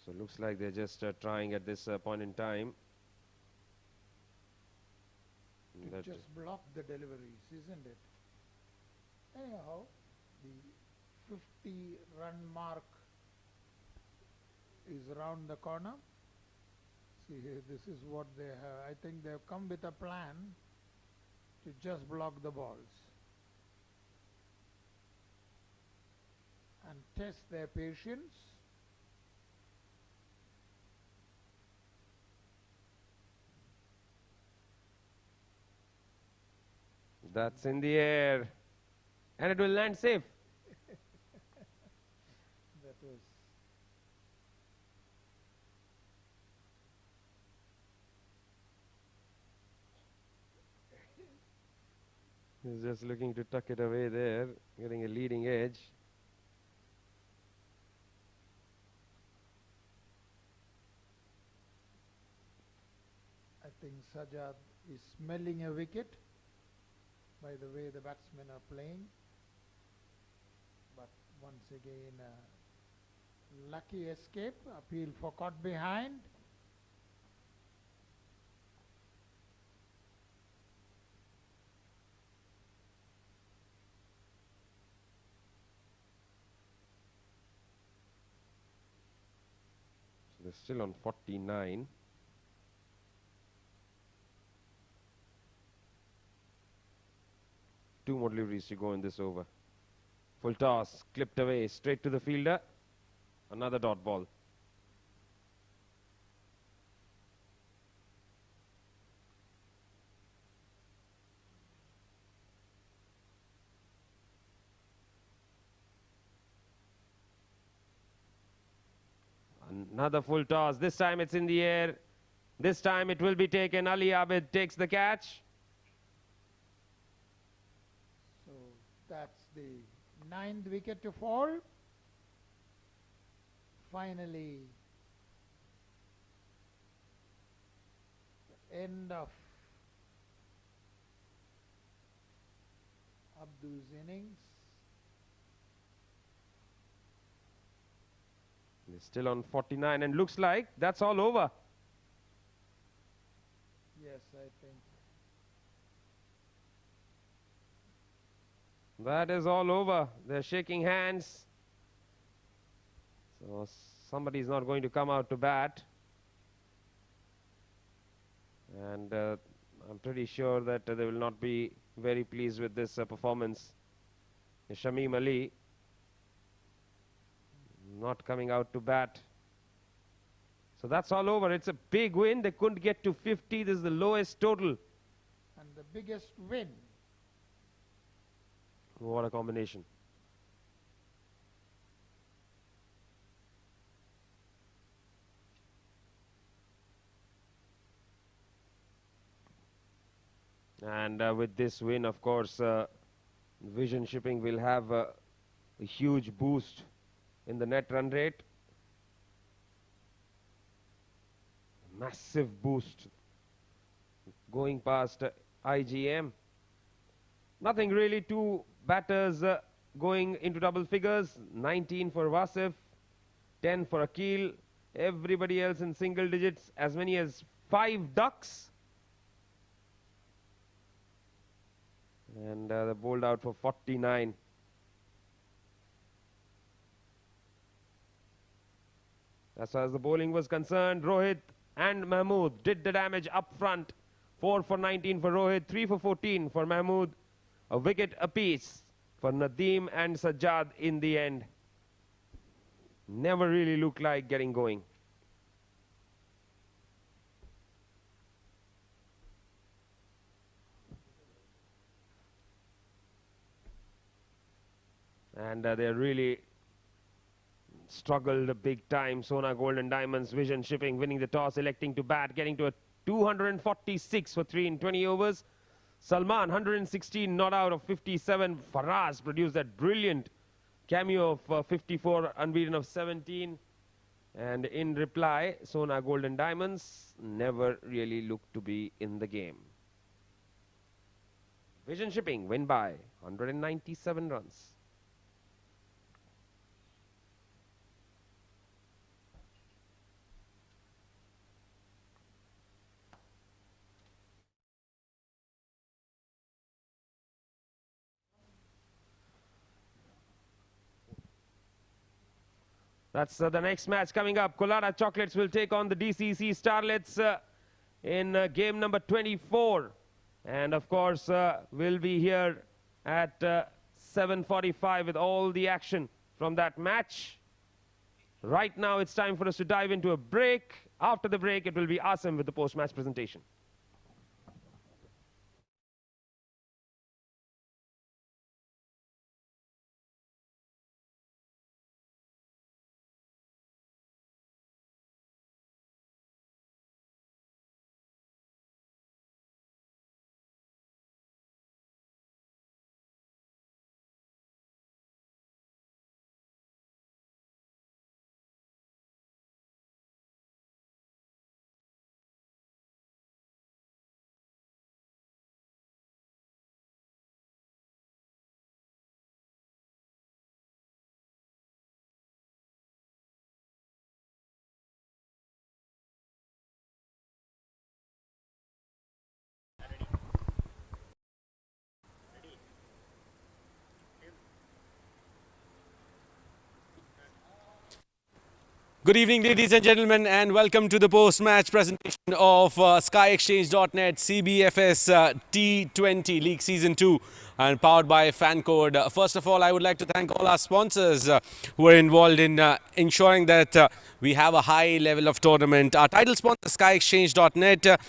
So looks like they're just trying at this point in time. To just block the deliveries, isn't it? Anyhow, the 50-run mark is around the corner. See here, this is what they have. I think they've come with a plan to just block the balls and test their patience. That's in the air, and it will land safe. That was. He's just looking to tuck it away there, getting a leading edge. I think Sajjad is smelling a wicket by the way the batsmen are playing. But once again, lucky escape, appeal for caught behind. So they're still on 49. Two more deliveries to go in this over. Full toss, clipped away, straight to the fielder. Another dot ball. Another full toss. This time it's in the air. This time it will be taken. Ali Abid takes the catch. So that's the 9th wicket to fall. Finally, the end of Abdu's innings. They're still on 49, and looks like that's all over. Yes, I think. That is all over. They're shaking hands. So somebody's not going to come out to bat. And I'm pretty sure that they will not be very pleased with this performance. Shamim Ali not coming out to bat. So that's all over. It's a big win. They couldn't get to 50. This is the lowest total. And the biggest win. What a combination. And with this win, of course, Vision Shipping will have a huge boost in the net run rate. Massive boost going past IGM. Nothing really, two batters going into double figures. 19 for Wasif, 10 for Akil. Everybody else in single digits, as many as 5 ducks. And they bowled out for 49. As far as the bowling was concerned, Rohit and Mahmood did the damage up front. 4 for 19 for Rohit, 3 for 14 for Mahmood. A wicket apiece for Nadeem and Sajjad in the end. Never really looked like getting going. And they really struggled big time. Sona Gold and Daimonds, Vision Shipping winning the toss, electing to bat, getting to a 246 for 3 in 20 overs. Salman, 116 not out of 57. Faraz produced that brilliant cameo of 54, unbeaten of 17. And in reply, Sona Gold and Diamonds never really looked to be in the game. Vision Shipping win by 197 runs. That's the next match coming up. Kolada Chocolates will take on the DCC Starlets in game number 24. And of course, we'll be here at 7:45 with all the action from that match. Right now, it's time for us to dive into a break. After the break, it will be Asim with the post-match presentation. Good evening, ladies and gentlemen, and welcome to the post-match presentation of SkyExchange.net CBFS T20 League Season 2 and powered by FanCode. First of all, I would like to thank all our sponsors who are involved in ensuring that we have a high level of tournament. Our title sponsor, SkyExchange.net,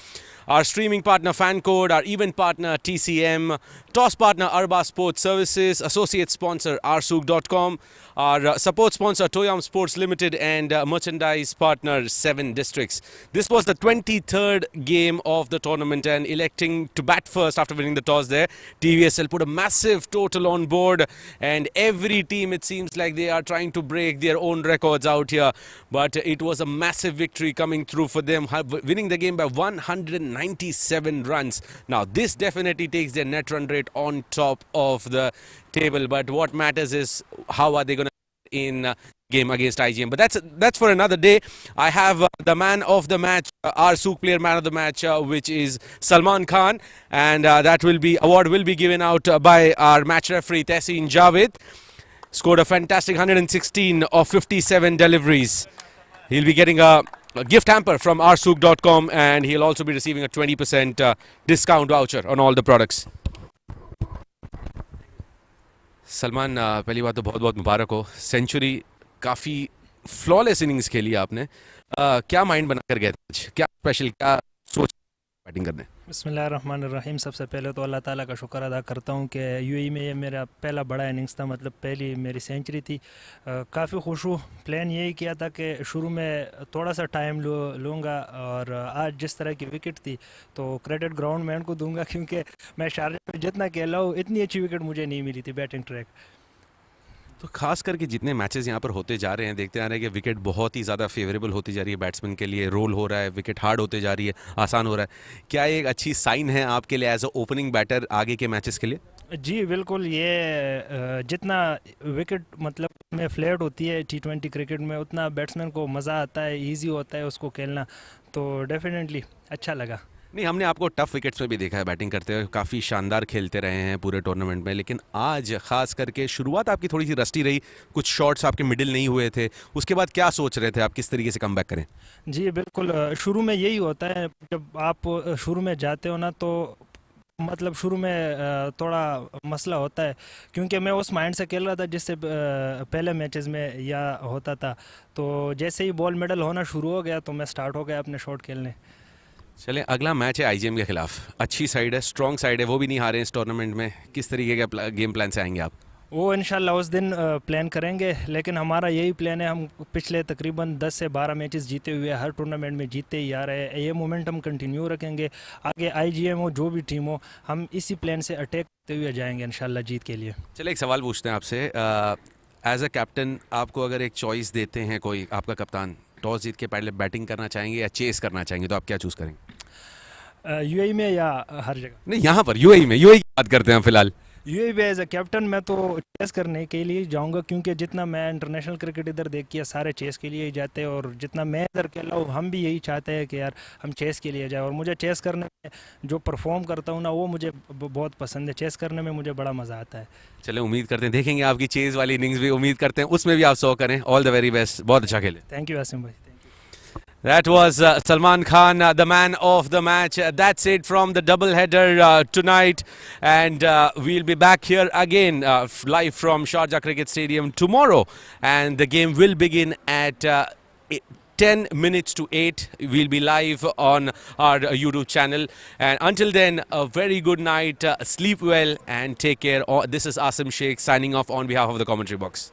our streaming partner FanCode, our event partner TCM, toss partner Arba Sports Services, associate sponsor rsook.com, our support sponsor Toyam Sports Limited, and merchandise partner 7 Districts. This was the 23rd game of the tournament, and electing to bat first after winning the toss there, TVSL put a massive total on board, and every team, it seems like they are trying to break their own records out here, but it was a massive victory coming through for them, winning the game by 197 runs. Now this definitely takes their net run rate on top of the table, but what matters is how are they going to in game against IGM. But that's for another day. I have the man of the match, our Sook player man of the match, which is Salman Khan, and that award will be given out by our match referee Tehseen Javed. Scored a fantastic 116 of 57 deliveries. He'll be getting a gift hamper from rsook.com, and he'll also be receiving a 20% discount voucher on all the products. Salman, पहली बात तो बहुत बहुत मुबारक हो. Century, काफ़ी flawless innings खेली आपने. क्या माइंड बनाकर गए थे आज? क्या स्पेशल, क्या सोच बैटिंग करने? बिस्मिल्लाहिर्रहमानिर्रहीम. सबसे पहले तो अल्लाह ताला का शुक्र अदा करता हूँ कि यूएई में ये मेरा पहला बड़ा इनिंग्स था, मतलब पहली मेरी सेंचुरी थी. काफ़ी खुश हूँ. प्लान यही किया था कि शुरू में थोड़ा सा टाइम लूँगा, और आज जिस तरह की विकेट थी तो क्रेडिट ग्राउंड मैन को दूंगा, क्योंकि मैं शारजा में जितना खेला हूँ इतनी अच्छी विकेट मुझे नहीं मिली थी बैटिंग ट्रैक. तो खास करके जितने मैचेस यहाँ पर होते जा रहे हैं, देखते आ रहे हैं कि विकेट बहुत ही ज़्यादा फेवरेबल होती जा रही है बैट्समैन के लिए. रोल हो रहा है, विकेट हार्ड होते जा रही है, आसान हो रहा है. क्या ये एक अच्छी साइन है आपके लिए एज अ ओपनिंग बैटर आगे के मैचेस के लिए? जी बिल्कुल. ये जितना विकेट मतलब में फ्लैट होती है T20 क्रिकेट में, उतना बैट्समैन को मज़ा आता है, इजी होता है उसको खेलना, तो डेफिनेटली अच्छा लगा. नहीं, हमने आपको टफ विकेट्स में भी देखा है बैटिंग करते हुए, काफ़ी शानदार खेलते रहे हैं पूरे टूर्नामेंट में, लेकिन आज खास करके शुरुआत आपकी थोड़ी सी रस्टी रही, कुछ शॉट्स आपके मिडिल नहीं हुए थे. उसके बाद क्या सोच रहे थे आप, किस तरीके से कमबैक करें? जी बिल्कुल. शुरू में यही होता है, जब आप शुरू में जाते हो ना, तो मतलब शुरू में थोड़ा मसला होता है, क्योंकि मैं उस माइंड से खेल रहा था जिससे पहले मैचेस में या होता था. तो जैसे ही बॉल मिडल होना शुरू हो गया तो मैं स्टार्ट हो गया अपने शॉट खेलने. चलें, अगला मैच है आईजीएम के खिलाफ. अच्छी साइड है, स्ट्रॉन्ग साइड है, वो भी नहीं हारे इस टूर्नामेंट में. किस तरीके के गेम प्लान से आएंगे आप? वो इंशाल्लाह उस दिन प्लान करेंगे, लेकिन हमारा यही प्लान है. हम पिछले तकरीबन 10 से 12 मैचेस जीते हुए हर टूर्नामेंट में जीते ही आ रहे हैं. ये मोमेंटम कंटिन्यू रखेंगे. आगे आईजीएम हो, जो भी टीम हो, हम इसी प्लान से अटैक करते हुए जाएंगे इंशाल्लाह जीत के लिए. चलिए, एक सवाल पूछते हैं आपसे. एज अ कैप्टन आपको अगर एक चॉइस देते हैं, कोई आपका कप्तान टॉस जीत के पहले बैटिंग करना चाहेंगे या चेस करना चाहेंगे, तो आप क्या चूज़ करेंगे? यूएई में या हर जगह? नहीं, यहाँ पर यूएई में, यूएई की बात करते हैं फिलहाल। यूएई में एज अ कैप्टन मैं तो चेस करने के लिए जाऊंगा, क्योंकि जितना मैं इंटरनेशनल क्रिकेट इधर देख किया सारे चेस के लिए ही जाते हैं, और जितना मैं इधर खेला हूँ हम भी यही चाहते हैं कि यार हम चेस के लिए जाए। और मुझे चेस करने में जो परफॉर्म करता हूँ ना वो मुझे बहुत पसंद है, चेस करने में मुझे बड़ा मज़ा आता है। चले, उम्मीद करते हैं देखेंगे आपकी चेस वाली इनिंग्स भी, उम्मीद करते हैं उसमें भी आप 100 करें। ऑल द वेरी बेस्ट, बहुत अच्छा खेले। थैंक यू आसिम भाई। That was Salman Khan, the man of the match. That's it from the doubleheader tonight. And we'll be back here again live from Sharjah Cricket Stadium tomorrow. And the game will begin at 10 minutes to 8. We'll be live on our YouTube channel. And until then, a very good night. Sleep well and take care. This is Asim Sheikh signing off on behalf of the commentary box.